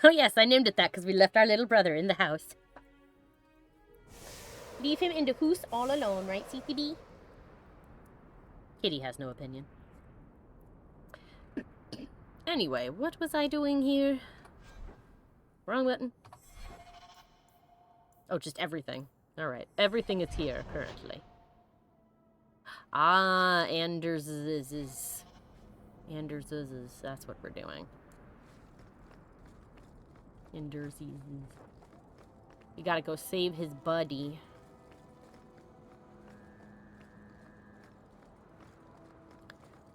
Oh yes, I named it that because we left our little brother in the house. Leave him in the house all alone, right, CTB? Kitty has no opinion. Anyway, what was I doing here? Wrong button. Oh, just everything. Alright, everything is here currently. Ah, Anders is. Anders is. That's what we're doing. Anders is. We gotta go save his buddy.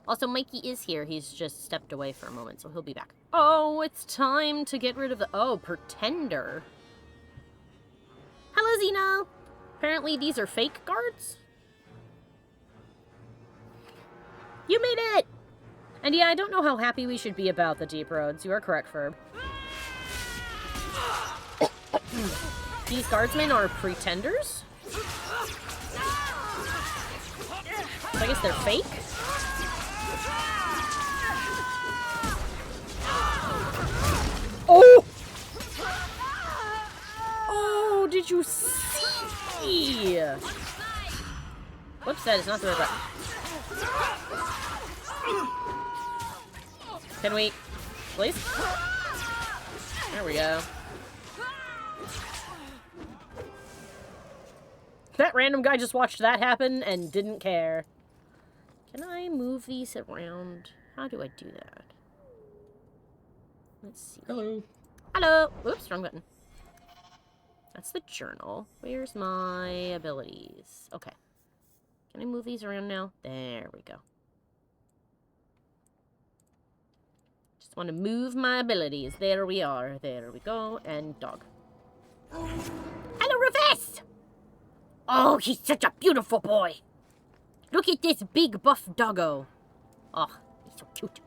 Also, Mikey is here. He's just stepped away for a moment, so he'll be back. Oh, it's time to get rid of the... Oh, Pretender. Hello, Zeno. Apparently these are fake guards? You made it! And yeah, I don't know how happy we should be about the deep roads. You are correct, Ferb. These guardsmen are pretenders? So I guess they're fake? Oh! Oh, did you see? Whoops, that is not the right button. Can we, please? There we go. That random guy just watched that happen and didn't care. Can I move these around? How do I do that? Let's see. Hello. Hello! Oops, wrong button. That's the journal. Where's my abilities? Okay. Can I move these around now? There we go. Just want to move my abilities. There we are. There we go. And dog. Hello, Rufus! Oh, he's such a beautiful boy. Look at this big buff doggo. Oh, he's so cute.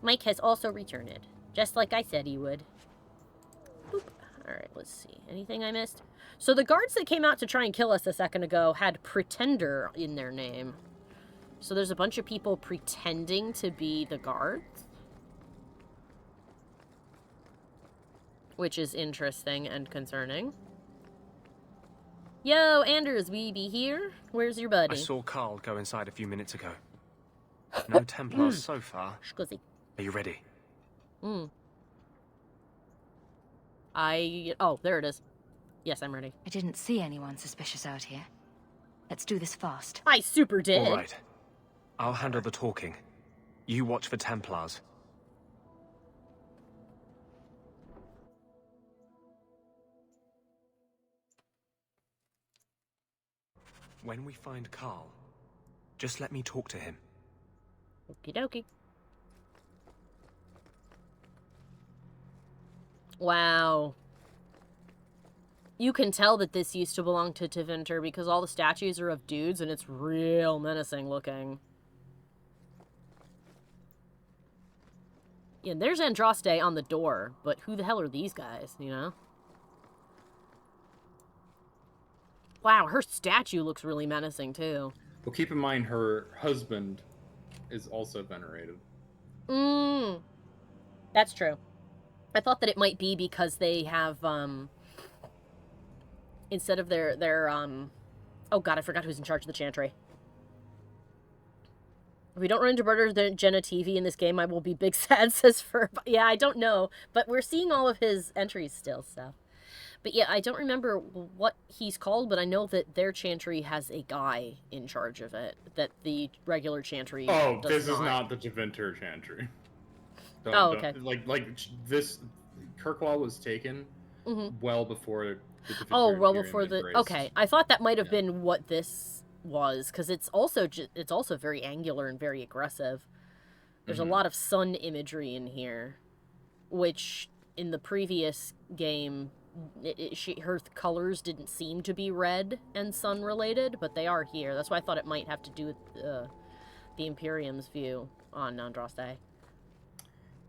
Mike has also returned, just like I said he would. Boop. Alright, let's see. Anything I missed? So the guards that came out to try and kill us a second ago had Pretender in their name. So there's a bunch of people pretending to be the guards. Which is interesting and concerning. Yo, Anders, we be here? Where's your buddy? I saw Carl go inside a few minutes ago. No Templars so far. Scuzzy. Are you ready? Oh, there it is. Yes, I'm ready. I didn't see anyone suspicious out here. Let's do this fast. I super did. All right. I'll handle the talking. You watch for Templars. When we find Carl, just let me talk to him. Okie dokie. Wow. You can tell that this used to belong to Tevinter because all the statues are of dudes and it's real menacing looking. Yeah, there's Andraste on the door, but who the hell are these guys, you know? Wow, her statue looks really menacing, too. Well, keep in mind her husband is also venerated. That's true. I thought that it might be because they have, instead of their, oh god, I forgot who's in charge of the chantry. If we don't run into Brother Genitivi in this game, I will be big sad, says Ferb. Yeah, I don't know, but we're seeing all of his entries still, so. But yeah, I don't remember what he's called, but I know that their chantry has a guy in charge of it, that the regular chantry does this is not the Tevinter chantry. Okay. This, Kirkwall was taken well before the Tevinter well Imperium before the... embraced. Okay, I thought that might have been what this was, because it's also very angular and very aggressive. There's a lot of sun imagery in here, which in the previous game... her colors didn't seem to be red and sun related, but they are here. That's why I thought it might have to do with the Imperium's view on Andraste.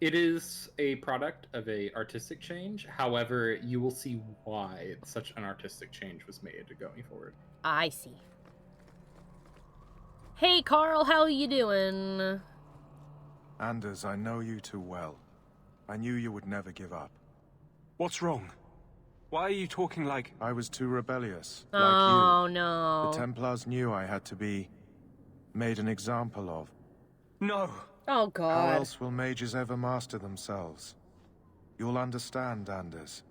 It is a product of a artistic change. However, you will see why such an artistic change was made going forward. I see. Hey, Carl, how you doing? Anders, I know you too well. I knew you would never give up. What's wrong? Why are you talking like... I was too rebellious, Oh, like you. no. The Templars knew I had to be made an example of. No! Oh, How God. else will mages ever master themselves? You'll understand, Anders.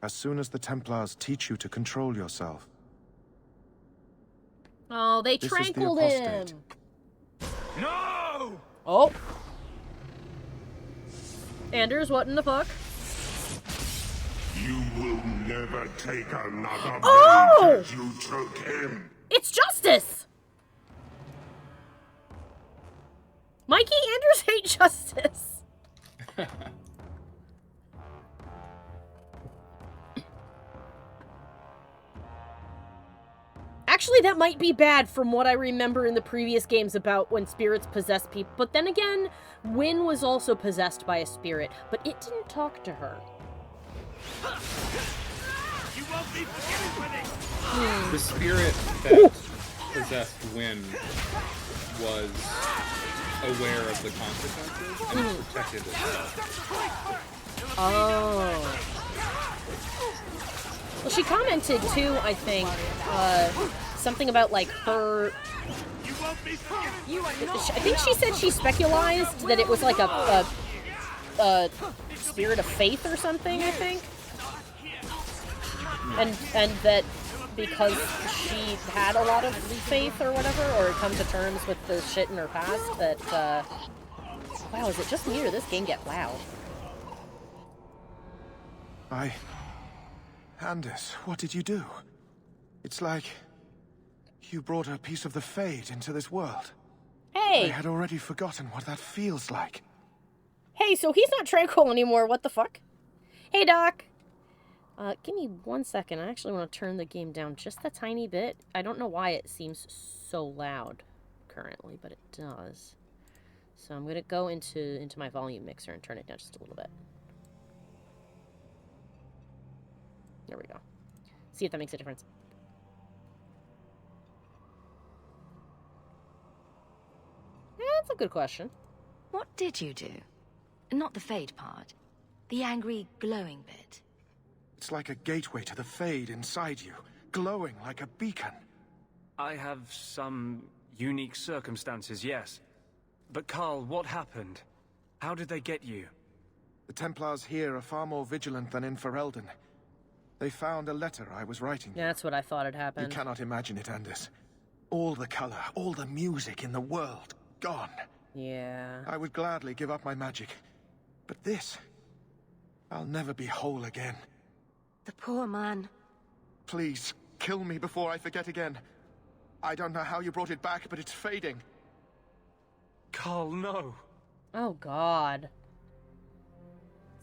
As soon as the Templars teach you to control yourself. Oh, they This is the tranquiled him. apostate. No! Oh. Anders, what in the fuck? You will never take another Oh! mage as you took him. It's Justice! Mikey, Anders hate Justice. Actually, that might be bad from what I remember in the previous games about when spirits possess people. But then again, Wynne was also possessed by a spirit, but it didn't talk to her. You won't be forgiven for this. The spirit that possessed Wynn was aware of the consequences and protected itself. Oh. Well, she commented too, I think, something about like her. You won't be forgiven. I think she said she speculated that it was like a spirit of faith or something. I think, and that because she had a lot of faith or whatever, or come to terms with the shit in her past, that wow, is it just me or this game get loud? Anders, what did you do? It's like you brought a piece of the Fade into this world. I Hey! had already forgotten what that feels like. Hey, so he's not tranquil anymore, what the fuck? Hey, Doc! Give me 1 second. I actually want to turn the game down just a tiny bit. I don't know why it seems so loud currently, but it does. So I'm gonna go into my volume mixer and turn it down just a little bit. There we go. See if that makes a difference. That's a good question. What did you do? Not the Fade part. The angry, glowing bit. It's like a gateway to the Fade inside you, glowing like a beacon. I have some unique circumstances, yes. But Carl, what happened? How did they get you? The Templars here are far more vigilant than in Ferelden. They found a letter I was writing. That's what I thought had You happened. cannot imagine it, Anders. All the color, all the music in the world, gone. Yeah. I would gladly give up my magic. But this... I'll never be whole again. The poor man. Please, kill me before I forget again. I don't know how you brought it back, but it's fading. Carl, no. Oh, God.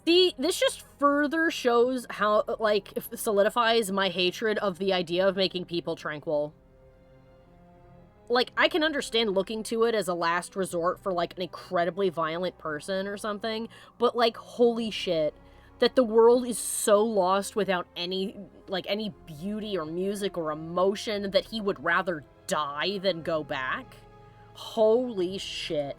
See, this just further shows how, like, solidifies my hatred of the idea of making people tranquil. Like, I can understand looking to it as a last resort for, like, an incredibly violent person or something, but, like, holy shit. That the world is so lost without any, like, any beauty or music or emotion that he would rather die than go back. Holy shit.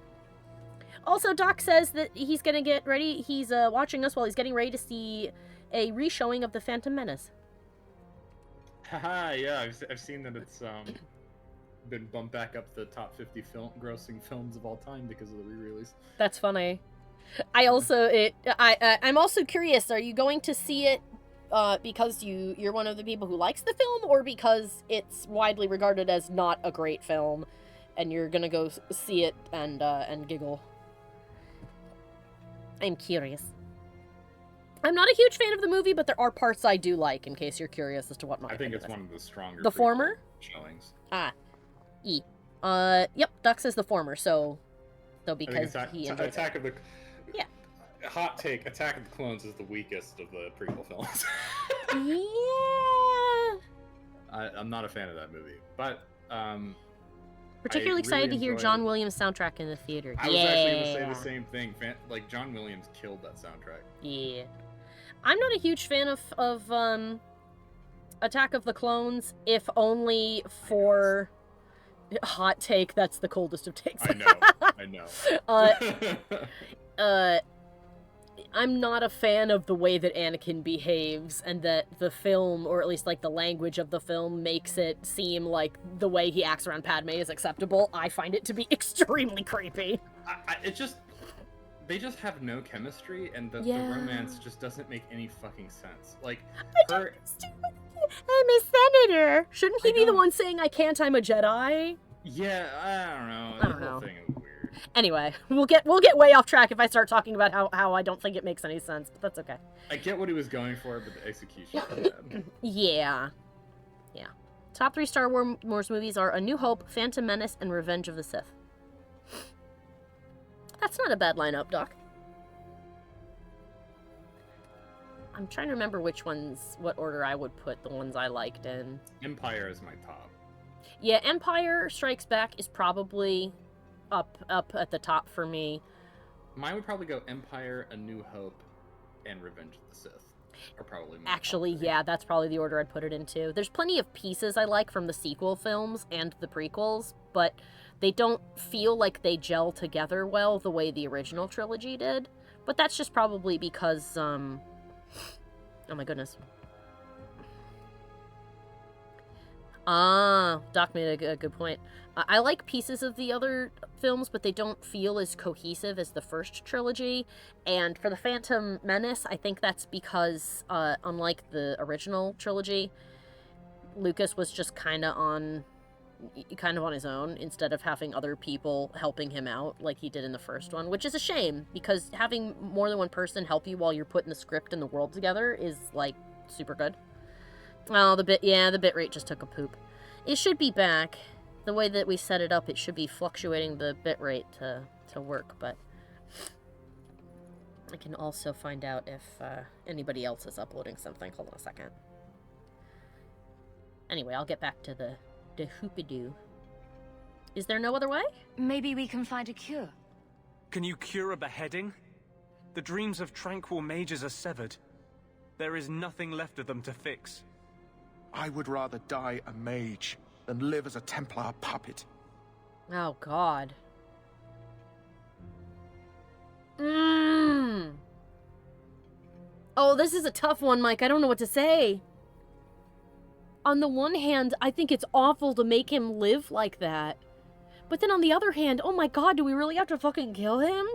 Also, Doc says that he's gonna get ready, he's watching us while he's getting ready to see a re-showing of The Phantom Menace. Haha, yeah, I've seen that it's been bumped back up the top 50 grossing films of all time because of the re-release. That's funny. I'm also curious, are you going to see it because you're one of the people who likes the film, or because it's widely regarded as not a great film and you're gonna go see it and giggle? I'm curious. I'm not a huge fan of the movie, but there are parts I do like, in case you're curious as to what my I think opinion it's is. one of the stronger The prequel former? showings. Yep, Doc says the former, so because he enjoyed Attack of the... Yeah. Hot take, Attack of the Clones is the weakest of the prequel films. Yeah. I'm not a fan of that movie, but Particularly excited to hear enjoyed John it. Williams' soundtrack in the theater. I was actually going to say the same thing. Like, John Williams killed that soundtrack. Yeah. I'm not a huge fan of Attack of the Clones, if only for... Hot take, that's the coldest of takes. I know. I'm not a fan of the way that Anakin behaves, and that the film, or at least like the language of the film, makes it seem like the way he acts around Padme is acceptable. I find it to be extremely creepy. They just have no chemistry, and the romance just doesn't make any fucking sense. Like, I'm a senator. Shouldn't he be the one saying, I can't, I'm a Jedi? Yeah, I don't know. The whole thing is weird. Anyway, we'll get way off track if I start talking about how I don't think it makes any sense, but that's okay. I get what he was going for, but the execution is bad. Yeah. Top 3 Star Wars movies are A New Hope, Phantom Menace, and Revenge of the Sith. That's not a bad lineup, Doc. I'm trying to remember what order I would put the ones I liked in. Empire is my top. Yeah, Empire Strikes Back is probably up at the top for me. Mine would probably go Empire, A New Hope, and Revenge of the Sith. Are probably my Actually, top 3. yeah, that's probably the order I'd put it into. There's plenty of pieces I like from the sequel films and the prequels, but they don't feel like they gel together well the way the original trilogy did. But that's just probably because, oh my goodness. Doc made a good point. I like pieces of the other films, but they don't feel as cohesive as the first trilogy. And for the Phantom Menace, I think that's because, unlike the original trilogy, Lucas was just kind of on his own instead of having other people helping him out like he did in the first one, which is a shame because having more than one person help you while you're putting the script and the world together is like super good. Oh, the bitrate just took a poop. It should be back. The way that we set it up, it should be fluctuating the bitrate to work, but I can also find out if anybody else is uploading something. Hold on a second. Anyway, I'll get back to the hoopidoo. Is there no other way? Maybe we can find a cure. Can you cure a beheading? The dreams of tranquil mages are severed. There is nothing left of them to fix. I would rather die a mage than live as a Templar puppet. Oh, God. Oh, this is a tough one, Mike. I don't know what to say. On the one hand, I think it's awful to make him live like that. But then on the other hand, oh my God, do we really have to fucking kill him?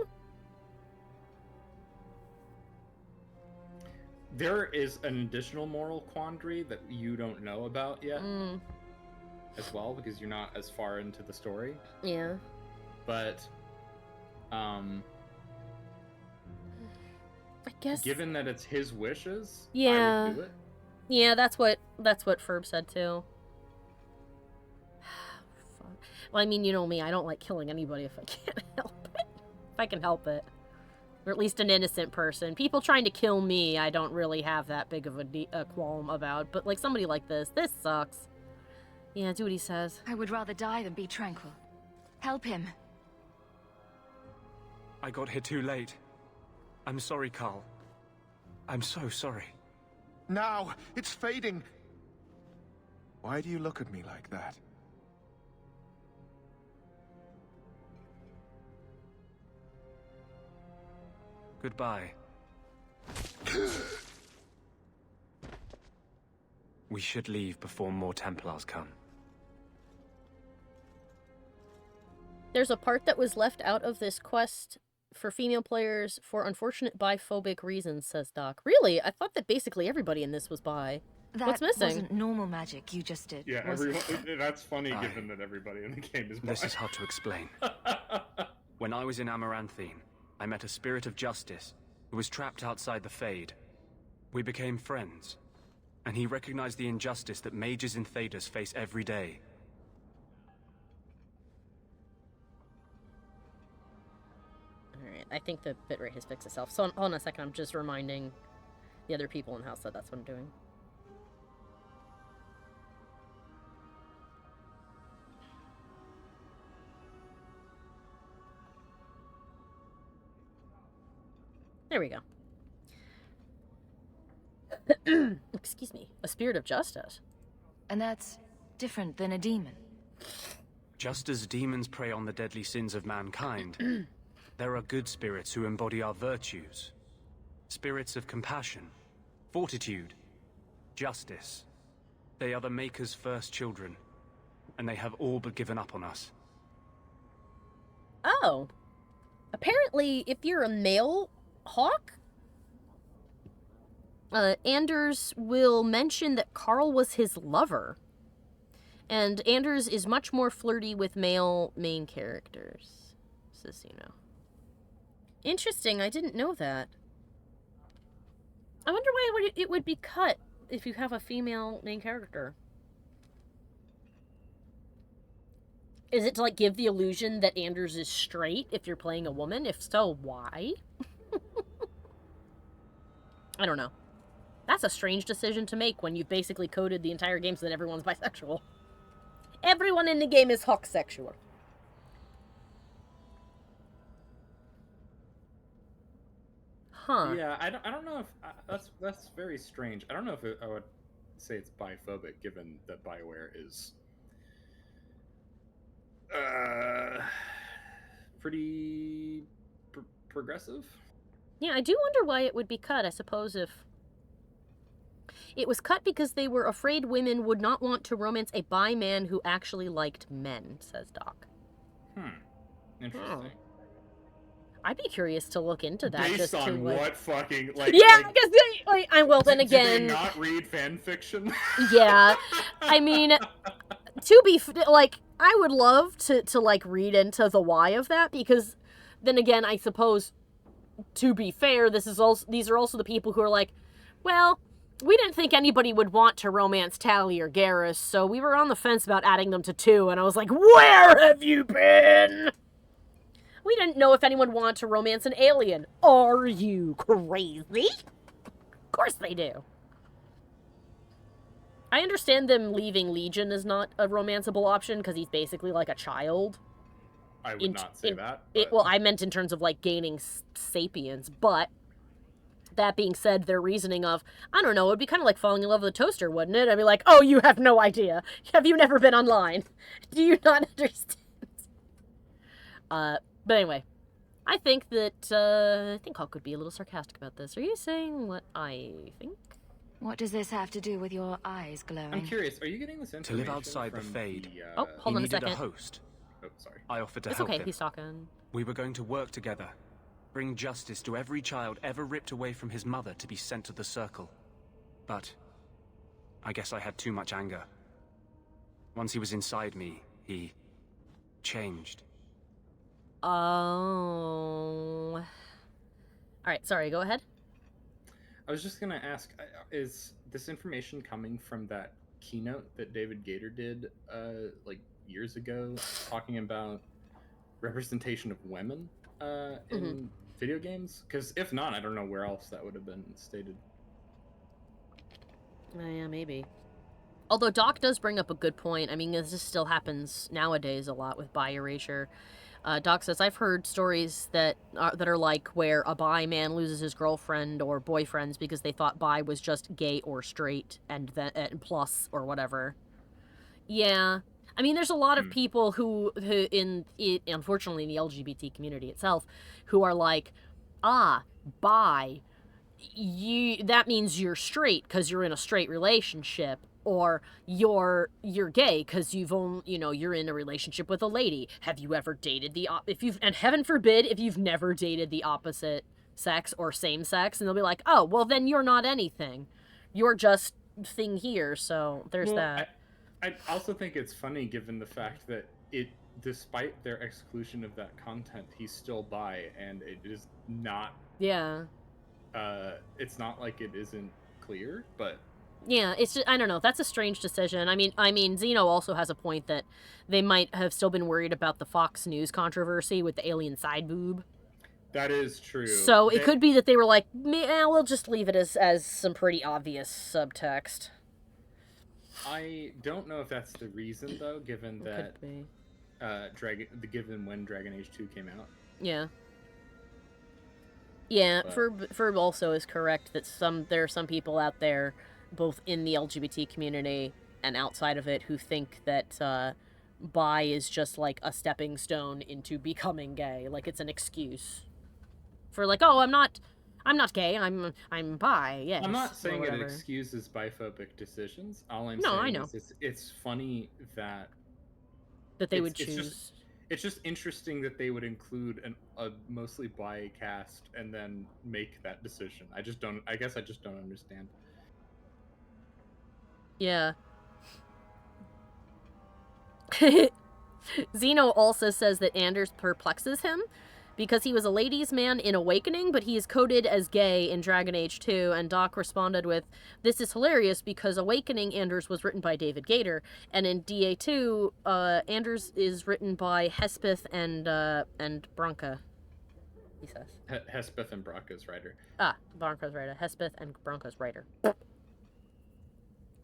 There is an additional moral quandary that you don't know about yet. As well, because you're not as far into the story. Yeah. But, I guess... given that it's his wishes, yeah. I would do it. Yeah, that's what Ferb said too. Well, I mean, you know me, I don't like killing anybody if I can't help it. If I can help it. Or at least an innocent person. People trying to kill me, I don't really have that big of a qualm about. But like somebody like this sucks. Yeah, do what he says. I would rather die than be tranquil. Help him. I got here too late. I'm sorry, Carl. I'm so sorry. Now, it's fading. Why do you look at me like that? Goodbye. We should leave before more Templars come. There's a part that was left out of this quest for female players for unfortunate biphobic reasons, says Doc. Really? I thought that basically everybody in this was bi. What's missing? That wasn't normal magic you just did. Yeah, was it? everyone, that's funny given that everybody in the game is bi. This is hard to explain. When I was in Amaranthine, I met a spirit of justice who was trapped outside the Fade. We became friends, and he recognized the injustice that mages in Thedas face every day. Alright, I think the bitrate has fixed itself. So hold on a second, I'm just reminding the other people in the house that that's what I'm doing. There we go. Excuse me. A spirit of justice. And that's different than a demon. Just as demons prey on the deadly sins of mankind, there are good spirits who embody our virtues. Spirits of compassion, fortitude, justice. They are the Maker's first children, and they have all but given up on us. Oh. Apparently, if you're a male Hawke, Anders will mention that Carl was his lover. And Anders is much more flirty with male main characters. Just so you know. Interesting, I didn't know that. I wonder why it would be cut if you have a female main character. Is it to, like, give the illusion that Anders is straight if you're playing a woman? If so, why? I don't know. That's a strange decision to make when you've basically coded the entire game so that everyone's bisexual. Everyone in the game is Hawke-sexual. Huh. Yeah, I don't know if that's very strange. I don't know if I would say it's biphobic, given that BioWare is pretty progressive. Yeah, I do wonder why it would be cut. I suppose if it was cut because they were afraid women would not want to romance a bi man who actually liked men, says Doc. Interesting. I'd be curious to look into that. Based just on to, like... what fucking, like... Yeah, like, because I will then again... Did they not read fan fiction? Yeah. I mean, to be... Like, I would love to like, read into the why of that, because then again, I suppose, to be fair, these are also the people who are like, well, we didn't think anybody would want to romance Tally or Garrus, so we were on the fence about adding them to 2, and I was like, where have you been? We didn't know if anyone wanted to romance an alien. Are you crazy? Of course they do. I understand them leaving Legion is not a romanceable option, because he's basically like a child. I would not say that. Well, I meant in terms of, like, gaining sapience, but that being said, their reasoning of, I don't know, it would be kind of like falling in love with a toaster, wouldn't it? I'd be like, oh, you have no idea. Have you never been online? Do you not understand? But anyway, I think that, I think Hawke could be a little sarcastic about this. Are you saying what I think? What does this have to do with your eyes glowing? I'm curious, are you getting this information To live outside the from Fade, Oh, hold he on a needed second. a host. Oh, sorry. I offered to It's help okay, him. he's talking. We were going to work together, bring justice to every child ever ripped away from his mother to be sent to the Circle. But I guess I had too much anger. Once he was inside me, he changed. Oh. Alright, sorry, go ahead. I was just gonna ask, is this information coming from that keynote that David Gator did, like, years ago, talking about representation of women, in video games? Because if not, I don't know where else that would have been stated. Yeah, maybe. Although Doc does bring up a good point. I mean, this still happens nowadays a lot with bi erasure. Doc says, I've heard stories that are like where a bi man loses his girlfriend or boyfriends because they thought bi was just gay or straight and plus or whatever. Yeah. I mean, there's a lot of people who unfortunately in the LGBT community itself, who are like, bi, that means you're straight because you're in a straight relationship. Or you're gay because you're in a relationship with a lady. Have you ever dated and heaven forbid if you've never dated the opposite sex or same sex, and they'll be like, oh, well then you're not anything. You're just thing here. So there's that. I also think it's funny given the fact that despite their exclusion of that content, he's still bi, and it is not. Yeah. It's not like it isn't clear, but. Yeah, it's just, I don't know. That's a strange decision. I mean, Zeno also has a point that they might have still been worried about the Fox News controversy with the alien side boob. That is true. So it could be that they were like, we'll just leave it as some pretty obvious subtext. I don't know if that's the reason though, given that given when Dragon Age 2 came out. Yeah. Yeah, But... Ferb also is correct that there are some people out there, both in the LGBT community and outside of it, who think that bi is just like a stepping stone into becoming gay. Like it's an excuse for like, oh, I'm not I'm not gay. I'm bi. Yes. I'm not or saying it whatever. excuses biphobic decisions. All I'm No, saying I know. is it's funny that That they would it's choose. it's just interesting that they would include a mostly bi cast and then make that decision. I guess I just don't understand. Yeah. Zeno also says that Anders perplexes him because he was a ladies' man in Awakening, but he is coded as gay in Dragon Age 2, and Doc responded with, "This is hilarious because Awakening Anders was written by David Gator, and in DA2, Anders is written by Hespeth and Branca," he says. Hespeth and Branca's writer. Branca's writer. Hespeth and Branca's writer.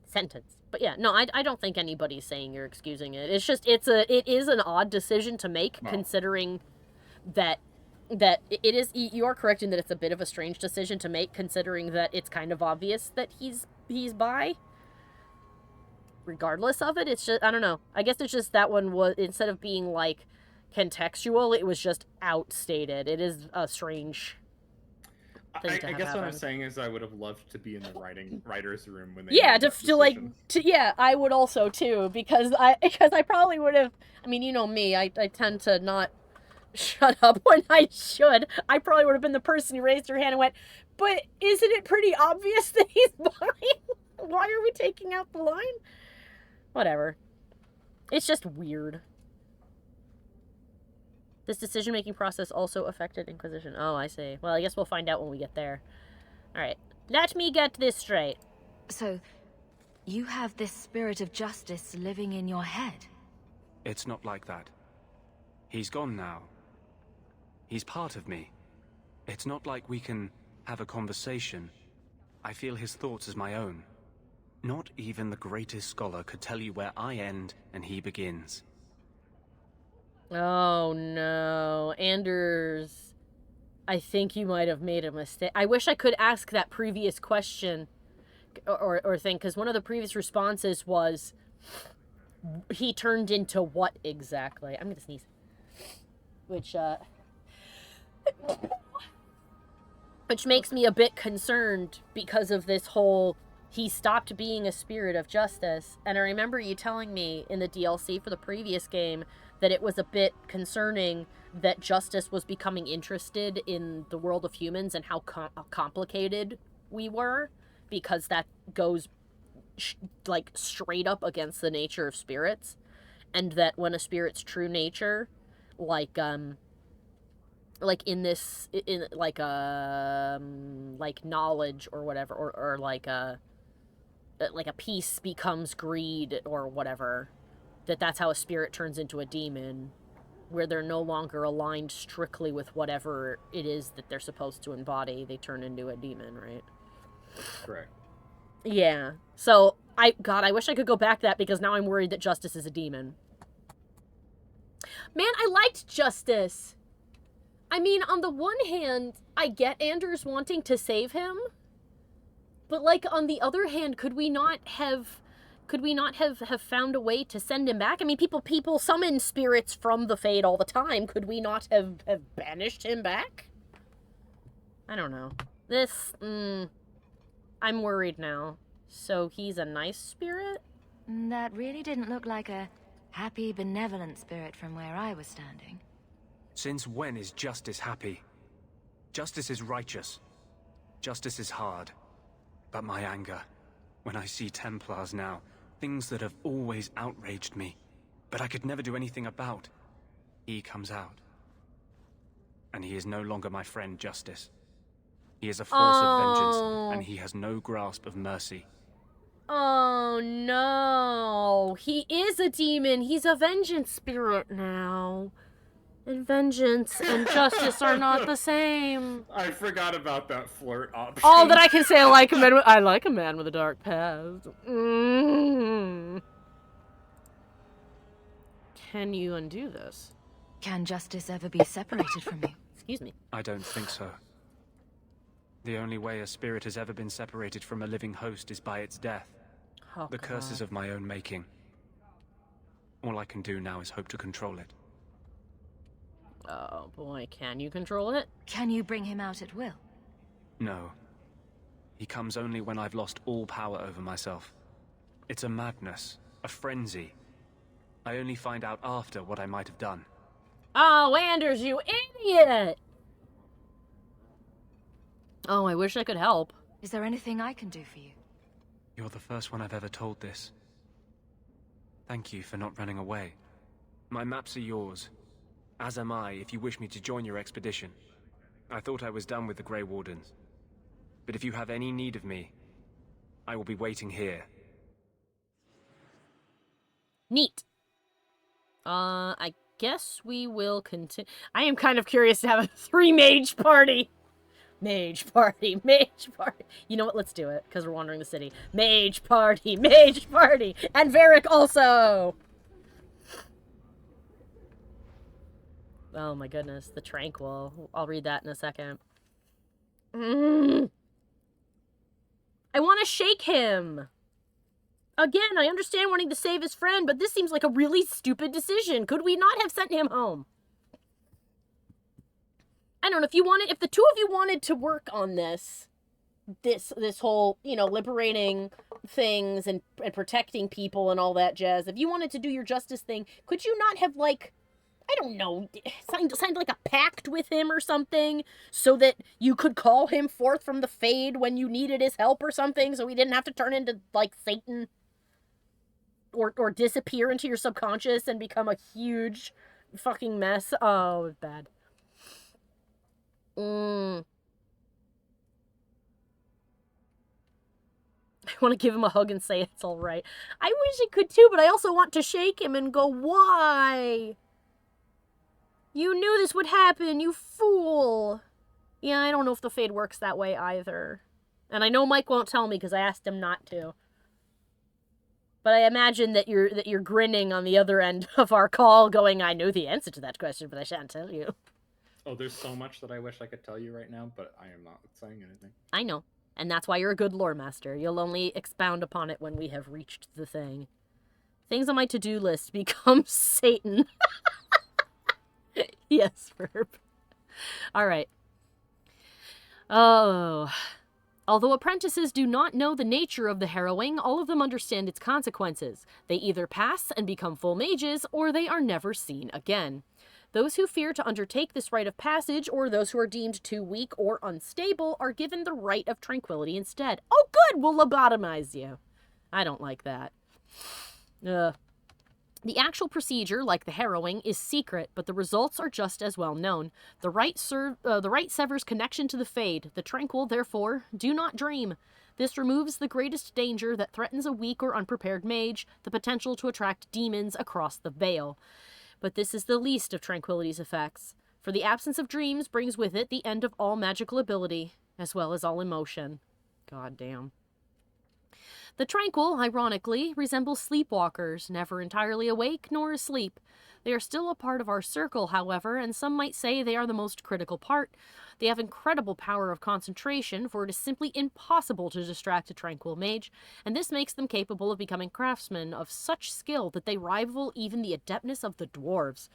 Sentence. But yeah, no, I don't think anybody's saying you're excusing it. It's just, it is an odd decision to make, considering that it is, you are correct in that it's a bit of a strange decision to make, considering that it's kind of obvious that he's bi. Regardless of it, it's just, I don't know. I guess it's just that one was, instead of being, like, contextual, it was just outstated. It is a strange thing to I have guess what I'm happen. saying is I would have loved to be in the writer's room when they Yeah, made that decision. I would also too, because I probably would have. I mean, you know me, I tend to not shut up when I should. I probably would have been the person who raised her hand and went, "But isn't it pretty obvious that he's bi? Why are we taking out the line?" Whatever. It's just weird. This decision-making process also affected Inquisition. Oh, I see. Well, I guess we'll find out when we get there. Alright. Let me get this straight. So, you have this spirit of justice living in your head? It's not like that. He's gone now. He's part of me. It's not like we can have a conversation. I feel his thoughts as my own. Not even the greatest scholar could tell you where I end and he begins. Oh no, Anders, I think you might have made a mistake. I wish I could ask that previous question or thing, because one of the previous responses was, he turned into what exactly? I'm gonna sneeze. Which makes me a bit concerned because of this whole, he stopped being a spirit of justice. And I remember you telling me in the DLC for the previous game that it was a bit concerning that Justice was becoming interested in the world of humans and how complicated we were, because that goes like straight up against the nature of spirits, and that when a spirit's true nature, like in this, in like knowledge or whatever, or like a peace becomes greed or whatever, that's how a spirit turns into a demon, where they're no longer aligned strictly with whatever it is that they're supposed to embody. They turn into a demon, right? Correct. Yeah. So, I wish I could go back to that, because now I'm worried that Justice is a demon. Man, I liked Justice. I mean, on the one hand, I get Anders wanting to save him, but, like, on the other hand, could we not have found a way to send him back? I mean, people summon spirits from the Fade all the time. Could we not have banished him back? I don't know. This, I'm worried now. So he's a nice spirit? That really didn't look like a happy, benevolent spirit from where I was standing. Since when is justice happy? Justice is righteous. Justice is hard. But my anger, when I see Templars now, things that have always outraged me, but I could never do anything about, he comes out. And he is no longer my friend, Justice. He is a force of vengeance, and he has no grasp of mercy. Oh no, he is a demon. He's a vengeance spirit now. And vengeance and justice are not the same. I forgot about that flirt option. Oh, that I can say I like a man with a dark past. Can you undo this? Can justice ever be separated from you? Excuse me. I don't think so. The only way a spirit has ever been separated from a living host is by its death. Oh, the curse is of my own making. All I can do now is hope to control it. Oh boy, can you control it? Can you bring him out at will? No. He comes only when I've lost all power over myself. It's a madness, a frenzy. I only find out after what I might have done. Oh, Anders, you idiot! Oh, I wish I could help. Is there anything I can do for you? You're the first one I've ever told this. Thank you for not running away. My maps are yours, as am I if you wish me to join your expedition. I thought I was done with the Grey Wardens. But if you have any need of me, I will be waiting here. Neat. I guess we will continue. I am kind of curious to have a 3-mage party. Mage party, mage party. You know what? Let's do it, because we're wandering the city. Mage party, and Varric also! Oh my goodness, the Tranquil. I'll read that in a second. I want to shake him! Again, I understand wanting to save his friend, but this seems like a really stupid decision. Could we not have sent him home? I don't know, if the two of you wanted to work on this whole, you know, liberating things and protecting people and all that jazz, if you wanted to do your justice thing, could you not have, like, I don't know, signed like a pact with him or something, so that you could call him forth from the Fade when you needed his help or something, so he didn't have to turn into, like, Satan? Or disappear into your subconscious and become a huge fucking mess? Oh, it was bad. I want to give him a hug and say it's all right. I wish I could too, but I also want to shake him and go, why? You knew this would happen, you fool. Yeah, I don't know if the Fade works that way either. And I know Mike won't tell me because I asked him not to. But I imagine that you're grinning on the other end of our call going, I know the answer to that question, but I shan't tell you. Oh, there's so much that I wish I could tell you right now, but I am not saying anything. I know. And that's why you're a good lore master. You'll only expound upon it when we have reached the thing. Things on my to-do list become Satan. Yes, Verb. Alright. Oh. Although apprentices do not know the nature of the harrowing, all of them understand its consequences. They either pass and become full mages, or they are never seen again. Those who fear to undertake this rite of passage, or those who are deemed too weak or unstable, are given the rite of tranquility instead. Oh good, we'll lobotomize you. I don't like that. The actual procedure, like the harrowing, is secret, but the results are just as well known. The rite severs connection to the Fade. The Tranquil, therefore, do not dream. This removes the greatest danger that threatens a weak or unprepared mage, the potential to attract demons across the veil. But this is the least of Tranquility's effects, for the absence of dreams brings with it the end of all magical ability, as well as all emotion. God damn. The Tranquil, ironically, resemble sleepwalkers, never entirely awake nor asleep. They are still a part of our circle, however, and some might say they are the most critical part. They have incredible power of concentration, for it is simply impossible to distract a Tranquil mage, and this makes them capable of becoming craftsmen of such skill that they rival even the adeptness of the dwarves.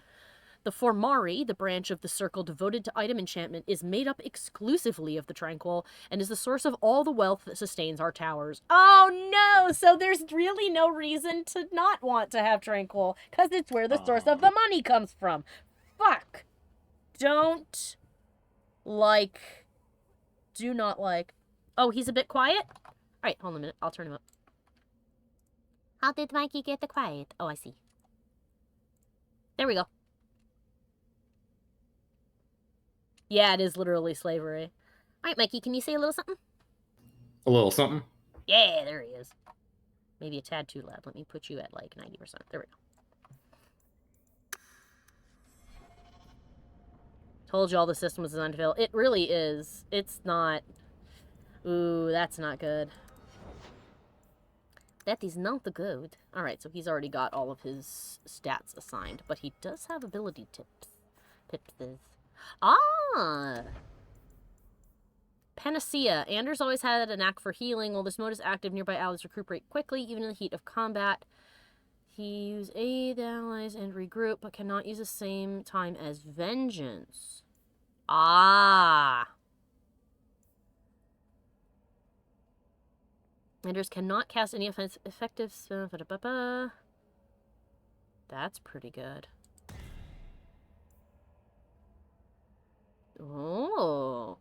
The Formari, the branch of the circle devoted to item enchantment, is made up exclusively of the Tranquil, and is the source of all the wealth that sustains our towers. Oh no! So there's really no reason to not want to have Tranquil, because it's where the source of the money comes from. Fuck! Do not like. Oh, he's a bit quiet? Alright, hold on a minute. I'll turn him up. How did Mikey get the quiet? Oh, I see. There we go. Yeah, it is literally slavery. Alright, Mikey, can you say a little something? A little something? Yeah, there he is. Maybe a tad too loud. Let me put you at like 90%. There we go. Told you all the system was designed to fail. It really is. It's not. Ooh, that's not good. That is not the good. Alright, so he's already got all of his stats assigned, but he does have ability tips. Ah! Panacea. Anders always had a knack for healing. While this mode is active, nearby allies recuperate quickly, even in the heat of combat. He uses aid allies and regroup, but cannot use the same time as vengeance. Ah! Anders cannot cast any effective spell. That's pretty good. Oh,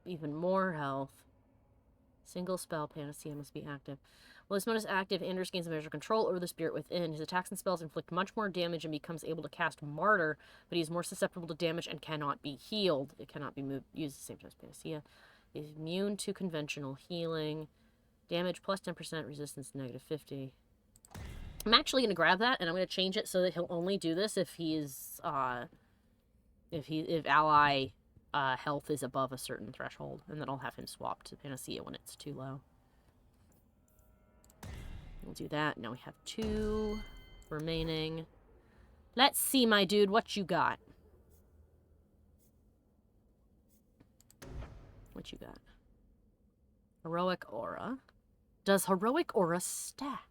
even more health. Single spell panacea must be active. While this mode is active, Anders gains a measure of control over the spirit within. His attacks and spells inflict much more damage and becomes able to cast Martyr, but he's more susceptible to damage and cannot be healed. It cannot be used at the same time as panacea. He's immune to conventional healing. Damage plus 10%, resistance negative 50. I'm actually going to grab that, and I'm going to change it so that he'll only do this if he's, if ally health is above a certain threshold, and then I'll have him swap to panacea when it's too low. We'll do that. Now we have 2 remaining. Let's see, my dude, what you got. What you got? Heroic Aura. Does Heroic Aura stack?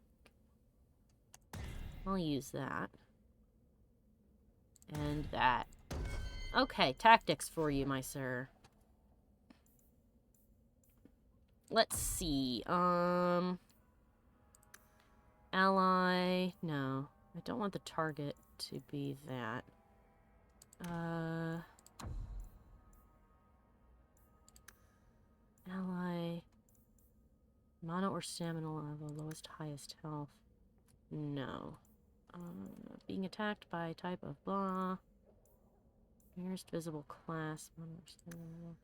I'll use that. And that. Okay, tactics for you, my sir. Let's see. Ally. No. I don't want the target to be that. Ally. Mana or stamina level, lowest, highest health. No. Being attacked by type of blah. Nearest visible class. Mana or stamina.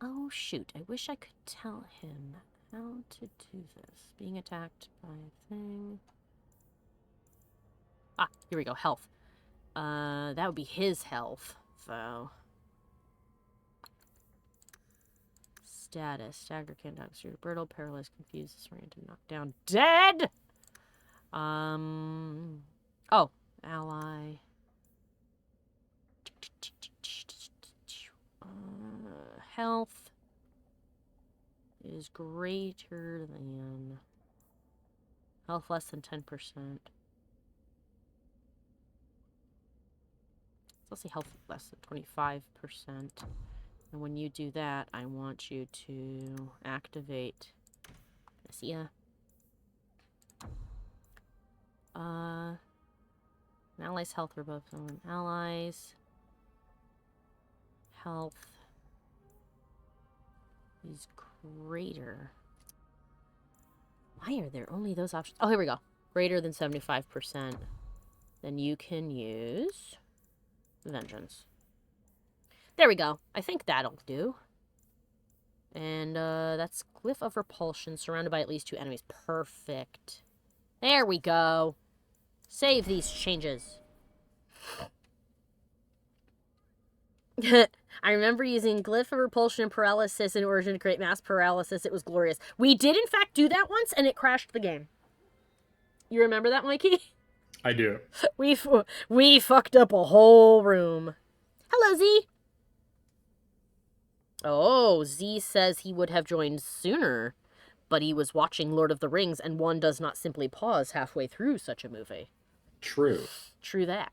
Oh shoot, I wish I could tell him how to do this. Being attacked by a thing. Ah, here we go, health. That would be his health, though. Status. Stagger, can't knock, brittle, paralyzed, confused, disoriented, knocked down, dead! Oh, ally. Health is greater than... Health less than 10%. Let's say health less than 25%. And when you do that, I want you to activate panacea. An ally's health or above someone. Allies. Health is greater. Why are there only those options? Oh, here we go. Greater than 75%. Then you can use Vengeance. There we go. I think that'll do. And that's Glyph of Repulsion, surrounded by at least 2 enemies. Perfect. There we go. Save these changes. I remember using Glyph of Repulsion and Paralysis in order to create mass paralysis. It was glorious. We did, in fact, do that once, and it crashed the game. You remember that, Mikey? I do. We fucked up a whole room. Hello, Z. Oh, Z says he would have joined sooner, but he was watching Lord of the Rings, and one does not simply pause halfway through such a movie. True. True that.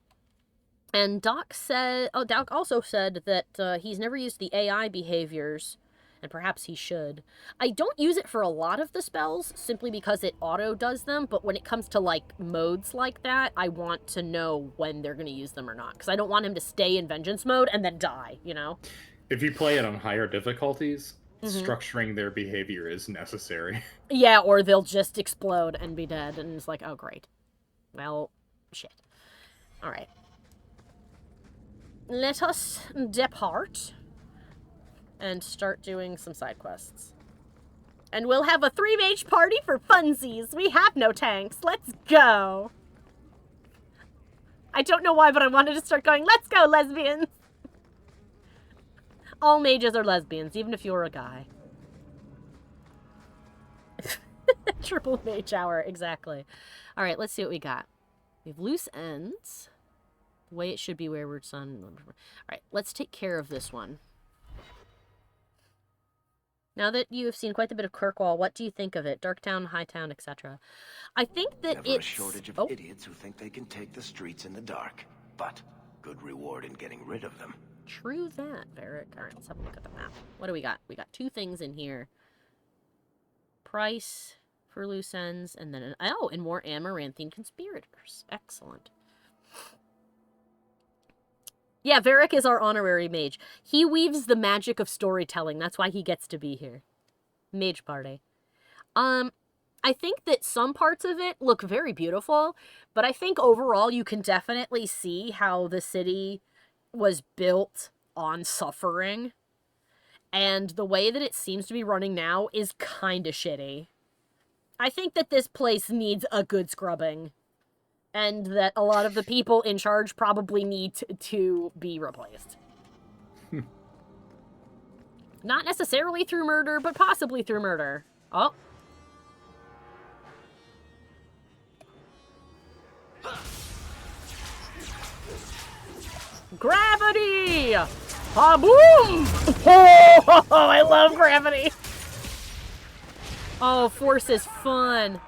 And Doc also said that he's never used the AI behaviors, and perhaps he should. I don't use it for a lot of the spells, simply because it auto does them, but when it comes to, like, modes like that, I want to know when they're going to use them or not, because I don't want him to stay in Vengeance mode and then die, you know? If you play it on higher difficulties, structuring their behavior is necessary. Yeah, or they'll just explode and be dead, and it's like, oh, great. Well, shit. Alright. Let us depart and start doing some side quests. And we'll have a 3-mage party for funsies. We have no tanks. Let's go. I don't know why, but I wanted to start going, let's go, lesbians. All mages are lesbians, even if you're a guy. Triple mage hour, exactly. All right, let's see what we got. We have loose ends. The way it should be, Wayward Son. All right, let's take care of this one. Now that you have seen quite a bit of Kirkwall, what do you think of it? Darktown, Hightown, etc. I think that Never a shortage of idiots who think they can take the streets in the dark, but good reward in getting rid of them. True that, Varric. Alright, let's have a look at the map. What do we got? We got 2 things in here. Price for loose ends, and then and more Amaranthine conspirators. Excellent. Yeah, Varric is our honorary mage. He weaves the magic of storytelling. That's why he gets to be here. Mage party. I think that some parts of it look very beautiful, but I think overall you can definitely see how the city was built on suffering. And the way that it seems to be running now is kinda shitty. I think that this place needs a good scrubbing. And that a lot of the people in charge probably need to be replaced. Not necessarily through murder, but possibly through murder. Oh. Gravity! Ha-boom! Oh, I love gravity! Oh, force is fun.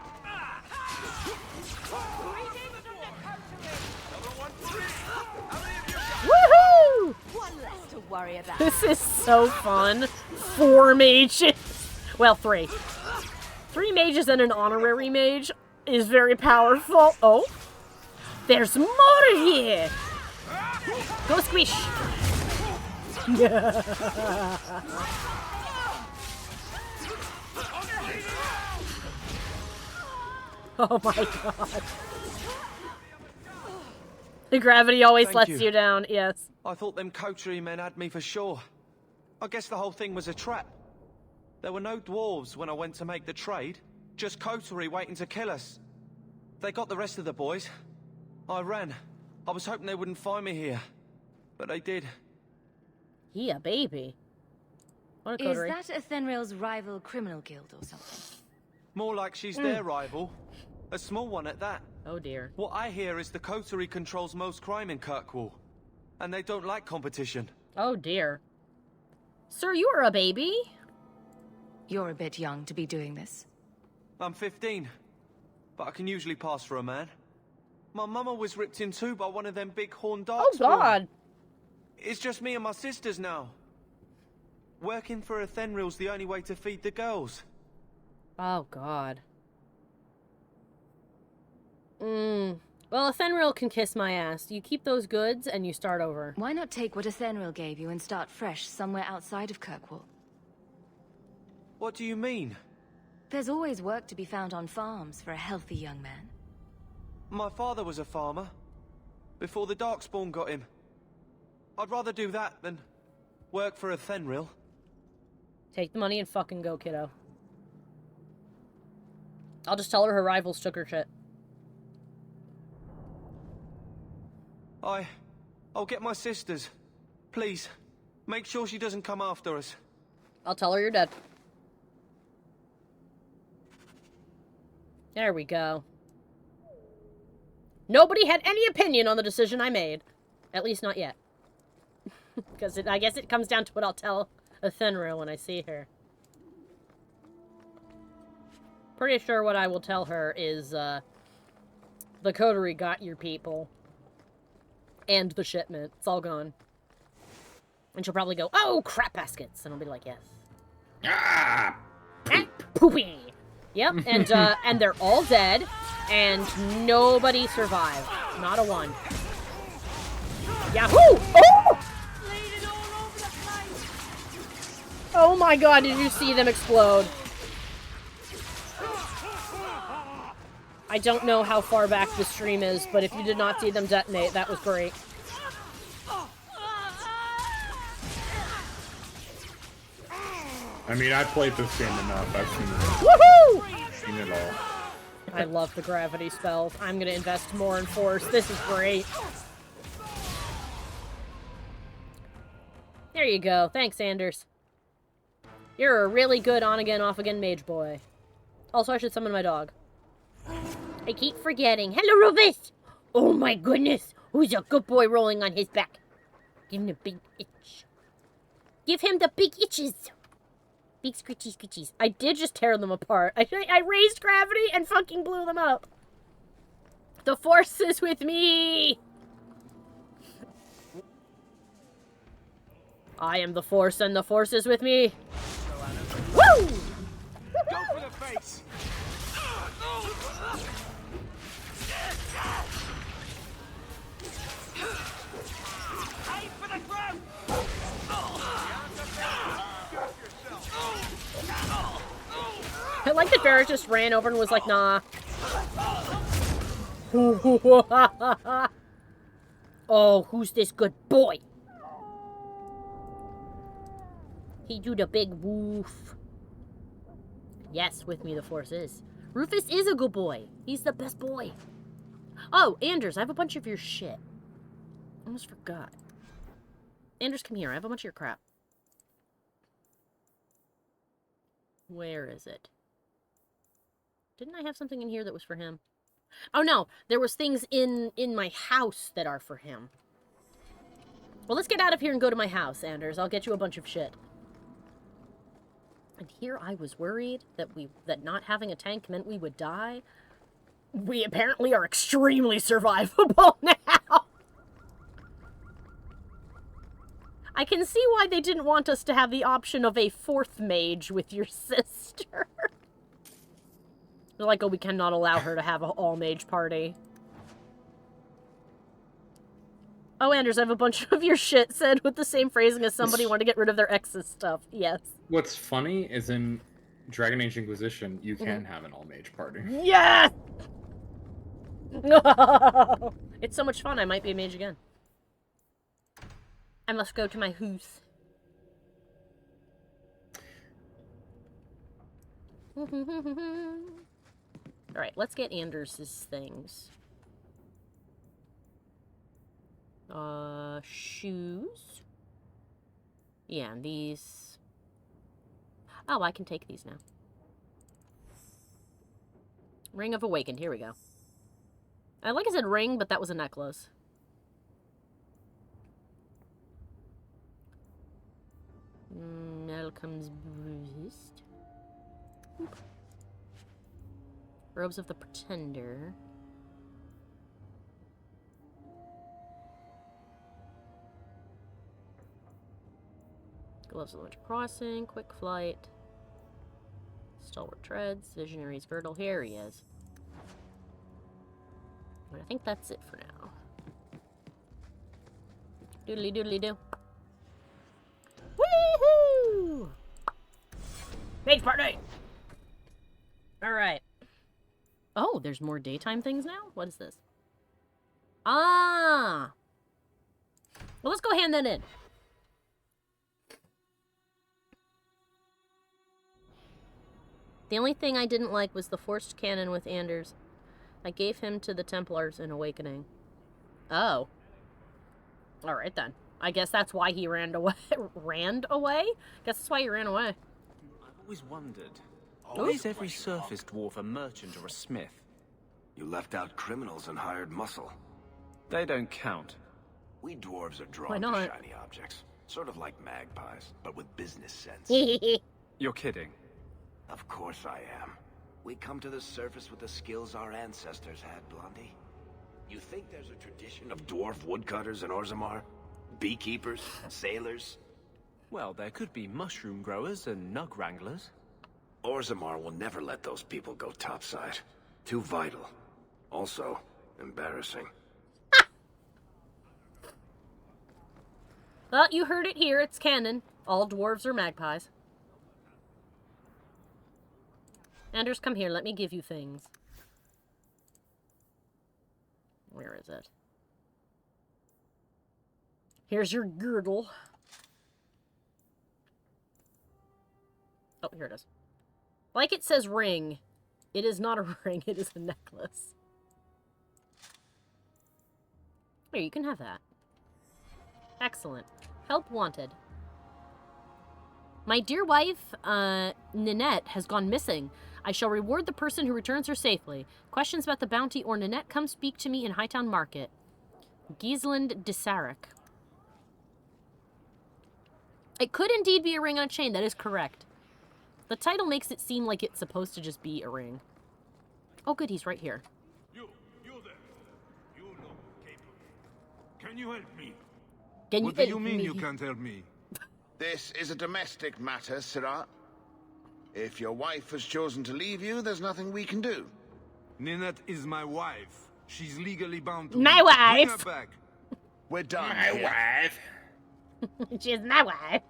Woohoo! One less to worry about. This is so fun. 4 mages. Well, 3. 3 mages and an honorary mage is very powerful. Oh. There's more here. Go squish. Oh my god. The gravity always Thank lets you. you down, yes. I thought them coterie men had me for sure. I guess the whole thing was a trap. There were no dwarves when I went to make the trade, just coterie waiting to kill us. They got the rest of the boys. I ran. I was hoping they wouldn't find me here, but they did. Yeah, baby. What a Is coterie. that Athenril's rival criminal guild or something? More like she's their rival. A small one at that. Oh dear. What I hear is the coterie controls most crime in Kirkwall, and they don't like competition. Oh dear. Sir, you are a baby. You're a bit young to be doing this. I'm 15, but I can usually pass for a man. My mama was ripped in two by one of them big horned Oh dogs. god. It's just me and my sisters now. Working for Athenril's the only way to feed the girls. Oh god. Well, Athenril can kiss my ass. You keep those goods and you start over. Why not take what Athenril gave you and start fresh somewhere outside of Kirkwall? What do you mean? There's always work to be found on farms for a healthy young man. My father was a farmer, before the Darkspawn got him. I'd rather do that than work for Athenril. Take the money and fucking go, kiddo. I'll just tell her her rivals took her shit. I'll get my sisters. Please, make sure she doesn't come after us. I'll tell her you're dead. There we go. Nobody had any opinion on the decision I made. At least not yet. Because I guess it comes down to what I'll tell Athenril when I see her. Pretty sure what I will tell her is, the coterie got your people. And the shipment. It's all gone. And she'll probably go, oh, crap baskets. And I'll be like, yes. Ah! Poopy! Yep, and they're all dead, and nobody survived. Not a one. Yahoo! Oh! Oh my god, did you see them explode? I don't know how far back the stream is, but if you did not see them detonate, that was great. I mean, I played this game enough. I've seen it. Woohoo! Seen it all. I love the gravity spells. I'm gonna invest more in force. This is great. There you go. Thanks, Anders. You're a really good on-again, off-again mage boy. Also, I should summon my dog. I keep forgetting. Hello, Rufus! Oh my goodness! Who's a good boy rolling on his back? Give him the big itch. Give him the big itches! Big scritchy scritchies. I did just tear them apart. I raised gravity and fucking blew them up. The force is with me! I am the Force, and the Force is with me. Woo! Go for the face! Aim for the throat! I like that Varric just ran over and was like, nah. Oh, who's this good boy? He do the big woof. Yes, with me the Force is. Rufus is a good boy. He's the best boy. Oh, Anders, I have a bunch of your shit. Almost forgot. Anders, come here. I have a bunch of your crap. Where is it? Didn't I have something in here that was for him? Oh, no. There was things in my house that are for him. Well, let's get out of here and go to my house, Anders. I'll get you a bunch of shit. And here I was worried that not having a tank meant we would die. We apparently are extremely survivable now. I can see why they didn't want us to have the option of a fourth mage with your sister. They're like, oh, we cannot allow her to have an all-mage party. Oh, Anders, I have a bunch of your shit said with the same phrasing as somebody wanted to get rid of their ex's stuff. Yes. What's funny is in Dragon Age Inquisition, you can have an all-mage party. Yes! It's so much fun, I might be a mage again. I must go to my house. Alright, let's get Anders' things. Shoes. Yeah, and these. Oh, I can take these now. Ring of Awakened, here we go. I like I said ring, but that was a necklace. Malcolm's Resist. Oop. Robes of the Pretender. Gloves of the Winter Crossing, Quick Flight, Stalwart Treads, Visionary's Girdle. Here he is. But I think that's it for now. Doodly doodly do. Woohoo! Mage party! Alright. Oh, there's more daytime things now? What is this? Ah! Well, let's go hand that in. The only thing I didn't like was the forced cannon with Anders. I gave him to the Templars in Awakening. Oh. Alright then. I guess that's why he ran away. Ran away? Guess that's why he ran away. I've always wondered, why is every surface dwarf a merchant or a smith? You left out criminals and hired muscle. They don't count. We dwarves are Why drawn to not? shiny objects. Sort of like magpies, but with business sense. You're kidding. Of course I am. We come to the surface with the skills our ancestors had, Blondie. You think there's a tradition of dwarf woodcutters in Orzammar? Beekeepers? Sailors? Well, there could be mushroom growers and nug wranglers. Orzammar will never let those people go topside. Too vital. Also, embarrassing. Well, you heard it here. It's canon. All dwarves are magpies. Anders, come here. Let me give you things. Where is it? Here's your girdle. Oh, here it is. Like it says ring. It is not a ring. It is a necklace. Here, you can have that. Excellent. Help wanted. My dear wife, Ninette, has gone missing. I shall reward the person who returns her safely. Questions about the bounty or Ninette, come speak to me in Hightown Market. Gisland de Sarek. It could indeed be a ring on a chain. That is correct. The title makes it seem like it's supposed to just be a ring. Oh, good. He's right here. You there. You look capable. Can you help me? Can What do you mean you can't help me? This is a domestic matter, Sirrah. If your wife has chosen to leave you, there's nothing we can do. Ninette is my wife. She's legally bound to My me. wife. Bring her back. We're done. My here. wife. She's my wife.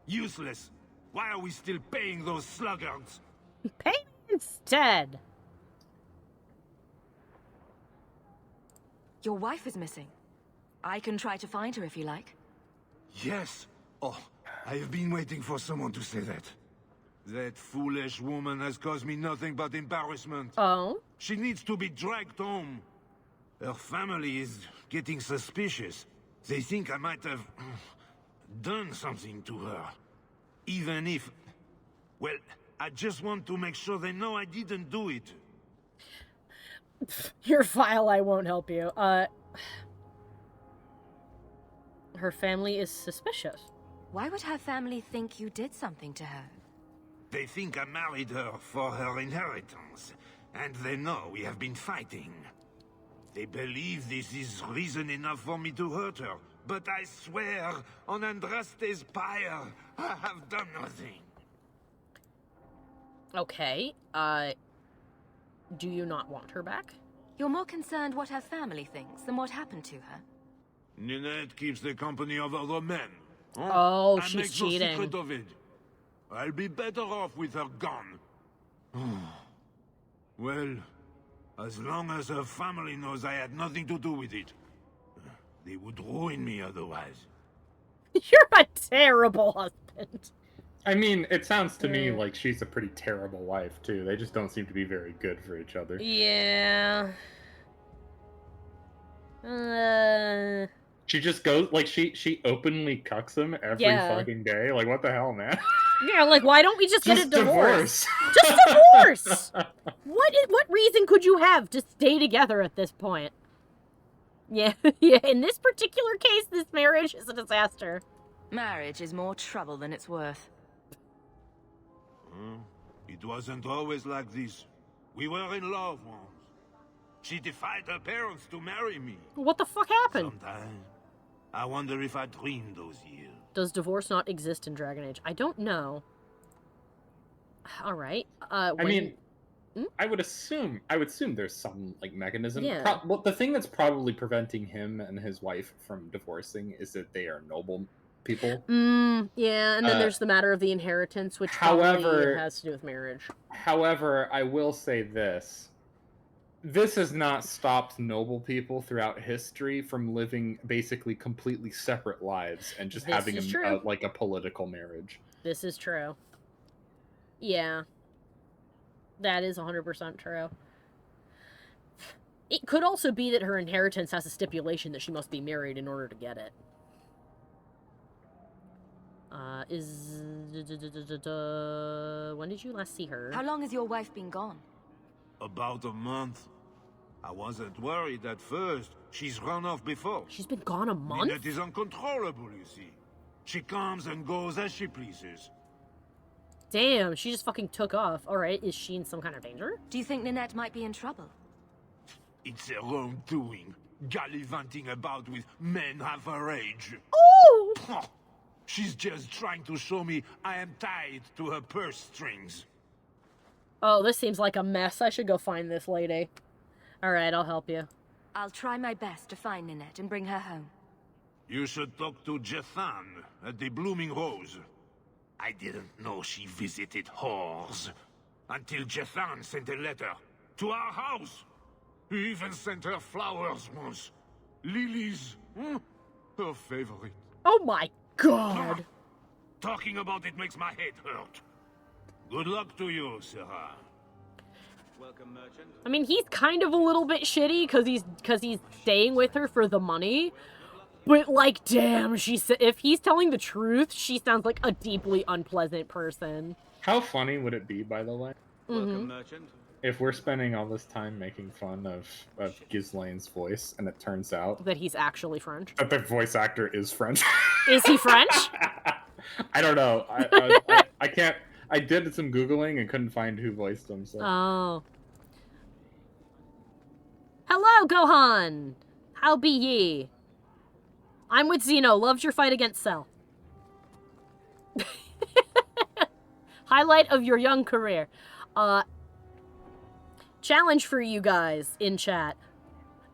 Useless. Why are we still paying those sluggards? Pay instead. Your wife is missing. I can try to find her if you like. Yes. Oh, I have been waiting for someone to say that. That foolish woman has caused me nothing but embarrassment. Oh? She needs to be dragged home. Her family is getting suspicious. They think I might have done something to her. Even if... Well, I just want to make sure they know I didn't do it. Your file, I won't help you. Her family is suspicious. Why would her family think you did something to her? They think I married her for her inheritance, and they know we have been fighting. They believe this is reason enough for me to hurt her, but I swear, on Andraste's pyre, I have done nothing. Okay, do you not want her back? You're more concerned what her family thinks than what happened to her. Ninette keeps the company of other men. Huh? Oh, I she's make no cheating. secret of it. I'll be better off with her gone. Well, as long as her family knows I had nothing to do with it. They would ruin me otherwise. You're a terrible husband. I mean, it sounds to me like she's a pretty terrible wife, too. They just don't seem to be very good for each other. Yeah. She just goes, like, she openly cucks him every fucking day. Like, what the hell, man? Yeah, like, why don't we just get a Just divorce? divorce. Just divorce! What reason could you have to stay together at this point? Yeah, yeah. In this particular case, this marriage is a disaster. Marriage is more trouble than it's worth. It wasn't always like this. We were in love once. She defied her parents to marry me. What the fuck happened? Sometimes I wonder if I dreamed those years. Does divorce not exist in Dragon Age? I don't know. All right. I mean, I would assume there's some like mechanism. Yeah. Well, the thing that's probably preventing him and his wife from divorcing is that they are noble people. Yeah, and then there's the matter of the inheritance, which probably has to do with marriage. However, I will say this. This has not stopped noble people throughout history from living basically completely separate lives and just having a political marriage. This is true. Yeah. That is 100% true. It could also be that her inheritance has a stipulation that she must be married in order to get it. When did you last see her? How long has your wife been gone? About a month. I wasn't worried at first. She's run off before. She's been gone a month? Ninette is uncontrollable, you see. She comes and goes as she pleases. Damn, she just fucking took off. Alright, is she in some kind of danger? Do you think Ninette might be in trouble? It's her own doing. Gallivanting about with men half her age. Oh! She's just trying to show me I am tied to her purse strings. Oh, this seems like a mess. I should go find this lady. Alright, I'll help you. I'll try my best to find Ninette and bring her home. You should talk to Jethan at the Blooming Rose. I didn't know she visited whores until Jethan sent a letter to our house. He even sent her flowers once. Lilies. Her favorite. Oh my god. Talking about it makes my head hurt. Good luck to you, Sarah. Welcome, merchant. I mean, he's kind of a little bit shitty because he's staying with her for the money. But, like, damn, if he's telling the truth, she sounds like a deeply unpleasant person. How funny would it be, by the way? Welcome, merchant. If we're spending all this time making fun of Ghislaine's voice, and it turns out that he's actually French. That the voice actor is French. Is he French? I don't know. I can't. I did some Googling and couldn't find who voiced him. So. Oh. Hello, Gohan! How be ye? I'm with Zeno. Loves your fight against Cell. Highlight of your young career. Challenge for you guys in chat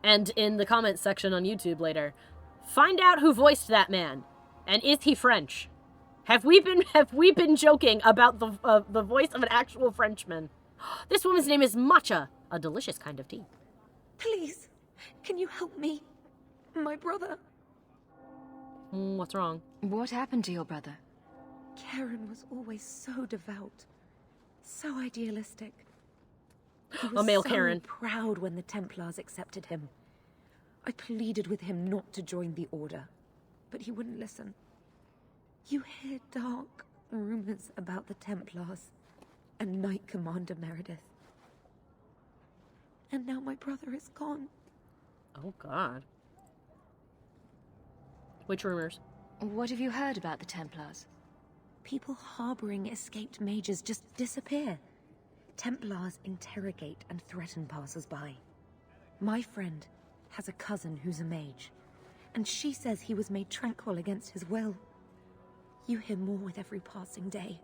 and in the comments section on YouTube later. Find out who voiced that man, and is he French? Have we been joking about the voice of an actual Frenchman? This woman's name is Matcha, a delicious kind of tea. Please, can you help me? My brother. What's wrong? What happened to your brother? Karen was always so devout, so idealistic. He A was male so Karen. proud when the Templars accepted him. I pleaded with him not to join the Order, but he wouldn't listen. You hear dark rumors about the Templars and Knight Commander Meredith. And now my brother is gone. Oh, God. Which rumors? What have you heard about the Templars? People harboring escaped mages just disappear. Templars interrogate and threaten passers-by. My friend has a cousin who's a mage, and she says he was made tranquil against his will. You hear more with every passing day.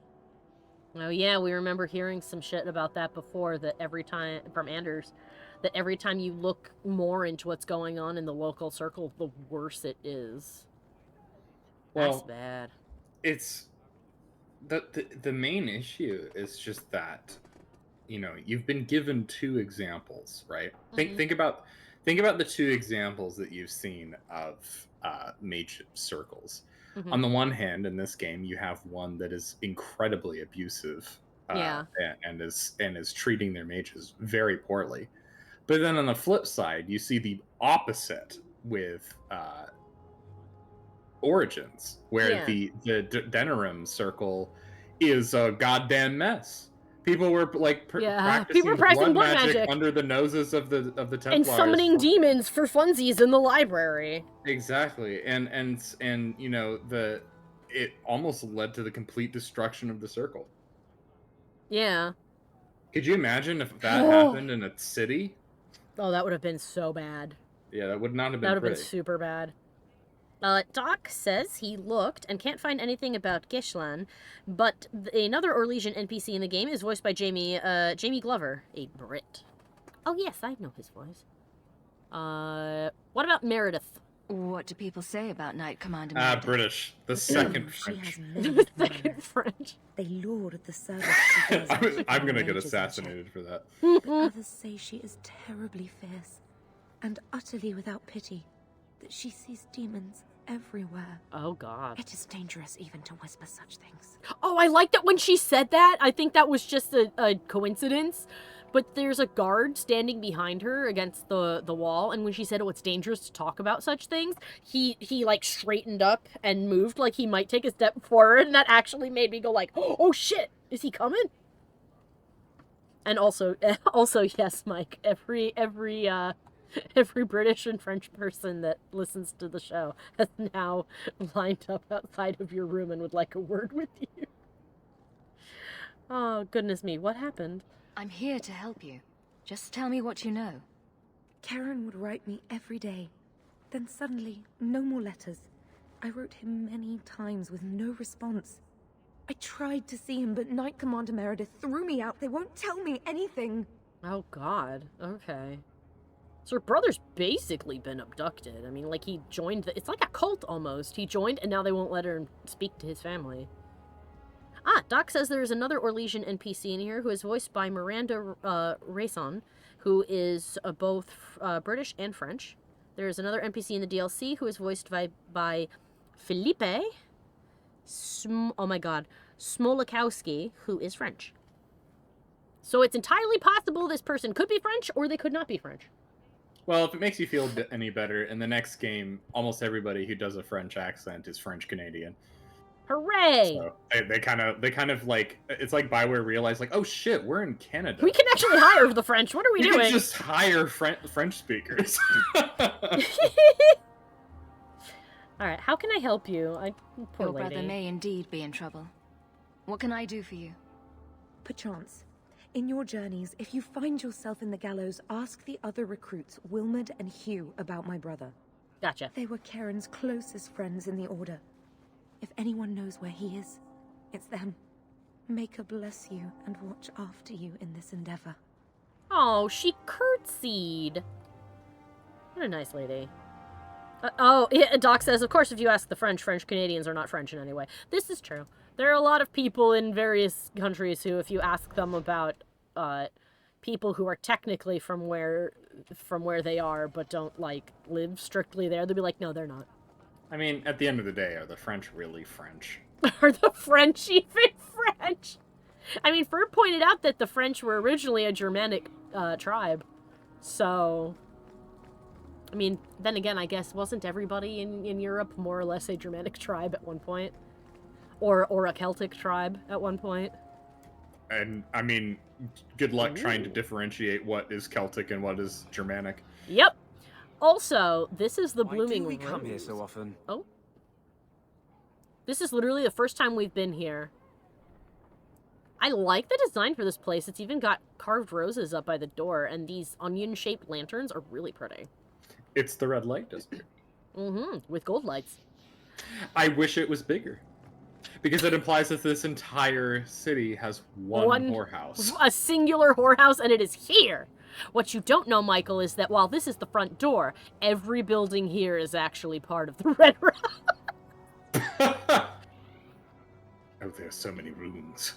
Oh yeah, we remember hearing some shit about that before, that every time, from Anders, that every time you look more into what's going on in the local circle, the worse it is. Well, That's bad. It's... The main issue is just that, you know, you've been given two examples, right? Think about the two examples that you've seen of mage circles. On the one hand, in this game, you have one that is incredibly abusive, and is treating their mages very poorly. But then on the flip side, you see the opposite with Origins, where the Denerim circle is a goddamn mess. People were like practicing blood magic under the noses of the Templars, and summoning demons for funsies in the library. Exactly, and you know, it almost led to the complete destruction of the circle. Yeah. Could you imagine if that happened in a city? Oh, that would have been so bad. Yeah, that would not have been. That would have been super bad. Doc says he looked and can't find anything about Gishlan, but another Orlesian NPC in the game is voiced by Jamie Glover, a Brit. Oh yes, I know his voice. What about Meredith? What do people say about Knight Commander Meredith? British. The second French. The second French. They laud the service she does. I'm gonna get assassinated for that. Others say she is terribly fierce and utterly without pity, that she sees demons everywhere. Oh, God. It is dangerous even to whisper such things. Oh, I like that when she said that. I think that was just a coincidence. But there's a guard standing behind her against the wall, and when she said, oh, it's dangerous to talk about such things, he like straightened up and moved like he might take a step forward, and that actually made me go like, oh shit, is he coming? And also yes, Mike, every British and French person that listens to the show has now lined up outside of your room and would like a word with you. Oh, goodness me, what happened? I'm here to help you. Just tell me what you know. Karen would write me every day. Then suddenly, no more letters. I wrote him many times with no response. I tried to see him, but Knight Commander Meredith threw me out. They won't tell me anything. Oh, God. Okay. So her brother's basically been abducted. I mean, like, he joined it's like a cult, almost. He joined, and now they won't let her speak to his family. Doc says there's another Orlesian NPC in here who is voiced by Miranda Rayson, who is both British and French. There's another NPC in the DLC who is voiced by Felipe Smolakowski, who is French. So it's entirely possible this person could be French, or they could not be French. Well, if it makes you feel any better, in the next game, almost everybody who does a French accent is French-Canadian. Hooray! So they kind of like, it's like BioWare realized, like, oh shit, we're in Canada. We can actually hire the French. What are we doing? We can just hire French speakers. Alright, how can I help you? Poor Your lady. brother may indeed be in trouble. What can I do for you? Perchance, in your journeys, if you find yourself in the gallows, ask the other recruits, Wilmerd and Hugh, about my brother. Gotcha. They were Karen's closest friends in the Order. If anyone knows where he is, it's them. May her bless you and watch after you in this endeavor. Oh, she curtsied. What a nice lady. Doc says, of course, if you ask the French Canadians are not French in any way. This is true. There are a lot of people in various countries who, if you ask them about people who are technically from where they are, but don't, like, live strictly there, they'll be like, no, they're not. I mean, at the end of the day, are the French really French? Are the French even French? I mean, Ferb pointed out that the French were originally a Germanic tribe, so... I mean, then again, I guess, wasn't everybody in Europe more or less a Germanic tribe at one point? Or a Celtic tribe at one point? And, I mean, good luck trying to differentiate what is Celtic and what is Germanic. Yep. Also, this is the Blooming Why do we come Rose. here so often? Oh. This is literally the first time we've been here. I like the design for this place. It's even got carved roses up by the door, and these onion-shaped lanterns are really pretty. It's the red light district. Mm-hmm, with gold lights. I wish it was bigger. Because it implies that this entire city has one whorehouse. A singular whorehouse, and it is here! What you don't know, Michael, is that while this is the front door, every building here is actually part of the Red Rock. Oh, there's so many rooms.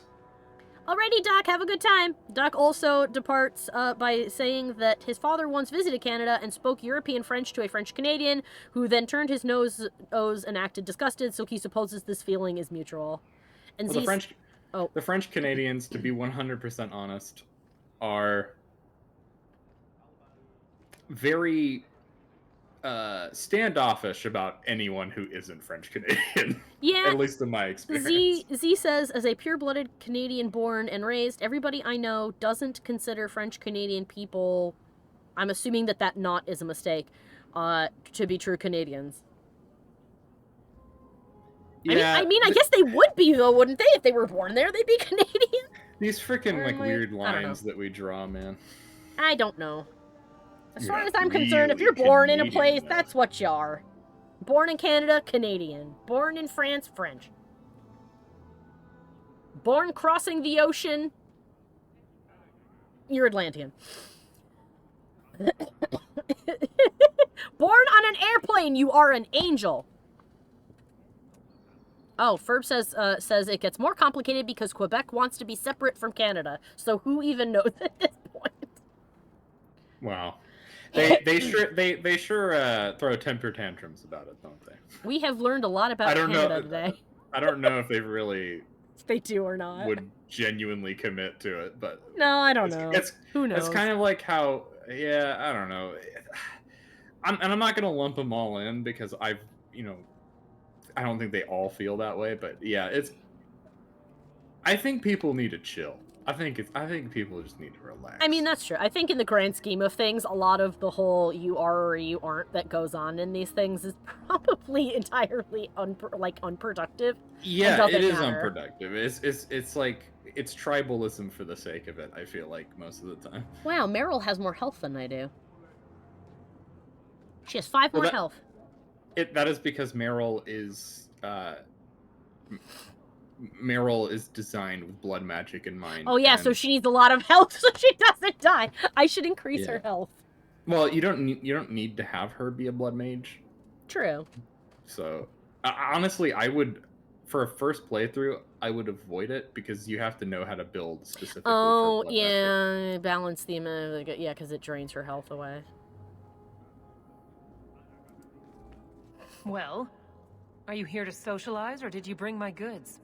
Alrighty, Doc, have a good time. Doc also departs by saying that his father once visited Canada and spoke European French to a French Canadian, who then turned his nose and acted disgusted, so he supposes this feeling is mutual. And well, the French Canadians, to be 100% honest, are very standoffish about anyone who isn't French Canadian. Yeah. At least in my experience. Z says, as a pure-blooded Canadian born and raised, everybody I know doesn't consider French Canadian people, I'm assuming that not is a mistake, to be true Canadians. Yeah, I mean, I guess they would be, though, wouldn't they? If they were born there, they'd be Canadian. These freaking, like, weird lines that we draw, man. I don't know. As You're far as not I'm concerned, if really you're born in a Canadian, place, though. that's what you are. Born in Canada, Canadian. Born in France, French. Born crossing the ocean, you're Atlantean. Born on an airplane, you are an angel. Oh, Ferb says it gets more complicated because Quebec wants to be separate from Canada. So who even knows at this point? Wow. They sure throw temper tantrums about it, don't they? We have learned a lot about Canada today. I don't know if they really If they do or not. would genuinely commit to it, but No, I don't know. Who knows? It's kind of like how, yeah, I don't know. I'm not gonna lump them all in because I don't think they all feel that way, but yeah, I think people need to chill. I think people just need to relax. I mean, that's true. I think in the grand scheme of things, a lot of the whole you are or you aren't that goes on in these things is probably entirely unproductive. Yeah, it is matter. unproductive. It's like it's tribalism for the sake of it, I feel like most of the time. Wow, Meryl has more health than I do. She has 5 more health. That is because Meryl is designed with blood magic in mind. Oh yeah, so she needs a lot of health so she doesn't die. I should increase her health. Well, you don't need to have her be a blood mage. True. So, honestly, I would, for a first playthrough, I would avoid it because you have to know how to build specifically for blood magic. Balance the amount of, because it drains her health away. Well, are you here to socialize or did you bring my goods?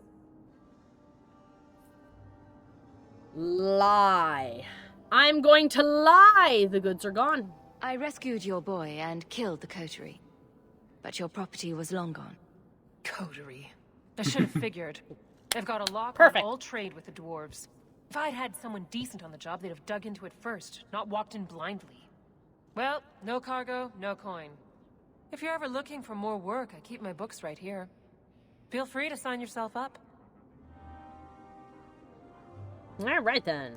Lie. I'm going to lie. The goods are gone. I rescued your boy and killed the coterie. But your property was long gone. Coterie. I should have figured. They've got a lock on all trade with the dwarves. If I'd had someone decent on the job, they'd have dug into it first, not walked in blindly. Well, no cargo, no coin. If you're ever looking for more work, I keep my books right here. Feel free to sign yourself up. All right, then.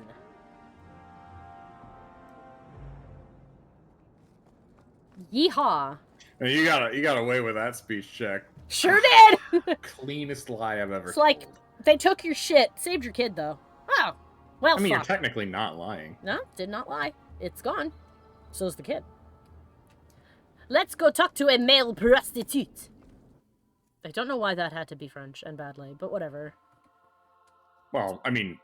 Yeehaw. And you got away with that speech check. Sure did! Cleanest lie I've ever It's like, they took your shit. Saved your kid, though. Oh, well, I mean, fuck. you're technically not lying. No, did not lie. It's gone. So's the kid. Let's go talk to a male prostitute. I don't know why that had to be French and badly, but whatever. Well, I mean,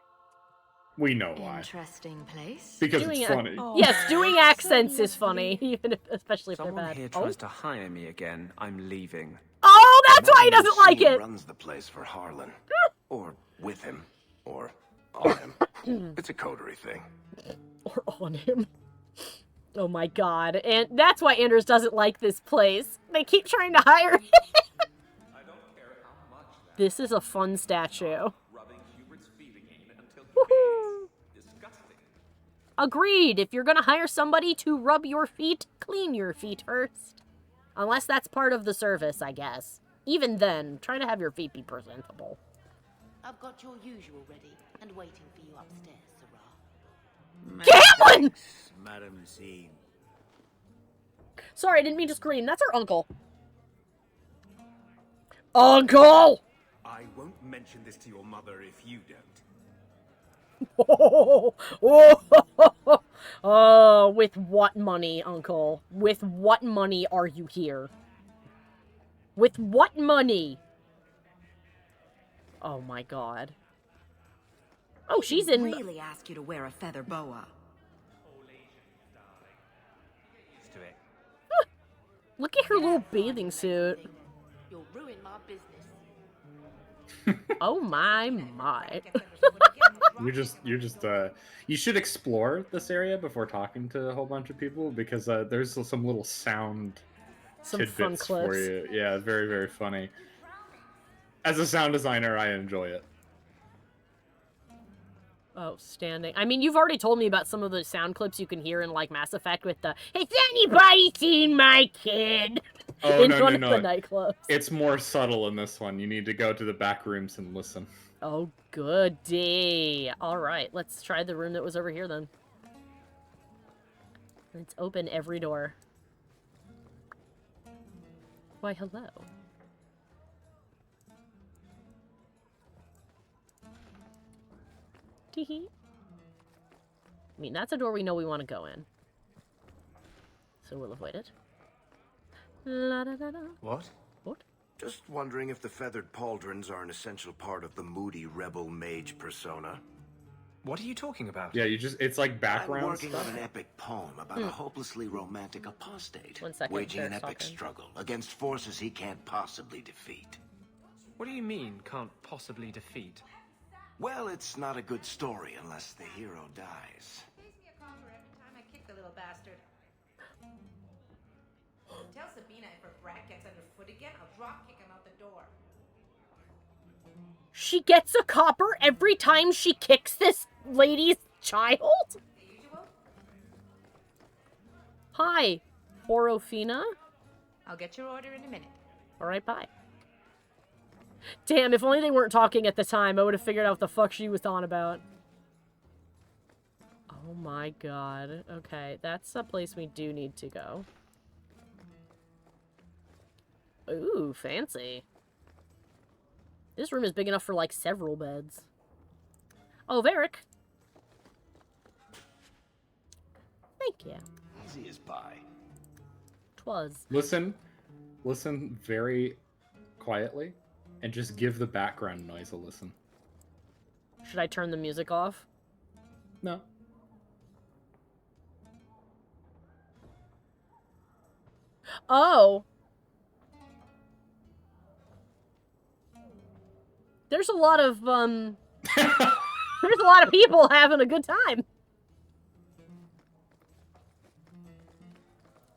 we know why. Interesting place. Because it's funny. Yes, doing accents is funny, even if, especially if Someone they're bad. here tries to hire me again. I'm leaving. Oh, that's why he doesn't like it! Runs the place for Harlan. Or with him. Or on him. It's a coterie thing. Or on him. Oh my god. And that's why Anders doesn't like this place. They keep trying to hire him. This is a fun statue. Woohoo! Agreed. If you're gonna hire somebody to rub your feet, clean your feet first. Unless that's part of the service, I guess. Even then, try to have your feet be presentable. I've got your usual ready and waiting for you upstairs, Sarah. Gamlin! Madam Z. Sorry, I didn't mean to scream. That's our uncle. Uncle! I won't mention this to your mother if you don't. Oh, with what money, Uncle? With what money are you here? With what money? Oh my god. Oh, she's in... really ask you to wear a feather boa. Look at her little bathing suit. You'll ruin my business. Oh my. You should explore this area before talking to a whole bunch of people, because there's some little sound Some fun tidbits for clips. you. Yeah, very, very funny. As a sound designer, I enjoy it. Outstanding. I mean, you've already told me about some of the sound clips you can hear in, like, Mass Effect with the, "Has anybody seen my kid?" Oh, in no, one no, of no. the nightclubs. It's more subtle in this one. You need to go to the back rooms and listen. Oh, goody. Alright, let's try the room that was over here, then. Let's open every door. Why, hello. Teehee. I mean, that's a door we know we want to go in. So we'll avoid it. La da da da. What? What? Just wondering if the feathered pauldrons are an essential part of the moody rebel mage persona. What are you talking about? Yeah, it's like background I'm working stuff. on an epic poem about a hopelessly romantic apostate. 1 second, waging an Derek's epic talking. struggle against forces he can't possibly defeat. What do you mean, can't possibly defeat? Well, it's not a good story unless the hero dies. Pays me a copper every time I kick the little bastard. Tell Sabina if her brat gets underfoot again, I'll drop kick him out the door. She gets a copper every time she kicks this lady's child? The usual? Hi, Orofina. I'll get your order in a minute. Alright, bye. Damn, if only they weren't talking at the time, I would have figured out what the fuck she was on about. Oh my god. Okay, that's a place we do need to go. Ooh, fancy. This room is big enough for, like, several beds. Oh, Varric. Thank you. Easy as pie. 'Twas. Listen very quietly, and just give the background noise a listen. Should I turn the music off? No. Oh. There's a lot of, there's a lot of people having a good time.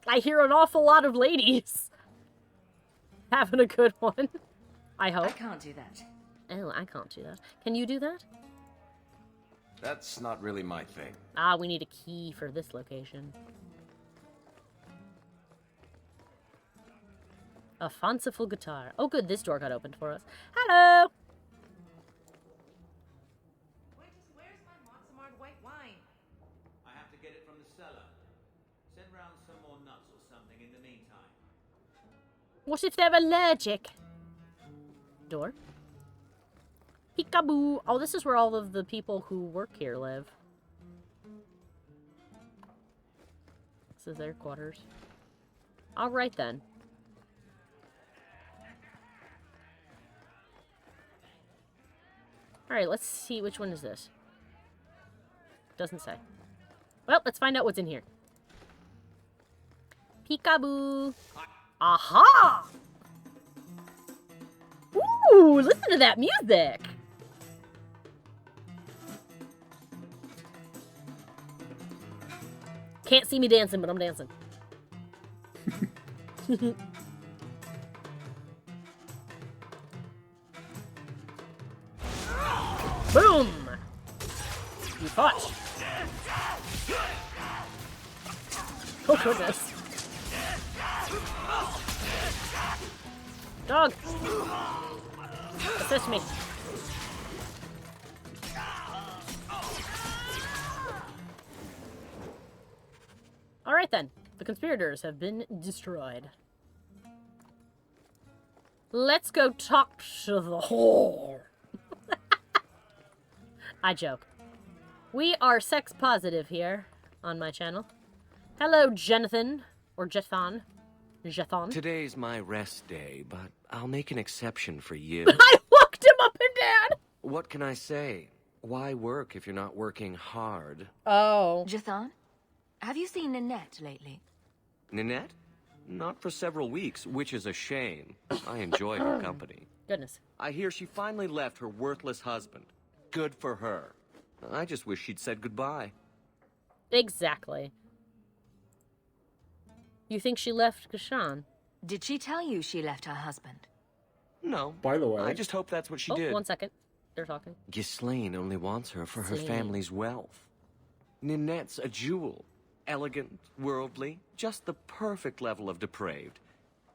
I hear an awful lot of ladies having a good one. I hope. I can't do that. Oh, I can't do that. Can you do that? That's not really my thing. Ah, we need a key for this location. A fanciful guitar. Oh, good, this door got opened for us. Hello! Where's my Montsemart white wine? I have to get it from the cellar. Send round some more nuts or something in the meantime. What if they're allergic? Door. Peekaboo. Oh, this is where all of the people who work here live. This is their quarters. Alright then. Alright, let's see which one is this. Doesn't say. Well, let's find out what's in here. Peekaboo. Aha! Ooh, listen to that music! Can't see me dancing, but I'm dancing. Boom! You fought. Oh goodness. Dog! Assist me. Alright then. The conspirators have been destroyed. Let's go talk to the whore. I joke. We are sex positive here on my channel. Hello, Jonathan. Or Jethan. Jethan. Today's my rest day, but I'll make an exception for you. I looked him up and down! What can I say? Why work if you're not working hard? Oh. Jathan, have you seen Ninette lately? Ninette? Not for several weeks, which is a shame. I enjoy her company. Goodness. I hear she finally left her worthless husband. Good for her. I just wish she'd said goodbye. Exactly. You think she left Gashan? Did she tell you she left her husband? No. By the way, I just hope that's what she did. 1 second. They're talking. Ghislaine only wants her for her family's wealth. Ninette's a jewel. Elegant, worldly, just the perfect level of depraved.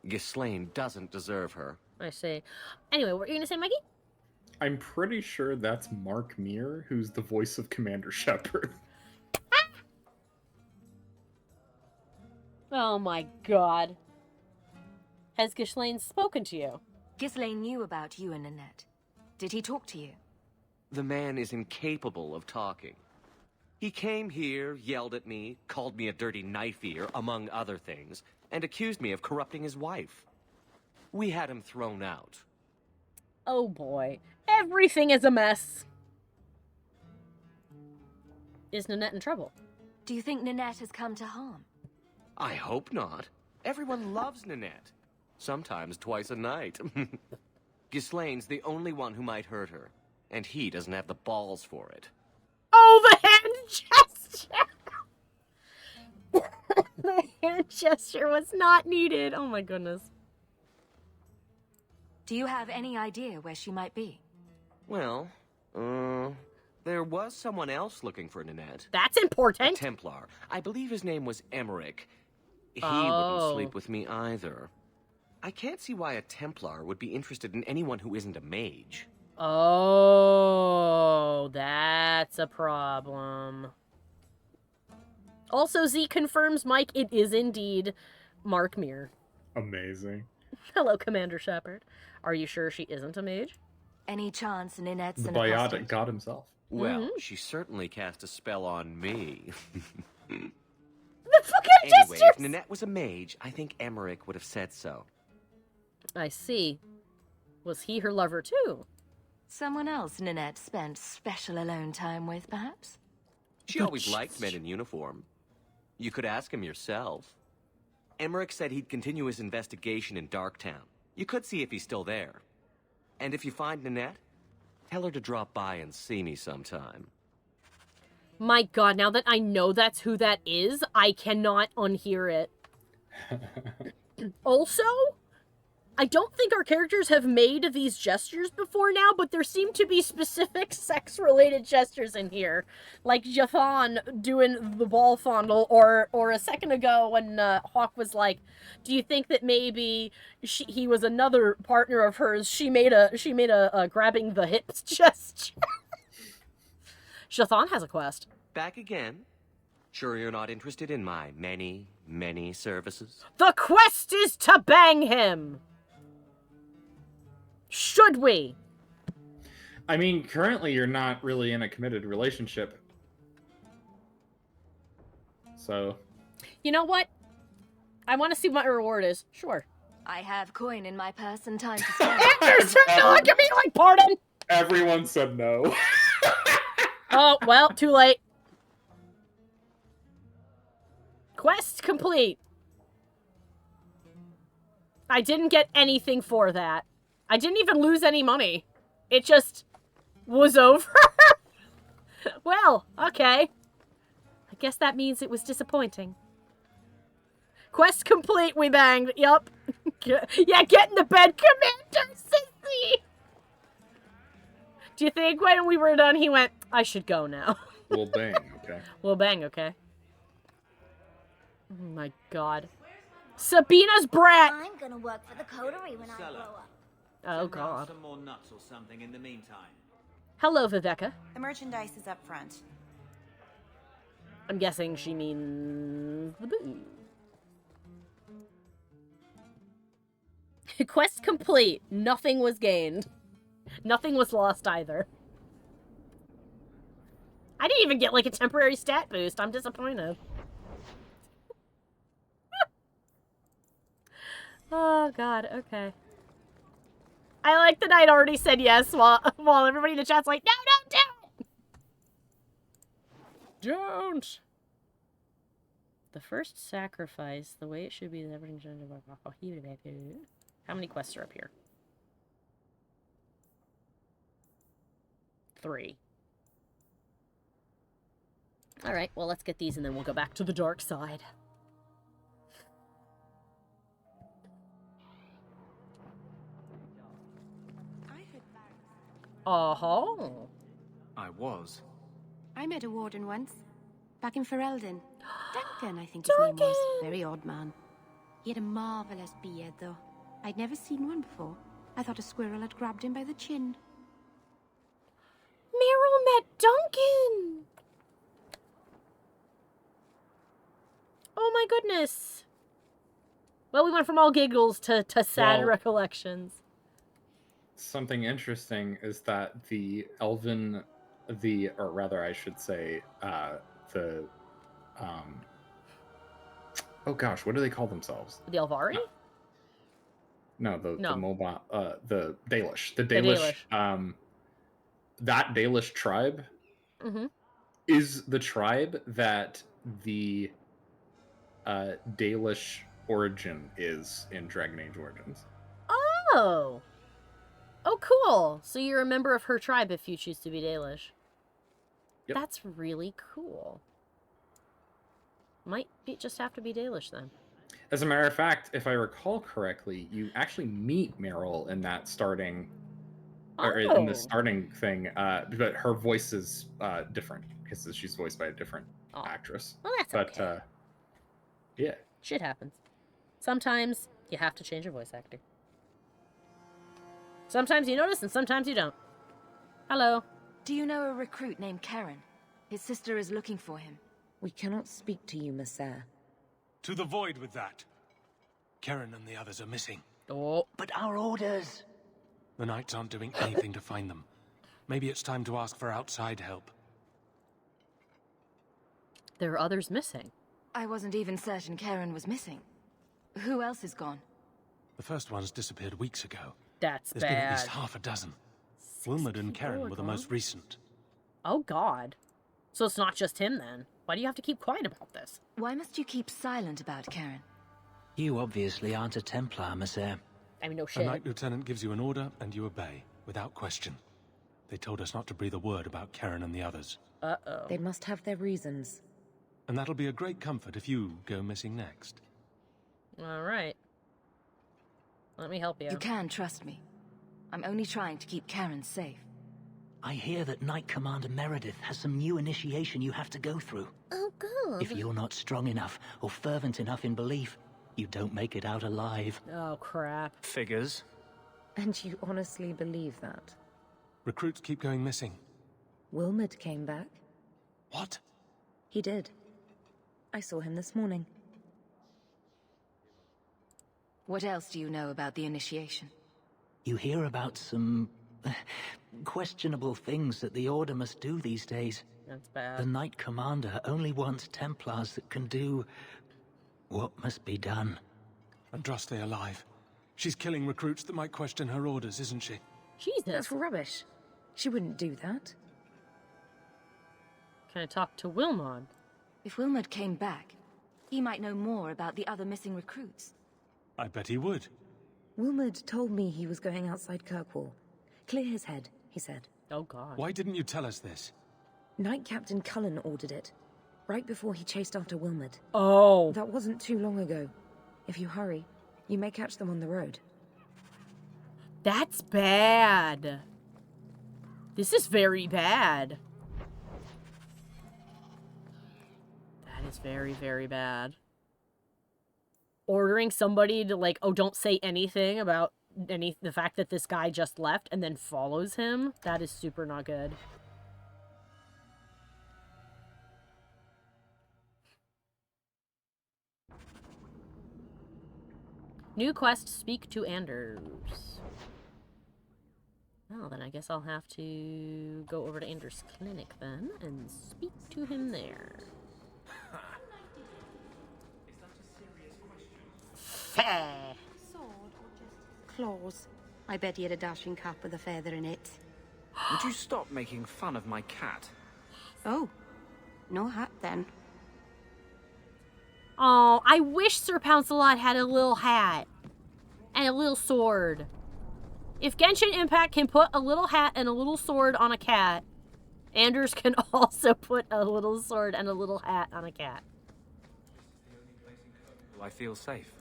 Ghislaine doesn't deserve her. I see. Anyway, what were you going to say, Mikey? I'm pretty sure that's Mark Meir, who's the voice of Commander Shepard. Oh my god. Has Ghislaine spoken to you? Ghislaine knew about you and Ninette. Did he talk to you? The man is incapable of talking. He came here, yelled at me, called me a dirty knife-ear, among other things, and accused me of corrupting his wife. We had him thrown out. Oh boy. Everything is a mess. Is Ninette in trouble? Do you think Ninette has come to harm? I hope not. Everyone loves Ninette. Sometimes twice a night. Ghislaine's the only one who might hurt her, and he doesn't have the balls for it. Oh, the hand gesture! The hand gesture was not needed. Oh my goodness. Do you have any idea where she might be? Well, there was someone else looking for Ninette. That's important. A Templar. I believe his name was Emmerich. He Oh. wouldn't sleep with me either. I can't see why a Templar would be interested in anyone who isn't a mage. Oh, that's a problem. Also, Z confirms, Mike, it is indeed Mark Meir. Amazing. Hello, Commander Shepard. Are you sure she isn't a mage? Any chance Ninette's The an biotic apostate? god himself. Well, she certainly cast a spell on me. The fucking Anyway, gestures! if Ninette was a mage, I think Emmerich would have said so. I see. Was he her lover too? Someone else Ninette spent special alone time with, perhaps? She always liked men in uniform. You could ask him yourself. Emmerich said he'd continue his investigation in Darktown. You could see if he's still there. And if you find Ninette, tell her to drop by and see me sometime. My god, now that I know that's who that is, I cannot unhear it. Also, I don't think our characters have made these gestures before now, but there seem to be specific sex-related gestures in here. Like Jathan doing the ball fondle, or a second ago when Hawke was like, do you think that maybe he was another partner of hers? She made a grabbing the hips gesture. Jathan has a quest. Back again? Sure you're not interested in my many, many services? The quest is to bang him! Should we? I mean, currently you're not really in a committed relationship. So... You know what? I want to see what my reward is. Sure. I have coin in my purse and time to spare. Anders turned to look at me like, pardon? Everyone said no. Oh, well, too late. Quest complete. I didn't get anything for that. I didn't even lose any money. It just was over. Well, okay. I guess that means it was disappointing. Quest complete, we banged. Yup. Yeah, get in the bed, Commander Sissy! Do you think when we were done, he went, I should go now? We'll bang, okay. We'll bang, okay. Oh my god. Sabina's brat! I'm gonna work for the coterie when I grow up. Oh god. Some more nuts or something in the meantime. Hello, Viveka. The merchandise is up front. I'm guessing she means the booze. Quest complete. Nothing was gained. Nothing was lost either. I didn't even get like a temporary stat boost. I'm disappointed. Oh god, okay. I like that I'd already said yes while everybody in the chat's like, no, don't do it! Don't! The first sacrifice, the way it should be, everything. How many quests are up here? 3. Alright, well, let's get these and then we'll go back to the dark side. Oh. I was. I met a warden once. Back in Ferelden. Duncan, I think his name was. Very odd man. He had a marvelous beard, though. I'd never seen one before. I thought a squirrel had grabbed him by the chin. Meryl met Duncan! Oh my goodness. Well, we went from all giggles to sad recollections. Something interesting is that the elven, or rather I should say, oh gosh, what do they call themselves? The Elvari? No, the Dalish. The Dalish. That Dalish tribe is the tribe that the Dalish origin is in Dragon Age Origins. Oh! Oh, cool. So you're a member of her tribe if you choose to be Dalish. Yep. That's really cool. Might just have to be Dalish then. As a matter of fact, if I recall correctly, you actually meet Meryl in that starting, or in the starting thing, but her voice is different because she's voiced by a different actress. Well, that's okay. Yeah. Shit happens. Sometimes you have to change your voice actor. Sometimes you notice and sometimes you don't. Hello. Do you know a recruit named Karen? His sister is looking for him. We cannot speak to you, Messer. To the void with that. Karen and the others are missing. Oh. But our orders. The Knights aren't doing anything to find them. Maybe it's time to ask for outside help. There are others missing. I wasn't even certain Karen was missing. Who else is gone? The first ones disappeared weeks ago. That's There's been at least half a dozen. Wilmot and Karen were the most recent. Oh god. So it's not just him then. Why do you have to keep quiet about this? Why must you keep silent about Karen? You obviously aren't a Templar, Messer. I mean, no shit. A Knight Lieutenant gives you an order and you obey, without question. They told us not to breathe a word about Karen and the others. Uh-oh. They must have their reasons. And that'll be a great comfort if you go missing next. Alright. Let me help you. You can trust me. I'm only trying to keep Karen safe. I hear that Knight Commander Meredith has some new initiation you have to go through. Oh, good. If you're not strong enough or fervent enough in belief, you don't make it out alive. Oh, crap. Figures. And you honestly believe that? Recruits keep going missing. Wilmot came back. What? He did. I saw him this morning. What else do you know about the initiation? You hear about some questionable things that the Order must do these days. That's bad. The Knight Commander only wants Templars that can do what must be done. Andraste alive. She's killing recruits that might question her orders, isn't she? Jesus. That's rubbish. She wouldn't do that. Can I talk to Wilmod? If Wilmod came back, he might know more about the other missing recruits. I bet he would. Wilmod told me he was going outside Kirkwall. Clear his head, he said. Oh god. Why didn't you tell us this? Knight Captain Cullen ordered it, right before he chased after Wilmod. Oh. That wasn't too long ago. If you hurry, you may catch them on the road. That's bad. This is very bad. That is very, very bad. Ordering somebody to, like, oh, don't say anything about the fact that this guy just left and then follows him, that is super not good. New quest, speak to Anders. Well, then I guess I'll have to go over to Anders' clinic then and speak to him there. Fair. Sword or just claws? I bet he had a dashing cap with a feather in it. Would you stop making fun of my cat? Oh, no hat then. Oh, I wish Sir Pouncelot had a little hat and a little sword. If Genshin Impact can put a little hat and a little sword on a cat, Anders can also put a little sword and a little hat on a cat. I feel safe.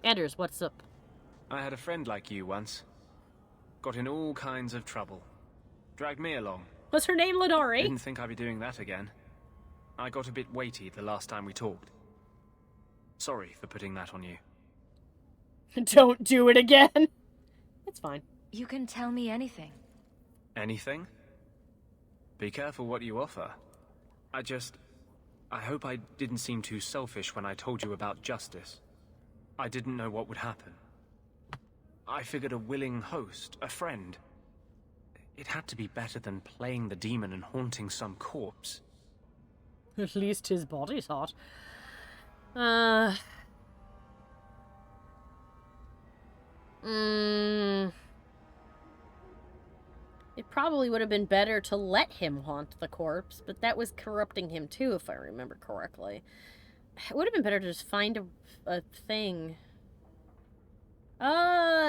Anders, what's up? I had a friend like you once. Got in all kinds of trouble. Dragged me along. Was her name Lenore? Didn't think I'd be doing that again. I got a bit weighty the last time we talked. Sorry for putting that on you. Don't do it again. It's fine. You can tell me anything. Anything? Be careful what you offer. I hope I didn't seem too selfish when I told you about justice. I didn't know what would happen. I figured a willing host, a friend. It had to be better than playing the demon and haunting some corpse. At least his body's hot. It probably would have been better to let him haunt the corpse, but that was corrupting him too, if I remember correctly. It would have been better to just find a thing.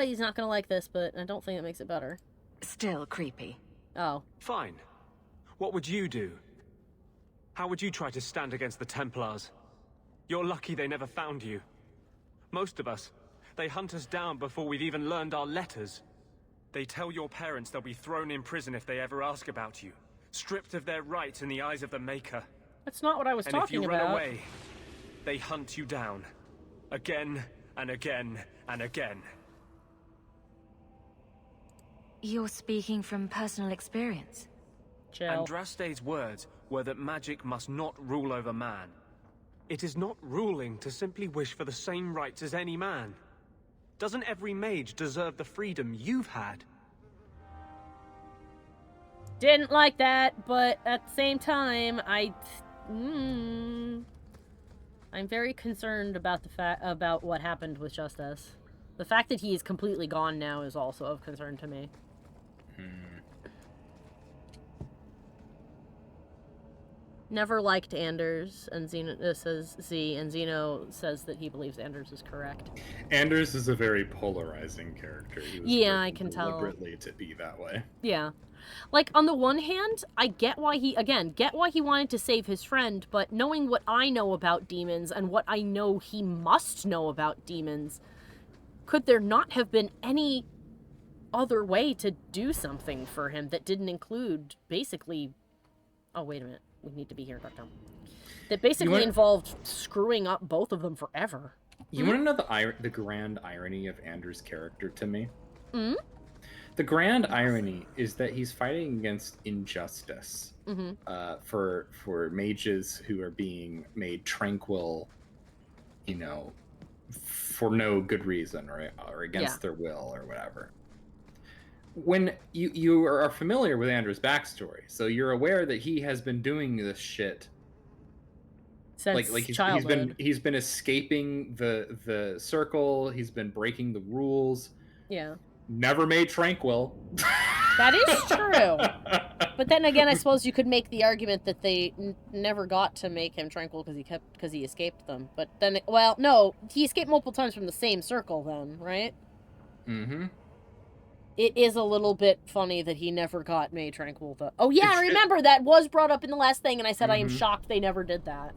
He's not gonna like this, but I don't think it makes it better. Still creepy. Oh. Fine. What would you do? How would you try to stand against the Templars? You're lucky they never found you. Most of us, they hunt us down before we've even learned our letters. They tell your parents they'll be thrown in prison if they ever ask about you, stripped of their rights in the eyes of the Maker. That's not what I was talking about. And if you run away, they hunt you down. Again and again and again. You're speaking from personal experience. Chill. Andraste's words were that magic must not rule over man. It is not ruling to simply wish for the same rights as any man. Doesn't every mage deserve the freedom you've had? Didn't like that, but at the same time, I'm very concerned about about what happened with Justice. The fact that he is completely gone now is also of concern to me. Never liked Anders, and Zeno says and Zeno says that he believes Anders is correct. Anders is a very polarizing character. He was I can tell. Deliberately to be that way. Yeah. Like, on the one hand, I get why he wanted to save his friend, but knowing what I know about demons and what I know he must know about demons, could there not have been any other way to do something for him that didn't include basically... Oh, wait a minute. We need to be here, Dr. That basically involved screwing up both of them forever. You want to know the grand irony of Anders' character to me? Mm? The grand irony is that he's fighting against injustice, for mages who are being made tranquil, you know, for no good reason or against their will or whatever. When you are familiar with Anders' backstory, so you're aware that he has been doing this shit since he's been escaping the circle. He's been breaking the rules. Yeah. Never made tranquil. That is true. But then again, I suppose you could make the argument that they never got to make him tranquil because he escaped them. But then, well, no, he escaped multiple times from the same circle. Then, right? Mm-hmm. It is a little bit funny that he never got made tranquil. Oh yeah, I remember that was brought up in the last thing, and I said I am shocked they never did that.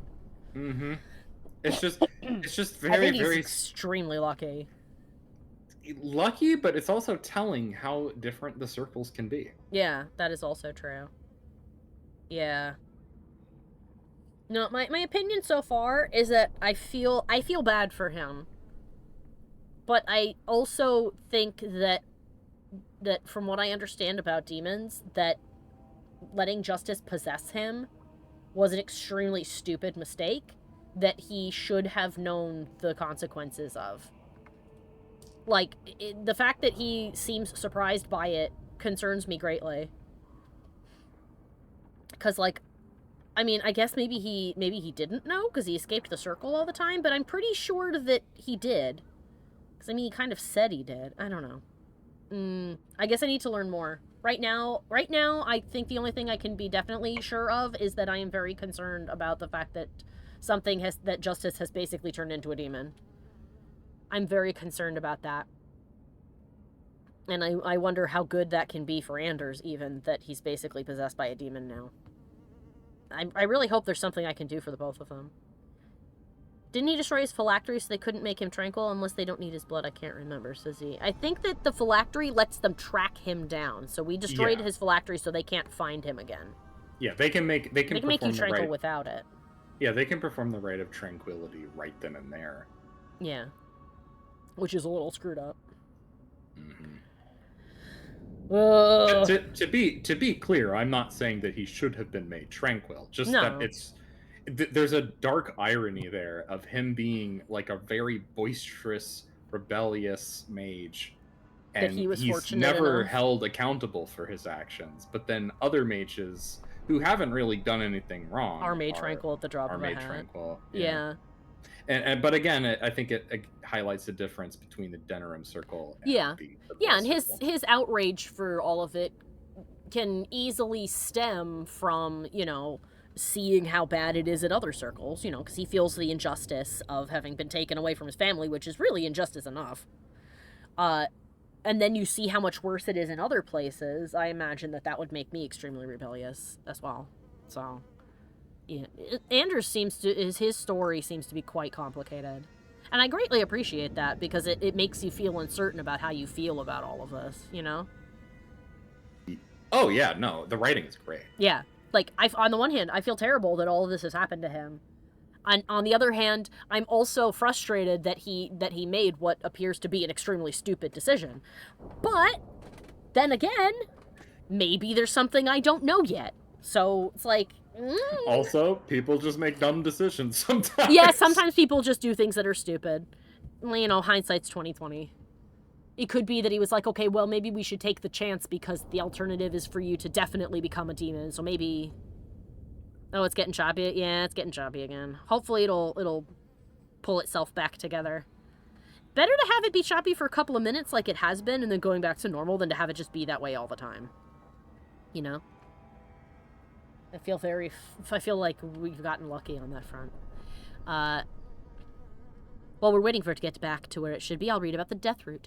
Mm-hmm. It's just very, I think he's very extremely lucky. Lucky, but it's also telling how different the circles can be. Yeah, that is also true. Yeah. No, my opinion so far is that I feel bad for him. But I also think that from what I understand about demons, that letting justice possess him was an extremely stupid mistake that he should have known the consequences of. Like, the fact that he seems surprised by it concerns me greatly. Because, like, I mean, I guess maybe he didn't know because he escaped the circle all the time, but I'm pretty sure that he did. Because, I mean, he kind of said he did. I don't know. I guess I need to learn more. Right now, I think the only thing I can be definitely sure of is that I am very concerned about the fact that that justice has basically turned into a demon. I'm very concerned about that. And I wonder how good that can be for Anders, even, that he's basically possessed by a demon now. I really hope there's something I can do for the both of them. Didn't he destroy his phylactery so they couldn't make him tranquil unless they don't need his blood? I can't remember, says he. I think that the phylactery lets them track him down. So we destroyed his phylactery so they can't find him again. Yeah, they can make you tranquil without it. Yeah, they can perform the rite of tranquility right then and there. Yeah. Which is a little screwed up. To be clear, I'm not saying that he should have been made tranquil. Just that there's a dark irony there of him being like a very boisterous, rebellious mage, and he's never held accountable for his actions. But then other mages who haven't really done anything wrong are made tranquil at the drop of a hat. Tranquil, yeah. But again, I think it highlights the difference between the Denerim Circle and and his outrage for all of it can easily stem from, you know, seeing how bad it is at other circles, you know, because he feels the injustice of having been taken away from his family, which is really injustice enough. And then you see how much worse it is in other places. I imagine that would make me extremely rebellious as well. So... yeah, Anders his story seems to be quite complicated. And I greatly appreciate that because it makes you feel uncertain about how you feel about all of this, you know? Oh, yeah, no, the writing is great. Yeah, like, on the one hand, I feel terrible that all of this has happened to him. And on the other hand, I'm also frustrated that he made what appears to be an extremely stupid decision. But, then again, maybe there's something I don't know yet. So, it's like... Also, people just make dumb decisions sometimes. Yeah, sometimes people just do things that are stupid. You know, hindsight's 20/20. It could be that he was like, okay, well, maybe we should take the chance because the alternative is for you to definitely become a demon. So maybe... oh, it's getting choppy. Yeah, it's getting choppy again. Hopefully it'll pull itself back together. Better to have it be choppy for a couple of minutes like it has been and then going back to normal than to have it just be that way all the time. You know? I feel like we've gotten lucky on that front. While we're waiting for it to get back to where it should be, I'll read about the Deathroot.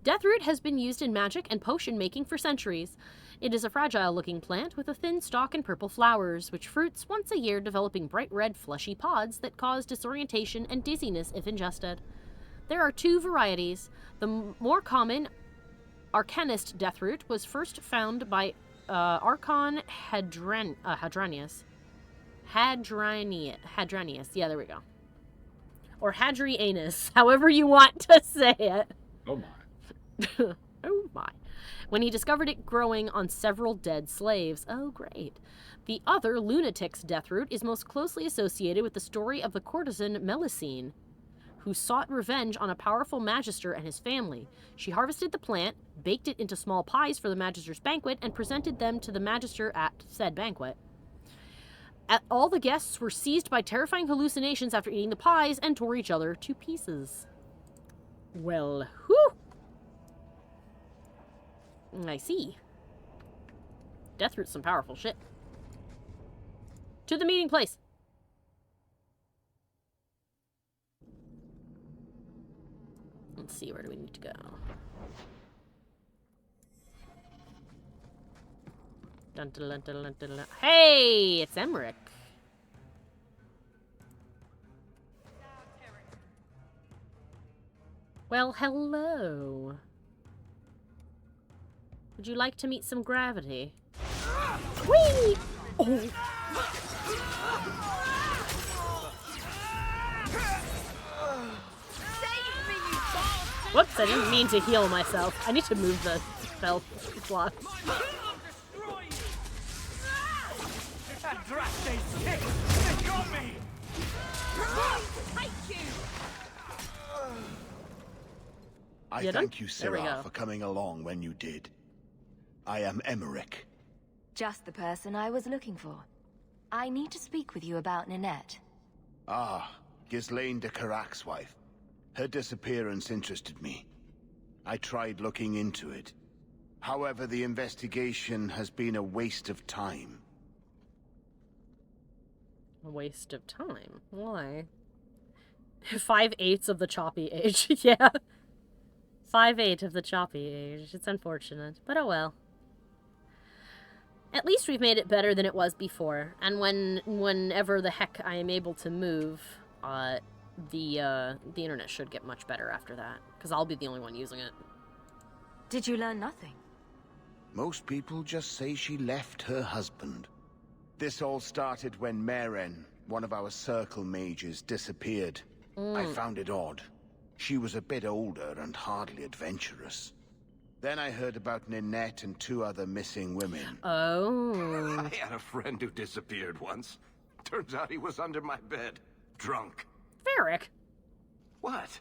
Deathroot has been used in magic and potion making for centuries. It is a fragile-looking plant with a thin stalk and purple flowers, which fruits once a year, developing bright red fleshy pods that cause disorientation and dizziness if ingested. There are 2 varieties. The more common, Arcanist Deathroot, was first found by Archon Hadranius. Yeah, there we go. Or Hadrianus, however you want to say it. Oh my. Oh my. when he discovered it growing on several dead slaves. Oh, great. The other, Lunatic's death root, is most closely associated with the story of the courtesan Melusine, who sought revenge on a powerful magister and his family. She harvested the plant, baked it into small pies for the magister's banquet, and presented them to the magister at said banquet. All the guests were seized by terrifying hallucinations after eating the pies and tore each other to pieces. Well, whew! I see. Deathroot's some powerful shit. To the meeting place! Let's see, where do we need to go? Dun, dun, dun, dun, dun, dun, dun. Hey, it's Emmerich. Well, hello. Would you like to meet some gravity? Whee! Oh. Whoops, I didn't mean to heal myself. I need to move the spell slot. They got me! I thank you, Sirrah, for coming along when you did. I am Emmerich. Just the person I was looking for. I need to speak with you about Ninette. Ah, Ghislaine de Carac's wife. Her disappearance interested me. I tried looking into it. However, the investigation has been a waste of time. A waste of time? Why? 5/8 of the choppy age. Yeah. 5/8 of the choppy age. It's unfortunate, but oh well. At least we've made it better than it was before. And whenever the heck I am able to move, the internet should get much better after that, because I'll be the only one using it. Did you learn nothing? Most people just say she left her husband. This all started when Meren, one of our circle mages, disappeared. I found it odd. She was a bit older and hardly adventurous. Then I heard about Ninette and 2 other missing women. Oh. I had a friend who disappeared once. Turns out he was under my bed, drunk. Varric. What?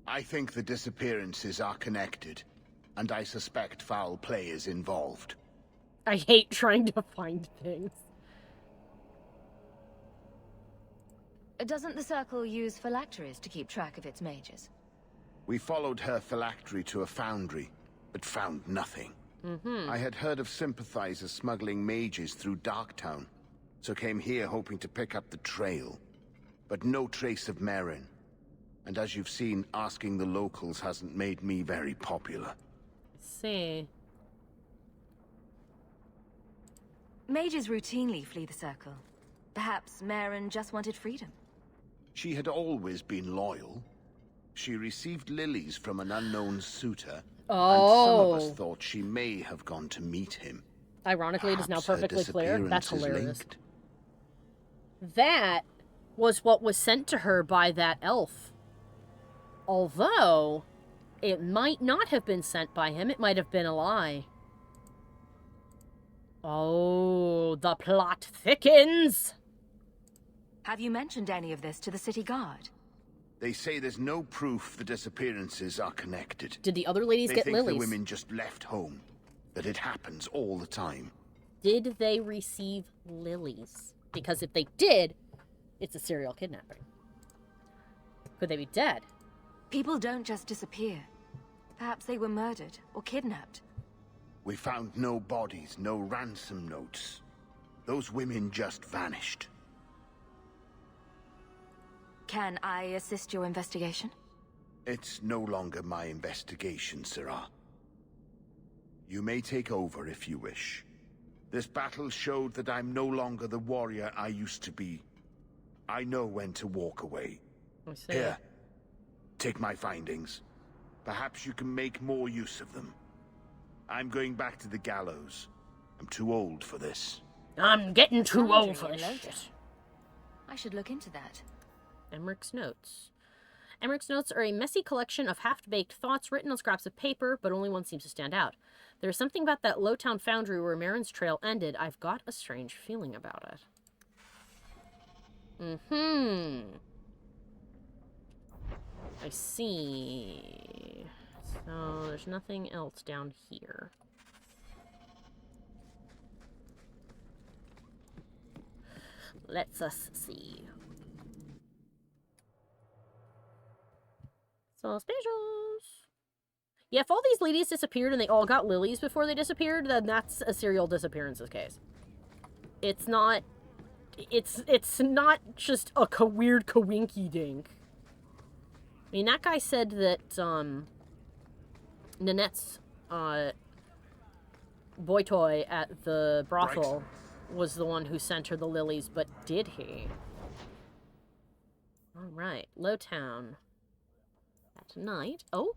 I think the disappearances are connected, and I suspect foul play is involved. I hate trying to find things. Doesn't the Circle use phylacteries to keep track of its mages? We followed her phylactery to a foundry, but found nothing. I had heard of sympathizers smuggling mages through Darktown, so came here hoping to pick up the trail. But no trace of Meren. And as you've seen, asking the locals hasn't made me very popular. See. Mages routinely flee the Circle. Perhaps Meren just wanted freedom. She had always been loyal. She received lilies from an unknown suitor, and some of us thought she may have gone to meet him. Ironically, it is now perfectly clear. That's hilarious. Linked. That was what was sent to her by that elf. Although, it might not have been sent by him. It might have been a lie. Oh, the plot thickens! Have you mentioned any of this to the city guard? They say there's no proof the disappearances are connected. Did the other ladies get lilies? They think the women just left home. That it happens all the time. Did they receive lilies? Because if they did, it's a serial kidnapping. Could they be dead? People don't just disappear. Perhaps they were murdered or kidnapped. We found no bodies, no ransom notes. Those women just vanished. Can I assist your investigation? It's no longer my investigation, Sirrah. You may take over if you wish. This battle showed that I'm no longer the warrior I used to be. I know when to walk away. Here, take my findings. Perhaps you can make more use of them. I'm going back to the gallows. I'm too old for this. I'm getting too old for this shit. I should look into that. Emmerich's notes. Emmerich's notes are a messy collection of half-baked thoughts written on scraps of paper, but only one seems to stand out. There's something about that Lowtown foundry where Marin's trail ended. I've got a strange feeling about it. I see. So there's nothing else down here. Let's us see. Suspicious. Yeah, if all these ladies disappeared and they all got lilies before they disappeared, then that's a serial disappearances case. It's not... It's not just a weird coinky-dink. I mean, that guy said that, Nanette's, boy toy at the brothel was the one who sent her the lilies, but did he? Alright, Lowtown. At night. Oh!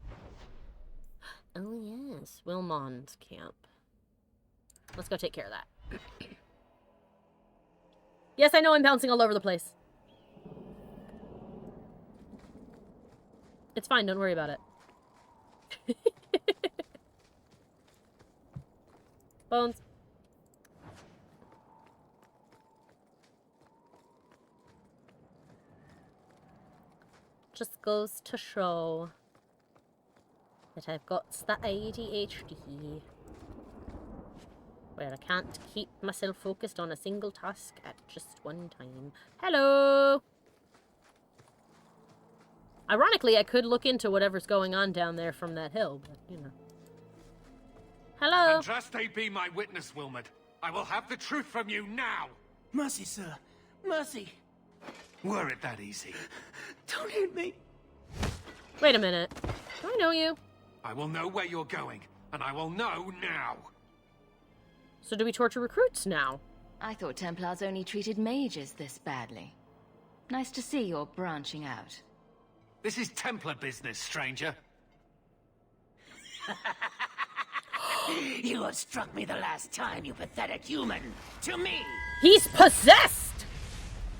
Oh, yes. Wilmond's camp. Let's go take care of that. Yes, I know I'm bouncing all over the place. It's fine, don't worry about it. Bones. Just goes to show that I've got the ADHD. Where I can't keep myself focused on a single task at just one time. Hello! Ironically, I could look into whatever's going on down there from that hill, but, you know. Hello! Andraste be my witness, Wilmot. I will have the truth from you now! Mercy, sir. Mercy. Were it that easy? Don't hit me. Wait a minute. Do I know you? I will know where you're going, and I will know now. So do we torture recruits now? I thought Templars only treated mages this badly. Nice to see you're branching out. This is Templar business, stranger. You have struck me the last time, you pathetic human. To me! He's possessed!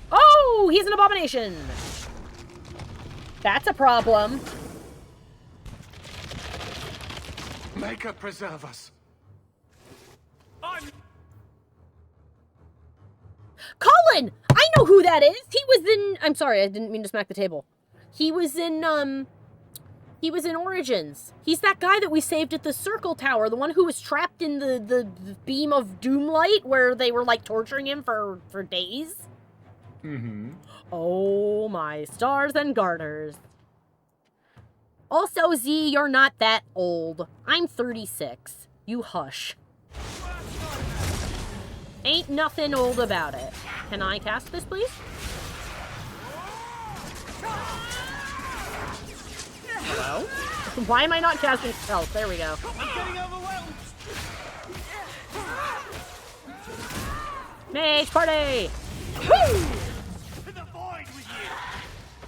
Oh, he's an abomination! That's a problem. Maker preserve us. Colin! I know who that is! He was in... I'm sorry, I didn't mean to smack the table. He was in Origins. He's that guy that we saved at the Circle Tower, the one who was trapped in the beam of Doomlight, where they were, like, torturing him for days. Mm-hmm. Oh, my stars and garters. Also, Z, you're not that old. I'm 36. You hush. Ain't nothing old about it. Can I cast this, please? Hello? Why am I not casting spells? There we go. I'm getting overwhelmed. Mage party! Woo! To the void with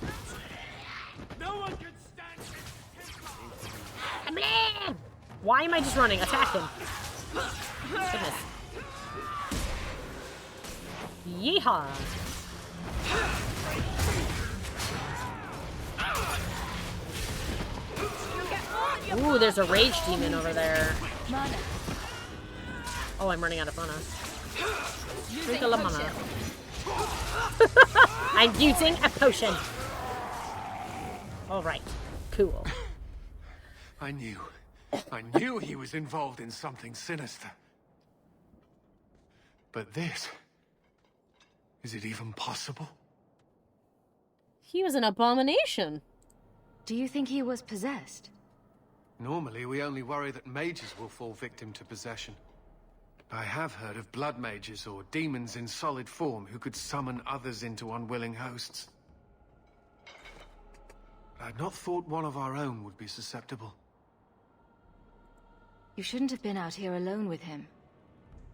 you. No one can stand. Why am I just running? Attack him. Goodness. Yeehaw! Ooh, there's a rage demon over there. Oh, I'm running out of mana. Drink a la mana. I'm using a potion. Alright, cool. I knew he was involved in something sinister. But this... is it even possible? He was an abomination. Do you think he was possessed? Normally, we only worry that mages will fall victim to possession. I have heard of blood mages or demons in solid form who could summon others into unwilling hosts. But I'd not thought one of our own would be susceptible. You shouldn't have been out here alone with him.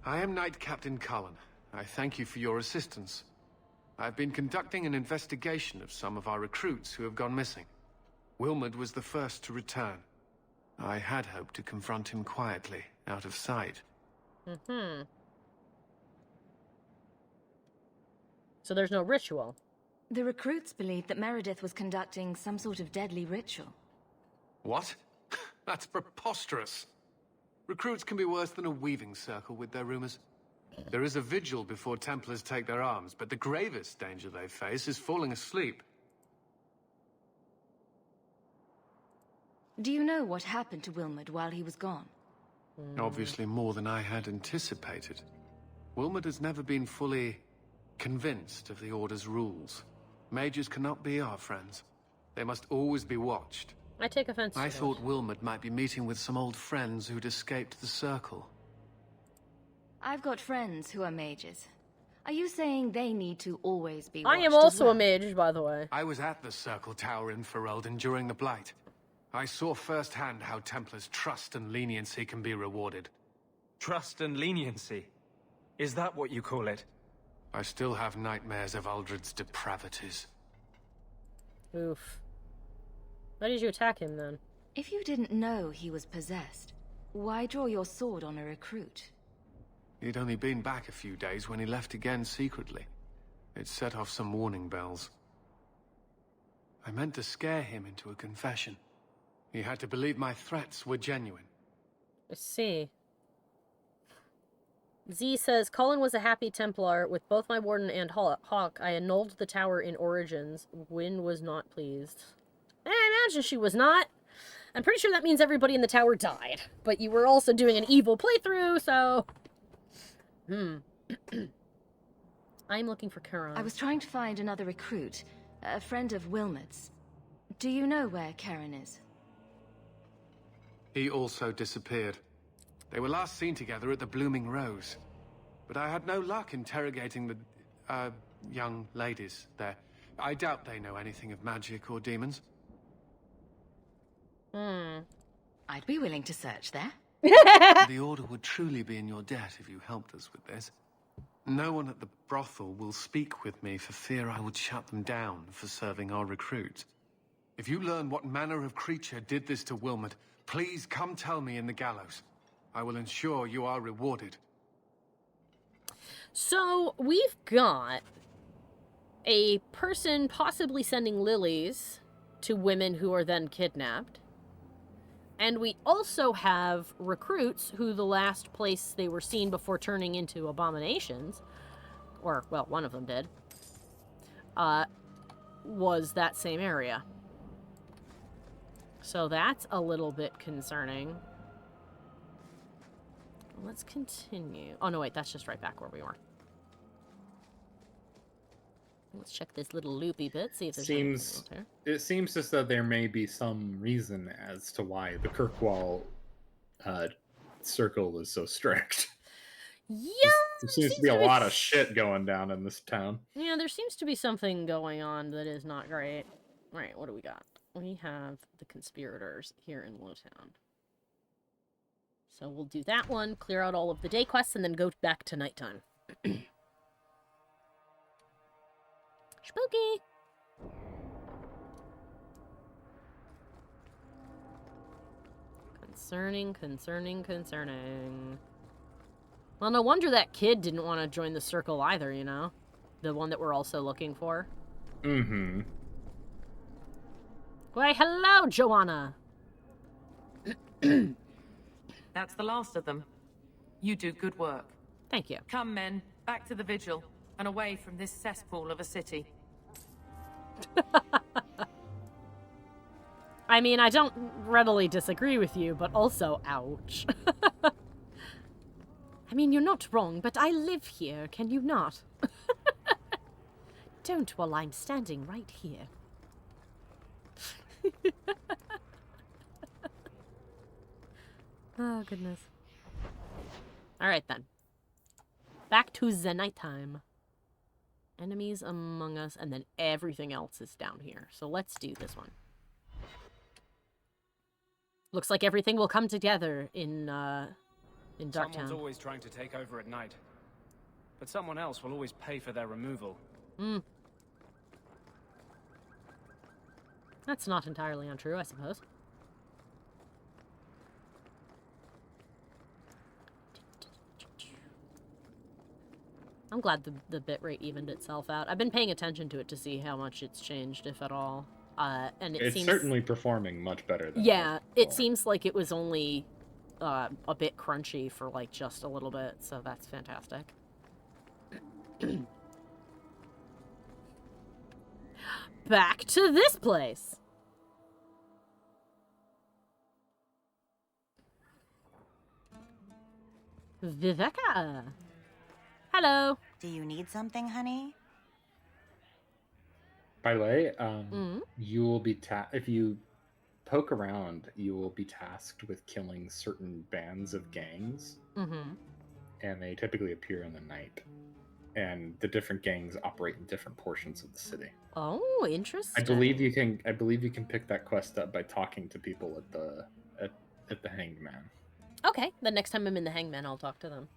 I am Knight Captain Cullen. I thank you for your assistance. I've been conducting an investigation of some of our recruits who have gone missing. Wilmot was the first to return. I had hoped to confront him quietly, out of sight. So there's no ritual? The recruits believed that Meredith was conducting some sort of deadly ritual. What? That's preposterous. Recruits can be worse than a weaving circle with their rumors. There is a vigil before Templars take their arms, but the gravest danger they face is falling asleep. Do you know what happened to Wilmot while he was gone? Obviously more than I had anticipated. Wilmot has never been fully convinced of the Order's rules. Mages cannot be our friends. They must always be watched. I take offense to I this. thought Wilmot might be meeting with some old friends who'd escaped the Circle. I've got friends who are mages. Are you saying they need to always be watched I am as also well? a mage, by the way. I was at the Circle Tower in Ferelden during the Blight. I saw firsthand how Templars' trust and leniency can be rewarded. Trust and leniency? Is that what you call it? I still have nightmares of Aldred's depravities. Oof. Why did you attack him, then? If you didn't know he was possessed, why draw your sword on a recruit? He'd only been back a few days when he left again secretly. It set off some warning bells. I meant to scare him into a confession. He had to believe my threats were genuine. Let's see. Z says, Colin was a happy Templar. With both my Warden and Hawke, I annulled the tower in Origins. Wynne was not pleased. I imagine she was not. I'm pretty sure that means everybody in the tower died. But you were also doing an evil playthrough, so... I'm looking for Karen. I was trying to find another recruit, a friend of Wilmot's. Do you know where Karen is? He also disappeared. They were last seen together at the Blooming Rose. But I had no luck interrogating the, young ladies there. I doubt they know anything of magic or demons. I'd be willing to search there. The Order would truly be in your debt if you helped us with this. No one at the brothel will speak with me for fear I would shut them down for serving our recruits. If you learn what manner of creature did this to Wilmot, please come tell me in the gallows. I will ensure you are rewarded. So, we've got a person possibly sending lilies to women who are then kidnapped. And we also have recruits who the last place they were seen before turning into abominations, or, well, one of them did, was that same area. So that's a little bit concerning. Let's continue. Oh, no, wait, that's just right back where we were. Let's check this little loopy bit, see if there's anything else here. It seems as though there may be some reason as to why the Kirkwall circle is so strict. Yeah, there seems to be a lot of shit going down in this town. Yeah, there seems to be something going on that is not great. Right, what do we got? We have the conspirators here in Lowtown. So we'll do that one, clear out all of the day quests, and then go back to nighttime. Spooky! Concerning. Well, no wonder that kid didn't want to join the circle either, you know? The one that we're also looking for. Mm-hmm. Why, hello, Joanna! That's the last of them. You do good work. Thank you. Come, men. Back to the vigil. And away from this cesspool of a city. I mean, I don't readily disagree with you, but also, ouch. I mean, you're not wrong, but I live here, can you not? Don't while I'm standing right here. Oh, goodness. Alright, then. Back to the nighttime. Enemies among us, and then everything else is down here. So let's do this one. Looks like everything will come together in Darktown. Someone's always trying to take over at night. But someone else will always pay for their removal. That's not entirely untrue, I suppose. I'm glad the bitrate evened itself out. I've been paying attention to it to see how much it's changed, if at all. And it's seems... certainly performing much better than Yeah, it seems like it was only a bit crunchy for, like, just a little bit, so that's fantastic. Back to this place! Viveka! Hello! Do you need something, honey? By the way, you will be if you poke around, you will be tasked with killing certain bands of gangs, and they typically appear in the night. And the different gangs operate in different portions of the city. Oh, interesting. I believe you can pick that quest up by talking to people at the Hanged Man. Okay, the next time I'm in the Hangman, I'll talk to them.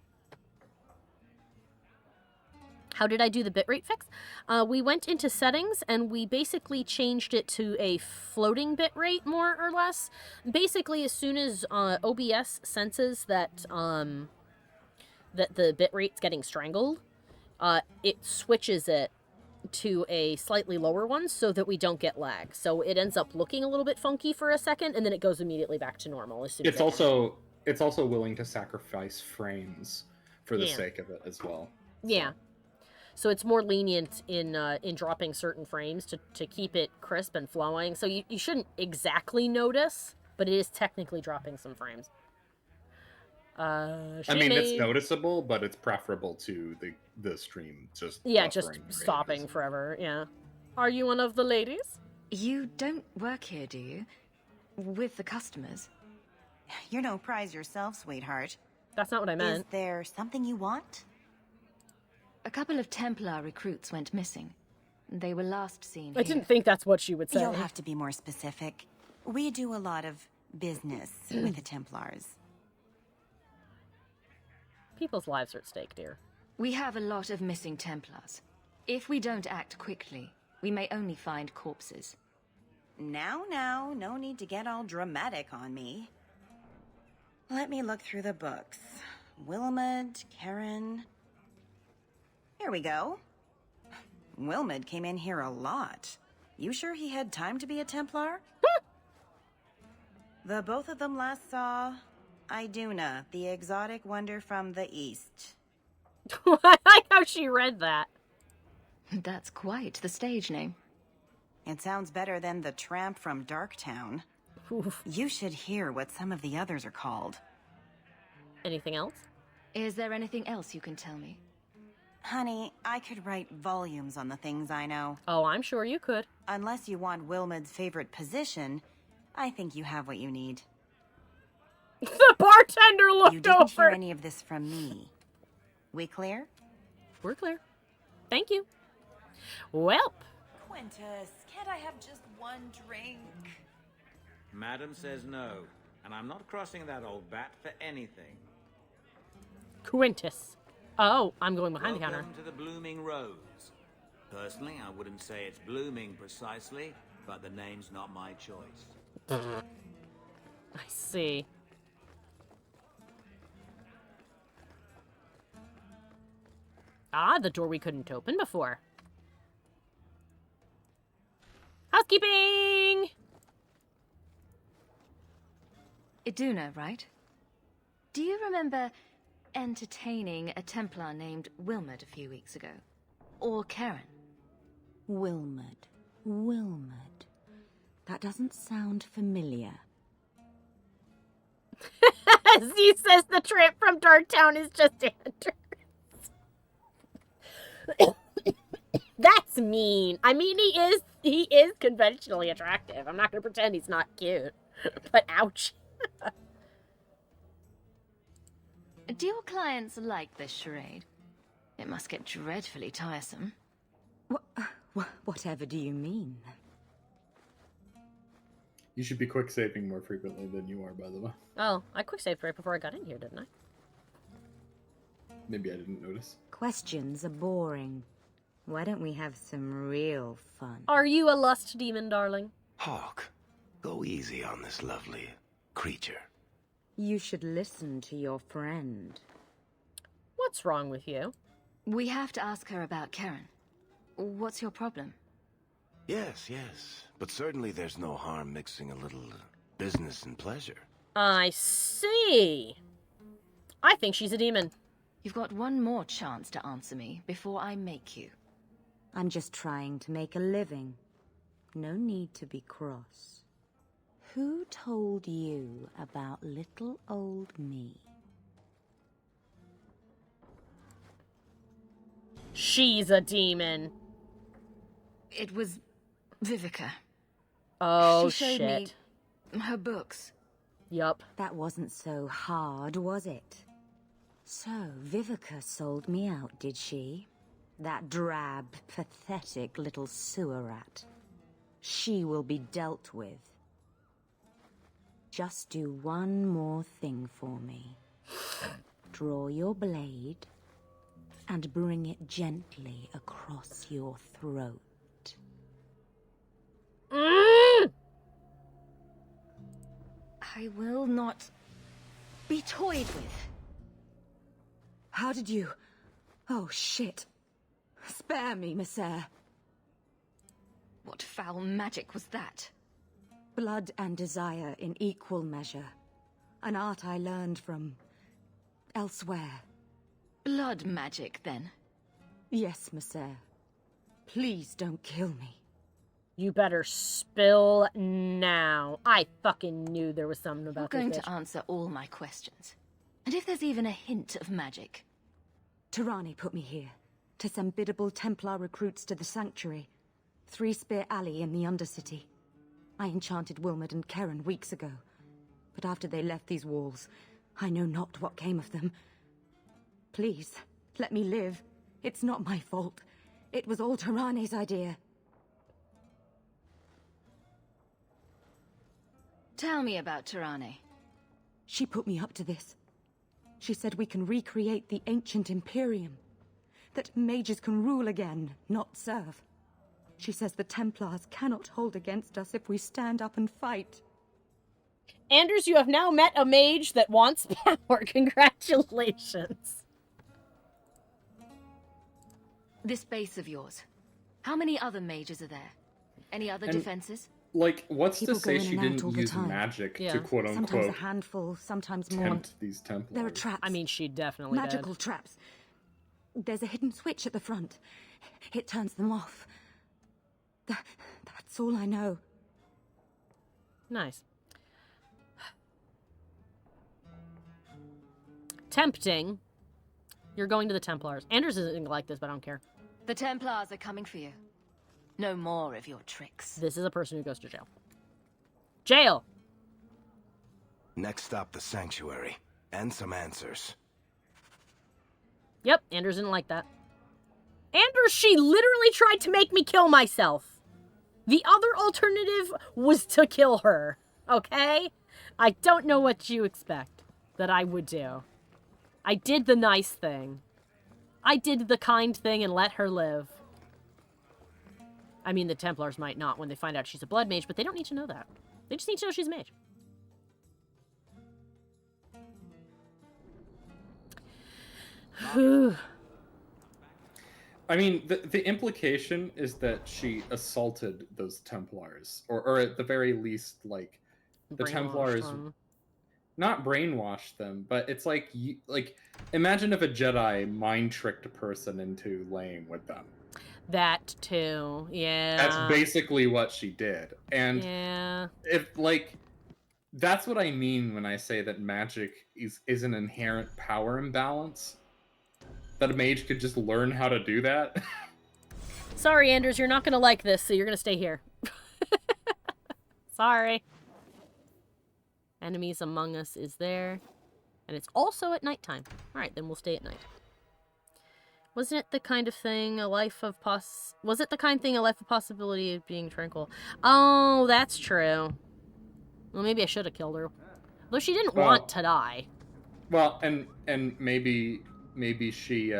How did I do the bitrate fix? We went into settings and we basically changed it to a floating bitrate, more or less. Basically, as soon as OBS senses that that the bitrate's getting strangled, it switches it to a slightly lower one so that we don't get lag. So it ends up looking a little bit funky for a second, and then it goes immediately back to normal as soon as it's also willing to sacrifice frames for the sake of it as well. Yeah. So it's more lenient in dropping certain frames to keep it crisp and flowing. So you shouldn't exactly notice, but it is technically dropping some frames. It's noticeable, but it's preferable to the stream just stopping forever. Yeah. Are you one of the ladies? You don't work here, do you? With the customers? You're no prize yourself, sweetheart. That's not what I meant. Is there something you want? A couple of Templar recruits went missing. They were last seen I didn't think that's what she would say. You'll have to be more specific. We do a lot of business with the Templars. People's lives are at stake, dear. We have a lot of missing Templars. If we don't act quickly, we may only find corpses. Now, no need to get all dramatic on me. Let me look through the books. Wilmud, Karen... Here we go. Wilmud came in here a lot. You sure he had time to be a Templar? The both of them last saw Iduna, the exotic wonder from the east. I like how she read that. That's quite the stage name. It sounds better than the tramp from Darktown. Oof. You should hear what some of the others are called. Anything else? Is there anything else you can tell me? Honey, I could write volumes on the things I know. Oh, I'm sure you could. Unless you want Wilmud's favorite position, I think you have what you need. The bartender looked over. You didn't hear any of this from me. We clear? We're clear. Thank you. Welp. Quintus, can't I have just one drink? Madam says no, and I'm not crossing that old bat for anything. Quintus. Oh, I'm going behind the counter. Welcome to the Blooming Rose. Personally, I wouldn't say it's blooming precisely, but the name's not my choice. I see. Ah, the door we couldn't open before. Housekeeping! Iduna, right? Do you remember entertaining a Templar named Wilmud a few weeks ago? Or Karen? Wilmud. That doesn't sound familiar. As he says, the tramp from Darktown is just Anders. That's mean. I mean, he is conventionally attractive. I'm not going to pretend he's not cute. But ouch. Do your clients like this charade? It must get dreadfully tiresome. Whatever do you mean? You should be quick saving more frequently than you are, by the way. Oh, I quick saved right before I got in here, didn't I? Maybe I didn't notice. Questions are boring. Why don't we have some real fun? Are you a lust demon, darling? Hawke, go easy on this lovely creature. You should listen to your friend. What's wrong with you? We have to ask her about Karen. What's your problem? Yes, yes. But certainly there's no harm mixing a little business and pleasure. I see. I think she's a demon. You've got one more chance to answer me before I make you. I'm just trying to make a living. No need to be cross. Who told you about little old me? She's a demon. It was Vivica. Oh, she showed shit. me her books. Yup. That wasn't so hard, was it? So, Vivica sold me out, did she? That drab, pathetic little sewer rat. She will be dealt with. Just do one more thing for me. Draw your blade and bring it gently across your throat. I will not be toyed with. How did you... Oh, shit. Spare me, Messer. What foul magic was that? Blood and desire in equal measure. An art I learned from... elsewhere. Blood magic, then? Yes, Messer. Please don't kill me. You better spill now. I fucking knew there was something about You're going this bitch. to answer all my questions. And if there's even a hint of magic... Tirani put me here, to send biddable Templar recruits to the Sanctuary. 3 Spear Alley in the Undercity. I enchanted Wilmot and Karen weeks ago. But after they left these walls, I know not what came of them. Please, let me live. It's not my fault. It was all Tirani's idea. Tell me about Tirani. She put me up to this. She said we can recreate the ancient Imperium. That mages can rule again, not serve. She says the Templars cannot hold against us if we stand up and fight. Anders, you have now met a mage that wants power. Congratulations. This base of yours. How many other mages are there? Any other defenses? Like, what's People to say go in she and out all didn't the use time. magic Yeah. to quote Sometimes unquote a handful, sometimes more. tempt these Templars? There are traps. I mean, she definitely Magical did. traps. There's a hidden switch at the front. It turns them off. That's all I know. Nice. Tempting. You're going to the Templars. Anders isn't gonna like this, but I don't care. The Templars are coming for you. No more of your tricks. This is a person who goes to jail. Jail! Next stop, the Sanctuary. And some answers. Yep, Anders didn't like that. Anders, she literally tried to make me kill myself. The other alternative was to kill her. Okay? I don't know what you expect that I would do. I did the nice thing. I did the kind thing and let her live. I mean, the Templars might not when they find out she's a blood mage, but they don't need to know that. They just need to know she's a mage. Whew. I mean, the implication is that she assaulted those Templars, or at the very least, like, the Brainwashed Templars them. not brainwashed them, but it's like imagine if a Jedi mind tricked a person into laying with them. That too, yeah. That's basically what she did, and yeah. if like that's what I mean when I say that magic is an inherent power imbalance. That a mage could just learn how to do that. Sorry, Anders, you're not gonna like this, so you're gonna stay here. Sorry. Enemies Among Us is there. And it's also at nighttime. Alright, then we'll stay at night. Wasn't it the kind of thing a life of possibility of being tranquil? Oh, that's true. Well, maybe I should have killed her. Though she didn't want to die. Well, and maybe she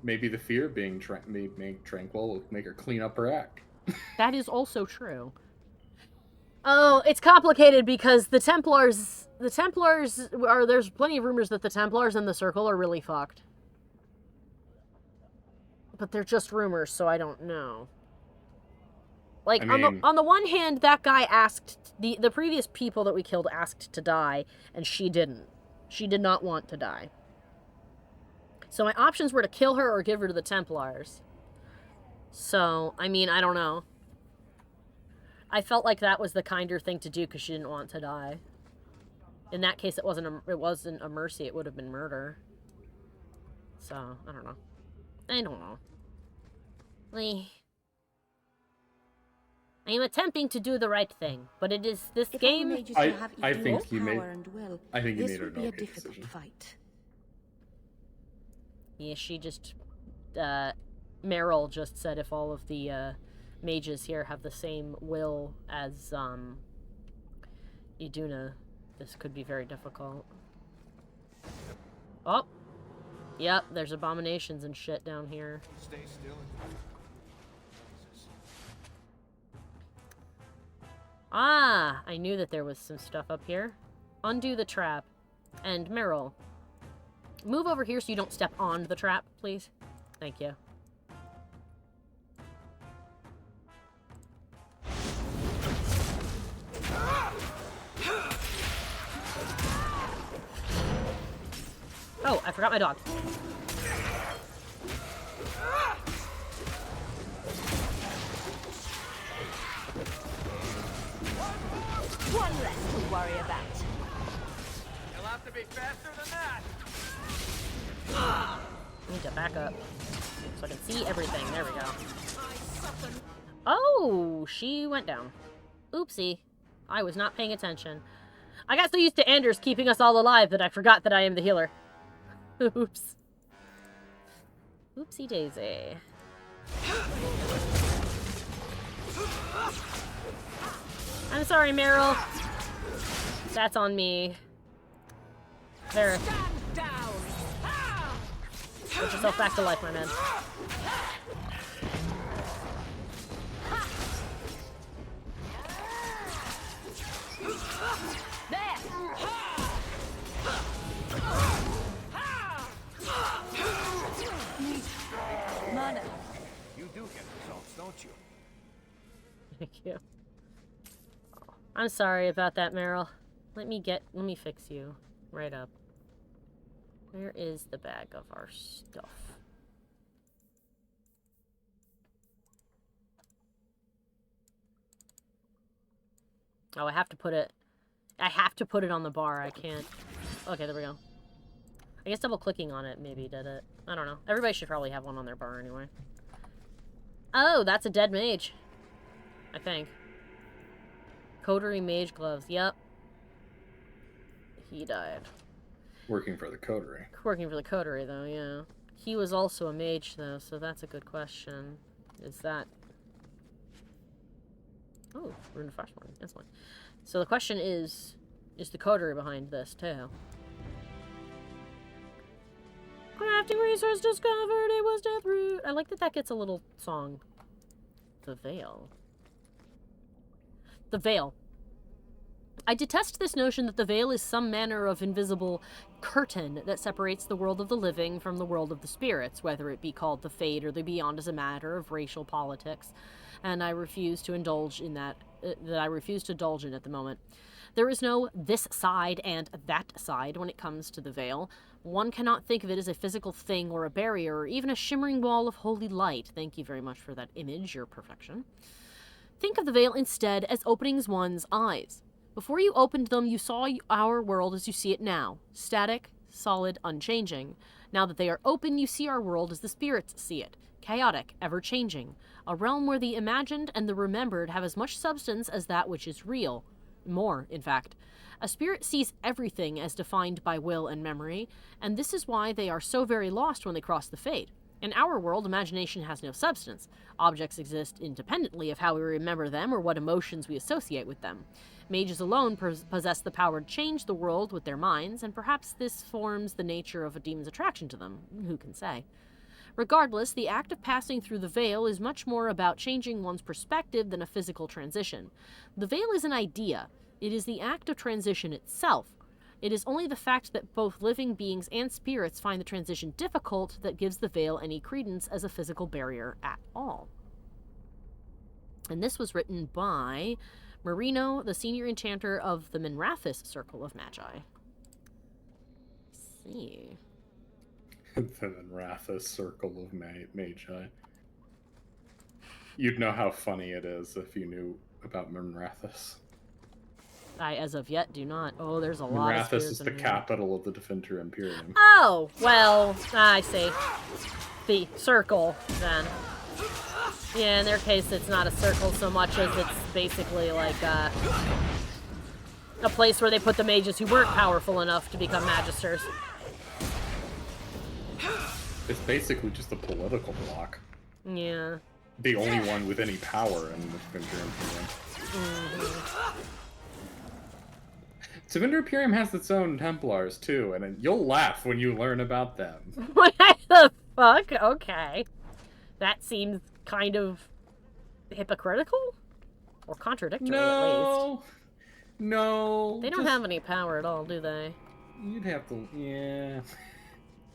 maybe the fear of being tranquil will make her clean up her act. That is also true. Oh, it's complicated because the Templars are, there's plenty of rumors that the Templars and the Circle are really fucked. but they're just rumors, so I don't know. Like, I mean, on the one hand, that guy asked, the previous people that we killed asked to die, and she didn't. She did not want to die. So my options were to kill her or give her to the Templars. So, I mean, I don't know. I felt like that was the kinder thing to do because she didn't want to die. In that case, it wasn't a mercy, it would have been murder. So, I don't know. I don't know. I am attempting to do the right thing, but it is this game. I think you made an okay decision. Fight. Yeah, she just Meryl just said if all of the mages here have the same will as Iduna, this could be very difficult. Oh, yep, there's abominations and shit down here. Stay still. Ah, I knew that there was some stuff up here. Undo the trap. And Meryl, move over here so you don't step on the trap, please. Thank you. Oh, I forgot my dog. One less to worry about. You'll have to be faster than that. I need to back up so I can see everything. There we go. Oh, she went down. Oopsie. I was not paying attention. I got so used to Anders keeping us all alive that I forgot that I am the healer. Oops. Oopsie daisy. I'm sorry, Meryl. That's on me. There. Put yourself back to life, my man. Mana. You do get results, don't you? Thank you. I'm sorry about that, Meryl. Let me fix you. Right up. Where is the bag of our stuff? Oh, I have to put it on the bar. I can't. Okay, there we go. I guess double clicking on it maybe did it. I don't know. Everybody should probably have one on their bar anyway. Oh, that's a dead mage. I think. Coterie mage gloves. Yep. He died. Working for the coterie. Working for the coterie, though, yeah. He was also a mage, though, so that's a good question. Is that... Oh, Rune of Frostborn. That's fine. So the question is the coterie behind this, too? Crafting resource discovered, it was Deathroot. I like that that gets a little song. The Veil. The Veil. I detest this notion that the veil is some manner of invisible curtain that separates the world of the living from the world of the spirits, whether it be called the Fade or the Beyond as a matter of racial politics, and I refuse to indulge in that I refuse to indulge in at the moment. There is no this side and that side when it comes to the veil. One cannot think of it as a physical thing or a barrier or even a shimmering wall of holy light. Thank you very much for that image, your perfection. Think of the veil instead as opening one's eyes. Before you opened them, you saw our world as you see it now. Static, solid, unchanging. Now that they are open, you see our world as the spirits see it. Chaotic, ever-changing. A realm where the imagined and the remembered have as much substance as that which is real. More, in fact. A spirit sees everything as defined by will and memory, and this is why they are so very lost when they cross the Fade. In our world, imagination has no substance. Objects exist independently of how we remember them or what emotions we associate with them. Mages alone possess the power to change the world with their minds, and perhaps this forms the nature of a demon's attraction to them. Who can say? Regardless, the act of passing through the veil is much more about changing one's perspective than a physical transition. The veil is an idea. It is the act of transition itself. It is only the fact that both living beings and spirits find the transition difficult that gives the veil any credence as a physical barrier at all. And this was written by Marino, the senior enchanter of the Minrathous Circle of Magi. Let's see. The Minrathous Circle of Magi. You'd know how funny it is if you knew about Minrathous. I, as of yet, do not. Oh, there's a lot of spirits Minrathous is the in here. capital of the Defender Imperium. Oh, well, I see. The circle, then. Yeah, in their case, it's not a circle so much as it's basically like a place where they put the mages who weren't powerful enough to become magisters. It's basically just a political bloc. Yeah. The only one with any power in the Defender Imperium. Mm-hmm. Defender Imperium has its own Templars, too, and you'll laugh when you learn about them. What the fuck? Okay. That seems kind of hypocritical? Or contradictory, at least. No. They don't have any power at all, do they? You'd have to, yeah.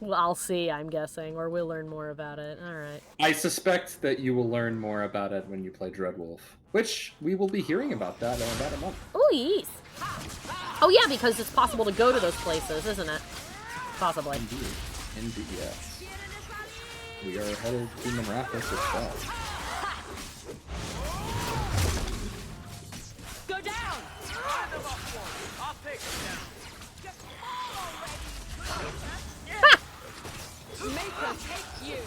Well, I'll see, I'm guessing, or we'll learn more about it. Alright. I suspect that you will learn more about it when you play Dreadwolf, which we will be hearing about that in about a month. Oh, yes. Oh, yeah, because it's possible to go to those places, isn't it? Possibly. Indeed, yes. We are headed to Minrathous itself. Go down! I'll take it down. Make her take you.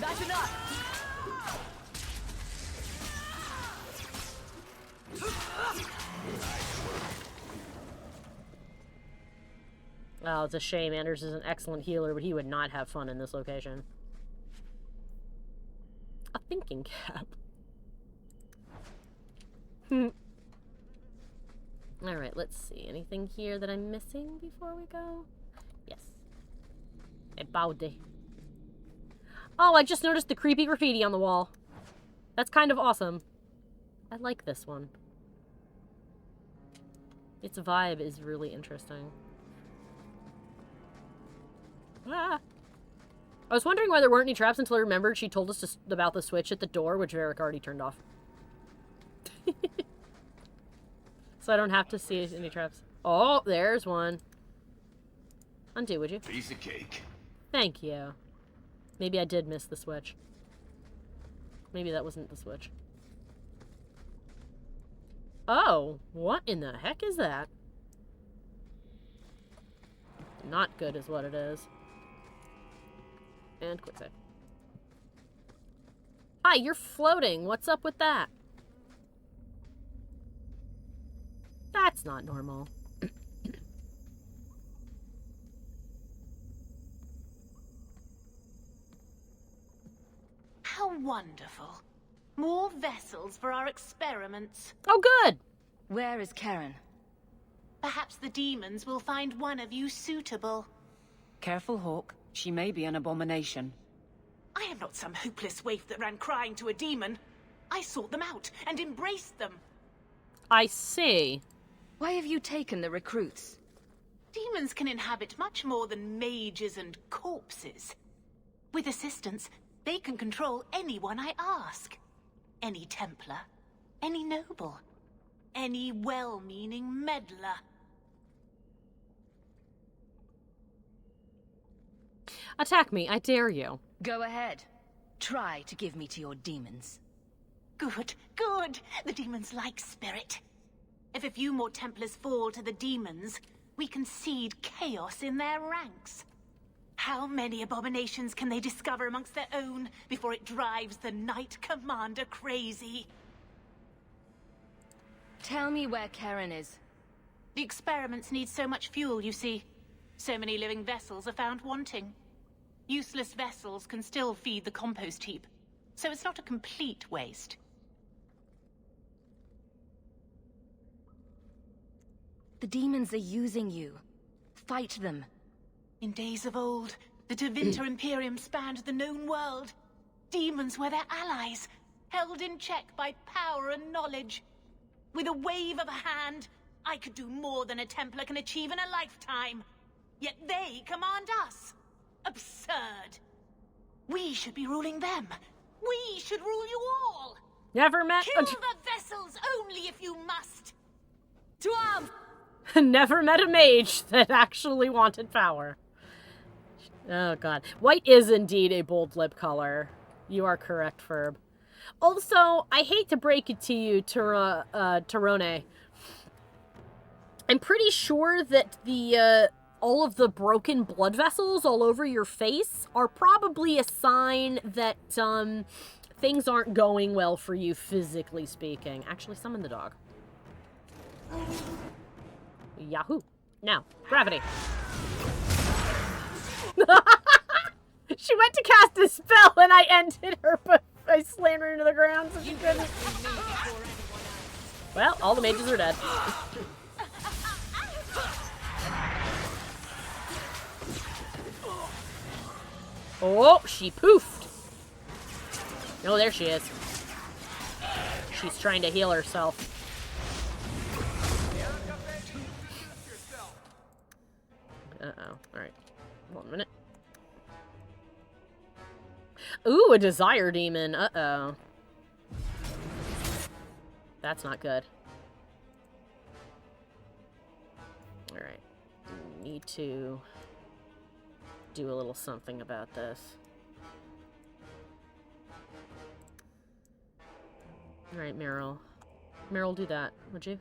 That's enough. Oh, it's a shame. Anders is an excellent healer, but he would not have fun in this location. A thinking cap. Alright, let's see. Anything here that I'm missing before we go? Yes. A baude. Oh, I just noticed the creepy graffiti on the wall. That's kind of awesome. I like this one. Its vibe is really interesting. Ah. I was wondering why there weren't any traps until I remembered she told us about the switch at the door, which Varric already turned off. So I don't have to see any traps. Oh, there's one. Undo, would you? Piece of cake. Thank you. Maybe I did miss the switch. Maybe that wasn't the switch. Oh, what in the heck is that? Not good is what it is. And quick save. Hi, you're floating. What's up with that? That's not normal. How wonderful. More vessels for our experiments. Oh, good. Where is Karen? Perhaps the demons will find one of you suitable. Careful, Hawke. She may be an abomination. I am not some hopeless waif that ran crying to a demon. I sought them out and embraced them. I see. Why have you taken the recruits? Demons can inhabit much more than mages and corpses. With assistance, they can control anyone I ask. Any Templar, any noble, any well-meaning meddler. Attack me, I dare you. Go ahead. Try to give me to your demons. Good, good. The demons like spirit. If a few more Templars fall to the demons, we can seed chaos in their ranks. How many abominations can they discover amongst their own before it drives the Knight Commander crazy? Tell me where Karen is. The experiments need so much fuel, you see. So many living vessels are found wanting. Useless vessels can still feed the compost heap, so it's not a complete waste. The demons are using you. Fight them. In days of old, the Defender Imperium spanned the known world. Demons were their allies. held in check by power and knowledge. With a wave of a hand, I could do more than a Templar can achieve in a lifetime. Yet they command us. Absurd. We should be ruling them. We should rule you all. Never met Kill the vessels only if you must. To arms. Never met a mage that actually wanted power. Oh god. White is indeed a bold lip color. You are correct, Ferb. Also, I hate to break it to you, Tyrone. I'm pretty sure that the all of the broken blood vessels all over your face are probably a sign that things aren't going well for you, physically speaking. Actually, summon the dog. Yahoo! Now, gravity. She went to cast a spell and I ended her by slamming her into the ground so she couldn't. Well, all the mages are dead. Oh, she poofed. Oh, there she is. She's trying to heal herself. Uh-oh. Alright. 1 minute. Ooh, a desire demon. Uh-oh. That's not good. Alright. Need to do a little something about this. Alright, Meryl. Meryl, do that, would you?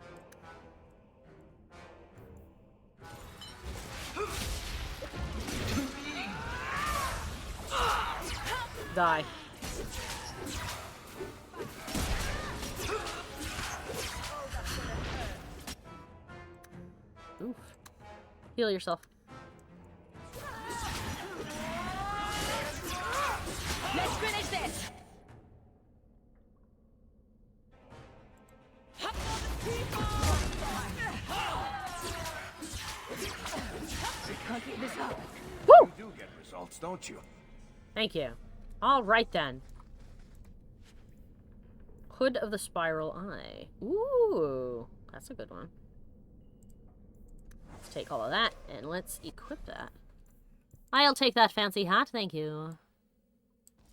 Die. Oof. Heal yourself. Let's finish this. We can't get this up. Woo! You do get results, don't you? Thank you. All right, then. Hood of the Spiral Eye. Ooh, that's a good one. Let's take all of that, and let's equip that. I'll take that fancy hat, thank you.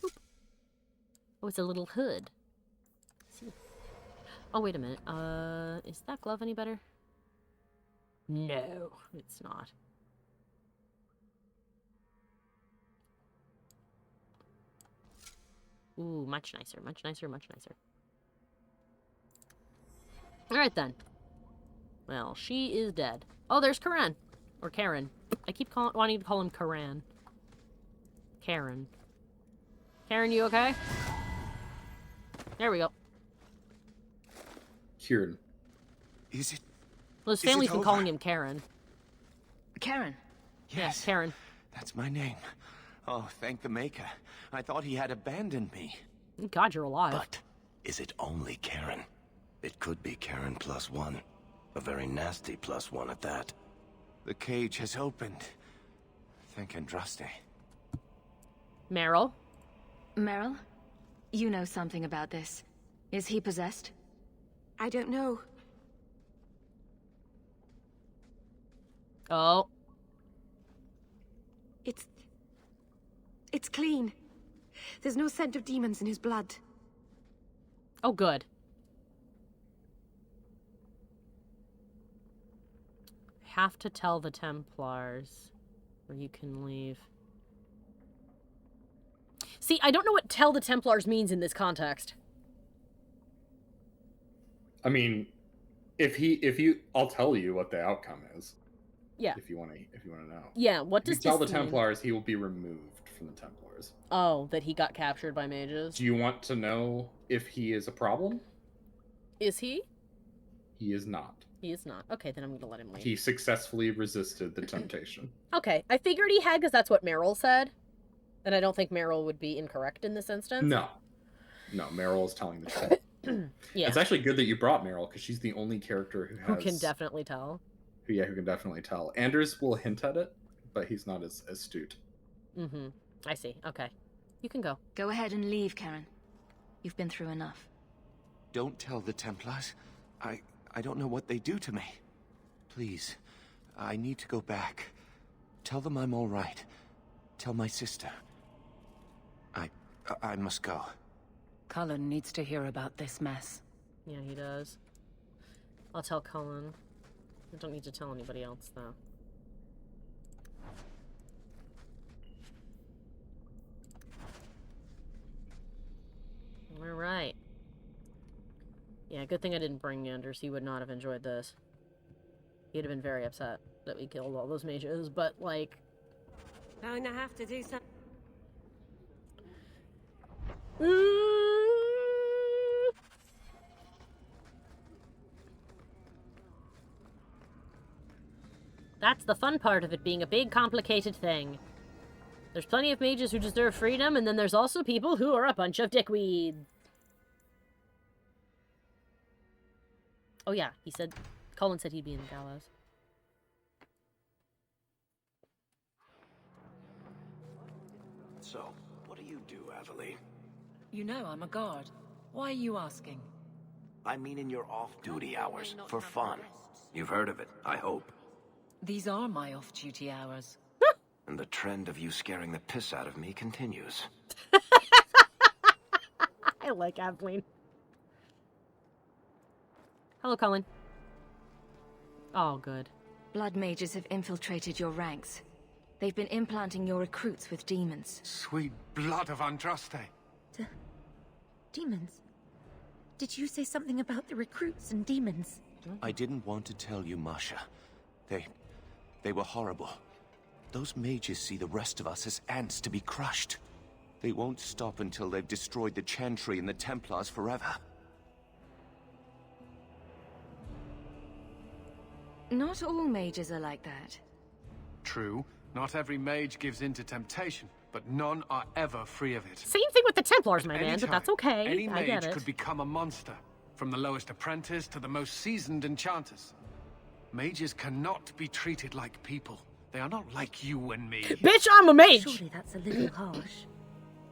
Oop. Oh, it's a little hood. Let's see. Oh, wait a minute. Is that glove any better? No, it's not. Ooh, much nicer, much nicer, much nicer. Alright then. Well, she is dead. Oh, there's Karan. Or Karen. I keep wanting to call him Karan. Karen. Karen, you okay? There we go. Kieran. Is it? Well, his Is it family's been over? calling him Karen. Karen. Yes. Yeah, Karen. That's my name. Oh, thank the Maker. I thought he had abandoned me. God, you're alive. But is it only Karen? It could be Karen +1. A very nasty +1 at that. The cage has opened. Thank Andraste. Meryl? Meryl? You know something about this. Is he possessed? I don't know. Oh. It's clean. There's no scent of demons in his blood. Oh, good. Have to tell the Templars, or you can leave. See, I don't know what tell the Templars means in this context. I mean, I'll tell you what the outcome is. Yeah. If you want to know. Yeah, what does you tell the this mean? Templars he will be removed from the Templars. Oh, that he got captured by mages? Do you want to know if he is a problem? Is he? He is not. He is not. Okay, then I'm going to let him leave. He successfully resisted the temptation. Okay, I figured he had because that's what Meryl said. And I don't think Meryl would be incorrect in this instance. No, Meryl is telling the truth. Yeah. It's actually good that you brought Meryl because she's the only character who can definitely tell. Who can definitely tell. Anders will hint at it, but he's not as astute. Mm-hmm. I see. Okay. You can go. Go ahead and leave, Karen. You've been through enough. Don't tell the Templars. I don't know what they do to me. Please, I need to go back. Tell them I'm all right. Tell my sister. I must go. Cullen needs to hear about this mess. Yeah, he does. I'll tell Cullen. I don't need to tell anybody else, though. Alright. Yeah, good thing I didn't bring Anders. He would not have enjoyed this. He'd have been very upset that we killed all those mages, but, like... Going to have to do something. That's the fun part of it being a big, complicated thing. There's plenty of mages who deserve freedom, and then there's also people who are a bunch of dickweeds. Oh yeah, he said... Colin said he'd be in the gallows. So, what do you do, Aveline? You know I'm a guard. Why are you asking? I mean in your off-duty hours, for fun. You've heard of it, I hope. These are my off-duty hours. And the trend of you scaring the piss out of me continues. I like Aveline. Hello, Colin. Oh, good. Blood mages have infiltrated your ranks. They've been implanting your recruits with demons. Sweet blood of Andraste. Demons? Did you say something about the recruits and demons? I didn't want to tell you, Masha. They were horrible. Those mages see the rest of us as ants to be crushed. They won't stop until they've destroyed the Chantry and the Templars forever. Not all mages are like that. True, not every mage gives in to temptation, but none are ever free of it. Same thing with the Templars, my man, Anytime, but that's okay. Any I get mage it. could become a monster, from the lowest apprentice to the most seasoned enchanters. Mages cannot be treated like people. They are not like you and me. Bitch, I'm a mage! Surely that's a little harsh.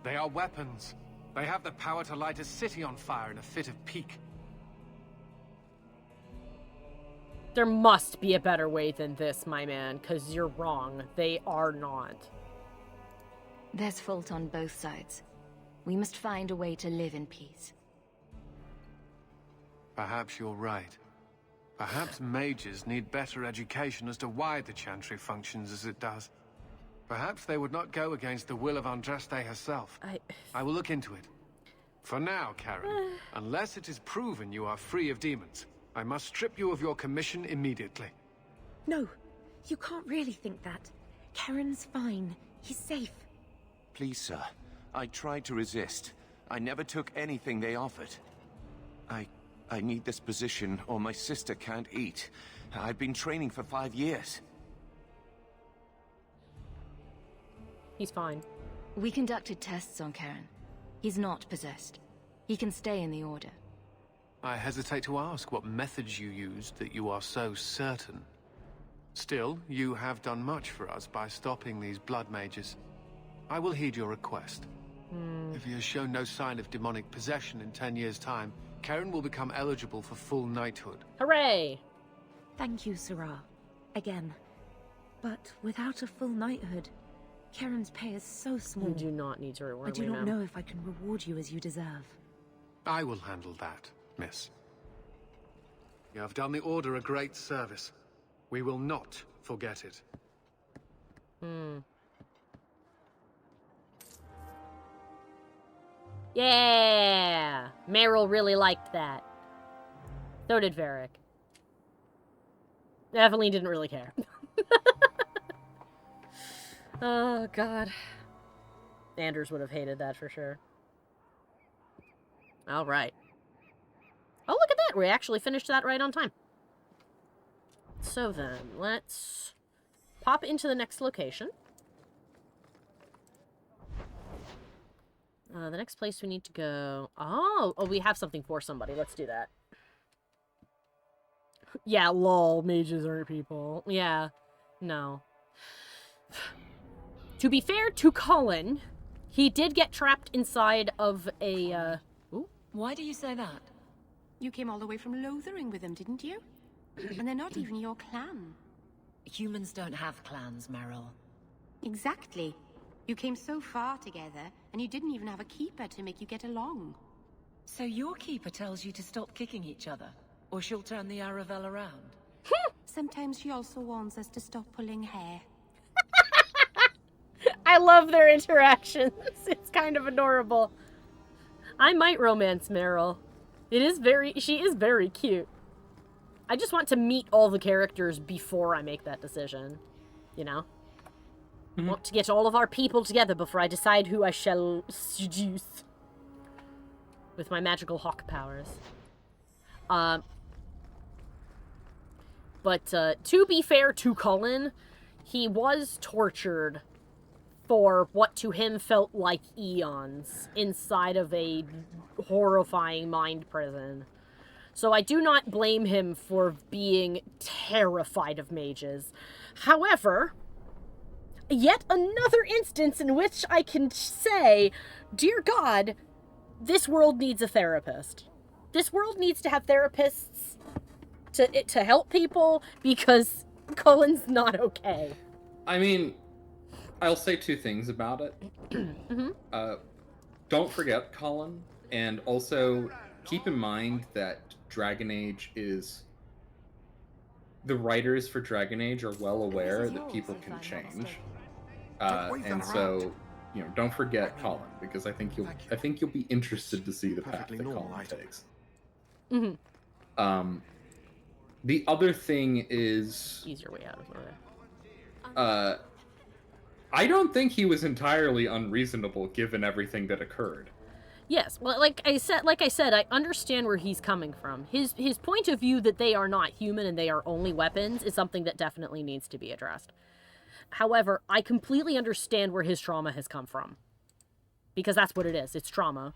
They are weapons. They have the power to light a city on fire in a fit of pique. There must be a better way than this, my man, because you're wrong. They are not. There's fault on both sides. We must find a way to live in peace. Perhaps you're right. Perhaps mages need better education as to why the Chantry functions as it does. Perhaps they would not go against the will of Andraste herself. I will look into it. For now, Karen, unless it is proven you are free of demons, I must strip you of your commission immediately. No, you can't really think that. Karen's fine. He's safe. Please, sir. I tried to resist. I never took anything they offered. I need this position, or my sister can't eat. I've been training for 5 years. He's fine. We conducted tests on Karen. He's not possessed. He can stay in the Order. I hesitate to ask what methods you used that you are so certain. Still, you have done much for us by stopping these blood mages. I will heed your request. If he has shown no sign of demonic possession in 10 years' time, Karen will become eligible for full knighthood. Hooray! Thank you, Sarah. Again. But without a full knighthood, Karen's pay is so small. You do not need to reward I do me, not ma'am. know if I can reward you as you deserve. I will handle that, miss. You have done the Order a great service. We will not forget it. Yeah! Meryl really liked that. So did Varric. Aveline didn't really care. Oh, God. Anders would have hated that for sure. All right. Oh, look at that. We actually finished that right on time. So then, let's pop into the next location. The next place we need to go... Oh, we have something for somebody. Let's do that. Yeah, lol. Mages aren't people. Yeah. No. To be fair to Cullen, he did get trapped inside of a... Ooh. Why do you say that? You came all the way from Lothering with them, didn't you? And they're not even your clan. Humans don't have clans, Meryl. Exactly. You came so far together, and you didn't even have a keeper to make you get along. So your keeper tells you to stop kicking each other, or she'll turn the Aravel around? Sometimes she also warns us to stop pulling hair. I love their interactions. It's kind of adorable. I might romance Meryl. She is very cute. I just want to meet all the characters before I make that decision. You know? I want to get all of our people together before I decide who I shall seduce. With my magical Hawke powers. But to be fair to Cullen, he was tortured for what to him felt like eons inside of a horrifying mind prison. So I do not blame him for being terrified of mages. However, yet another instance in which I can say, dear God, this world needs a therapist. This world needs to have therapists to help people, because Cullen's not okay. I mean, I'll say two things about it. Don't forget Cullen, and also keep in mind that Dragon Age is... The writers for Dragon Age are well aware that people can change. And so, you know, don't forget Cullen, because I think you'll be interested to see the path that Cullen takes. The other thing is... Easier way out of there. I don't think he was entirely unreasonable given everything that occurred. Yes, well, like I said, I understand where he's coming from. His point of view that they are not human and they are only weapons is something that definitely needs to be addressed. However, I completely understand where his trauma has come from. Because that's what it is. It's trauma.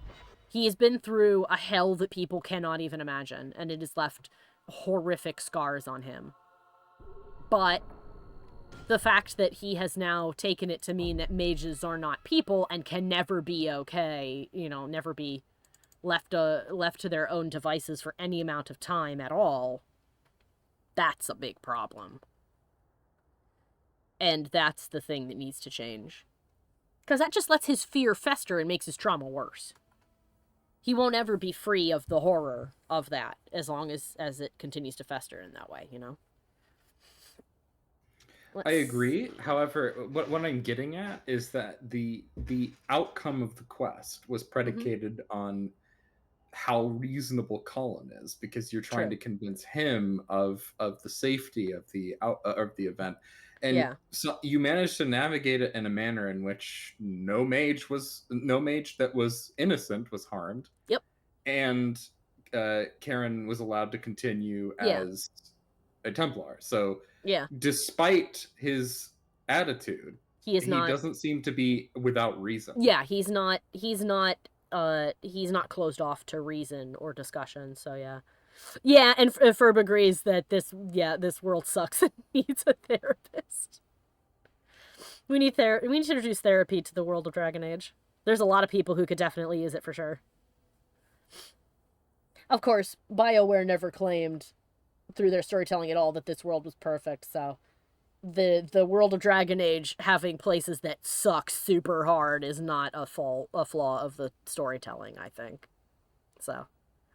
He has been through a hell that people cannot even imagine, and it has left horrific scars on him. But the fact that he has now taken it to mean that mages are not people and can never be okay, you know, never be left to their own devices for any amount of time at all, that's a big problem. And that's the thing that needs to change. Because that just lets his fear fester and makes his trauma worse. He won't ever be free of the horror of that as long as it continues to fester in that way, you know? I agree. However, what I'm getting at is that the outcome of the quest was predicated on how reasonable Cullen is, because you're trying to convince him of the safety of the event. And so you managed to navigate it in a manner in which no mage that was innocent was harmed. Yep. And Karen was allowed to continue as a Templar. So despite his attitude, he doesn't seem to be without reason. Yeah, he's not closed off to reason or discussion. So yeah. Yeah, and Ferb agrees that this world sucks and needs a therapist. We need to introduce therapy to the world of Dragon Age. There's a lot of people who could definitely use it for sure. Of course, BioWare never claimed through their storytelling at all that this world was perfect, so the world of Dragon Age having places that suck super hard is not a flaw of the storytelling, I think. So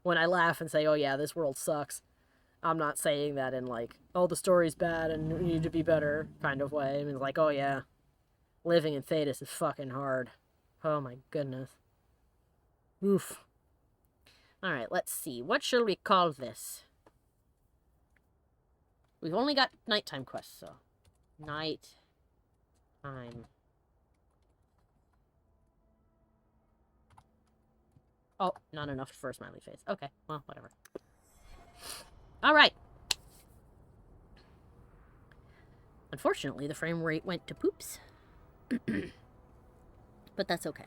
when I laugh and say, oh yeah, this world sucks, I'm not saying that in like, oh, the story's bad and we need to be better kind of way. I mean, like, oh yeah, living in Thedas is fucking hard. Oh my goodness. Oof. Alright, let's see. What shall we call this? We've only got nighttime quests, so. Night time. Oh, not enough for a smiley face. Okay, well, whatever. Alright. Unfortunately, the frame rate went to poops. But that's okay.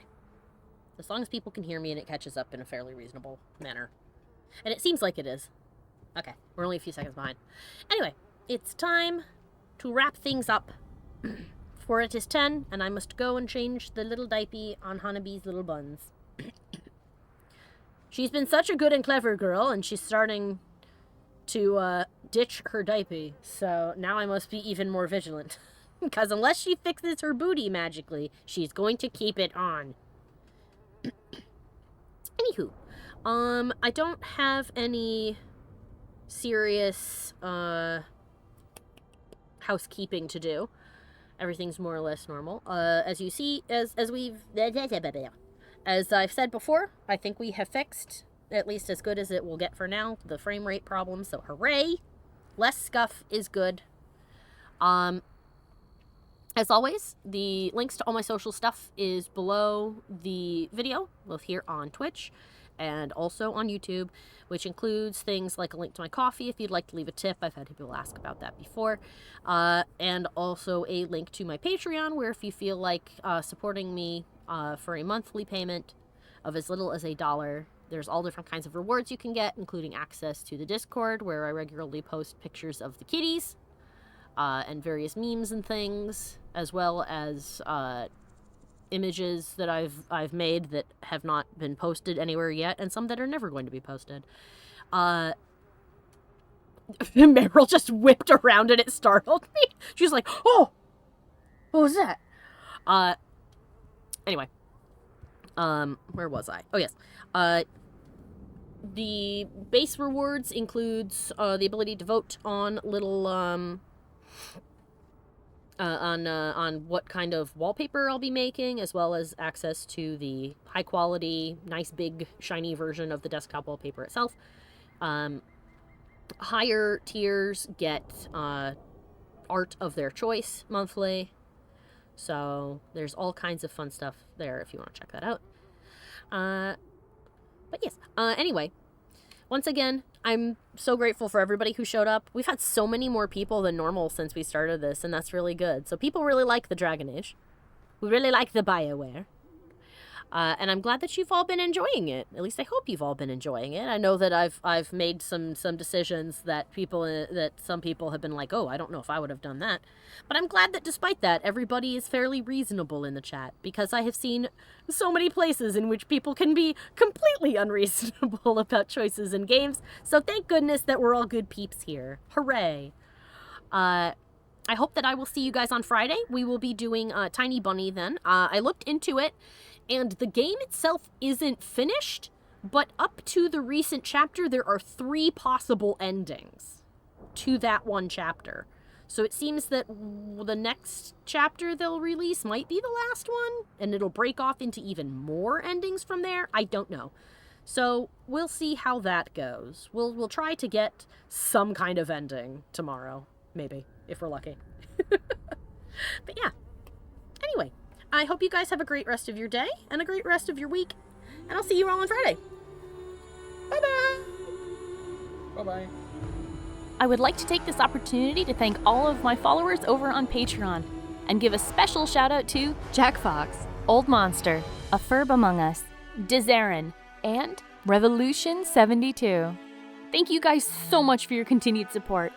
As long as people can hear me and it catches up in a fairly reasonable manner. And it seems like it is. Okay, we're only a few seconds behind. Anyway, it's time to wrap things up. For it is 10, and I must go and change the little diaper on Hanabi's little buns. She's been such a good and clever girl, and she's starting to ditch her diaper. So now I must be even more vigilant. Because unless she fixes her booty magically, she's going to keep it on. Anywho, I don't have any serious housekeeping to do. Everything's more or less normal. As you see, as I've said before, I think we have fixed, at least as good as it will get for now, the frame rate problem. So hooray! Less scuff is good. As always, the links to all my social stuff is below the video, both here on Twitch and also on YouTube, which includes things like a link to my coffee if you'd like to leave a tip. I've had people ask about that before. And also a link to my Patreon, where if you feel like supporting me for a monthly payment of as little as $1, there's all different kinds of rewards you can get, including access to the Discord, where I regularly post pictures of the kitties and various memes and things, as well as images that I've made that have not been posted anywhere yet, and some that are never going to be posted. Meryl just whipped around and it startled me. She's like, "Oh, what was that?" Anyway, where was I? Oh yes, the base rewards includes the ability to vote on little on what kind of wallpaper I'll be making, as well as access to the high quality, nice big shiny version of the desktop wallpaper itself. Higher tiers get art of their choice monthly. So there's all kinds of fun stuff there if you want to check that out. But yes, anyway, once again, I'm so grateful for everybody who showed up. We've had so many more people than normal since we started this, and that's really good. So people really like the Dragon Age. We really like the BioWare. And I'm glad that you've all been enjoying it. At least I hope you've all been enjoying it. I know that I've made some decisions that some people have been like, "Oh, I don't know if I would have done that." But I'm glad that despite that, everybody is fairly reasonable in the chat, because I have seen so many places in which people can be completely unreasonable about choices in games. So thank goodness that we're all good peeps here. Hooray. I hope that I will see you guys on Friday. We will be doing Tiny Bunny then. I looked into it, and the game itself isn't finished, but up to the recent chapter, there are 3 possible endings to that one chapter. So it seems that the next chapter they'll release might be the last one, and it'll break off into even more endings from there. I don't know. So we'll see how that goes. We'll try to get some kind of ending tomorrow, maybe, if we're lucky. But yeah. Anyway, I hope you guys have a great rest of your day and a great rest of your week, and I'll see you all on Friday. Bye-bye! Bye-bye. I would like to take this opportunity to thank all of my followers over on Patreon, and give a special shout out to Jack Fox, Old Monster, A Ferb Among Us, Dizarin, and Revolution 72. Thank you guys so much for your continued support.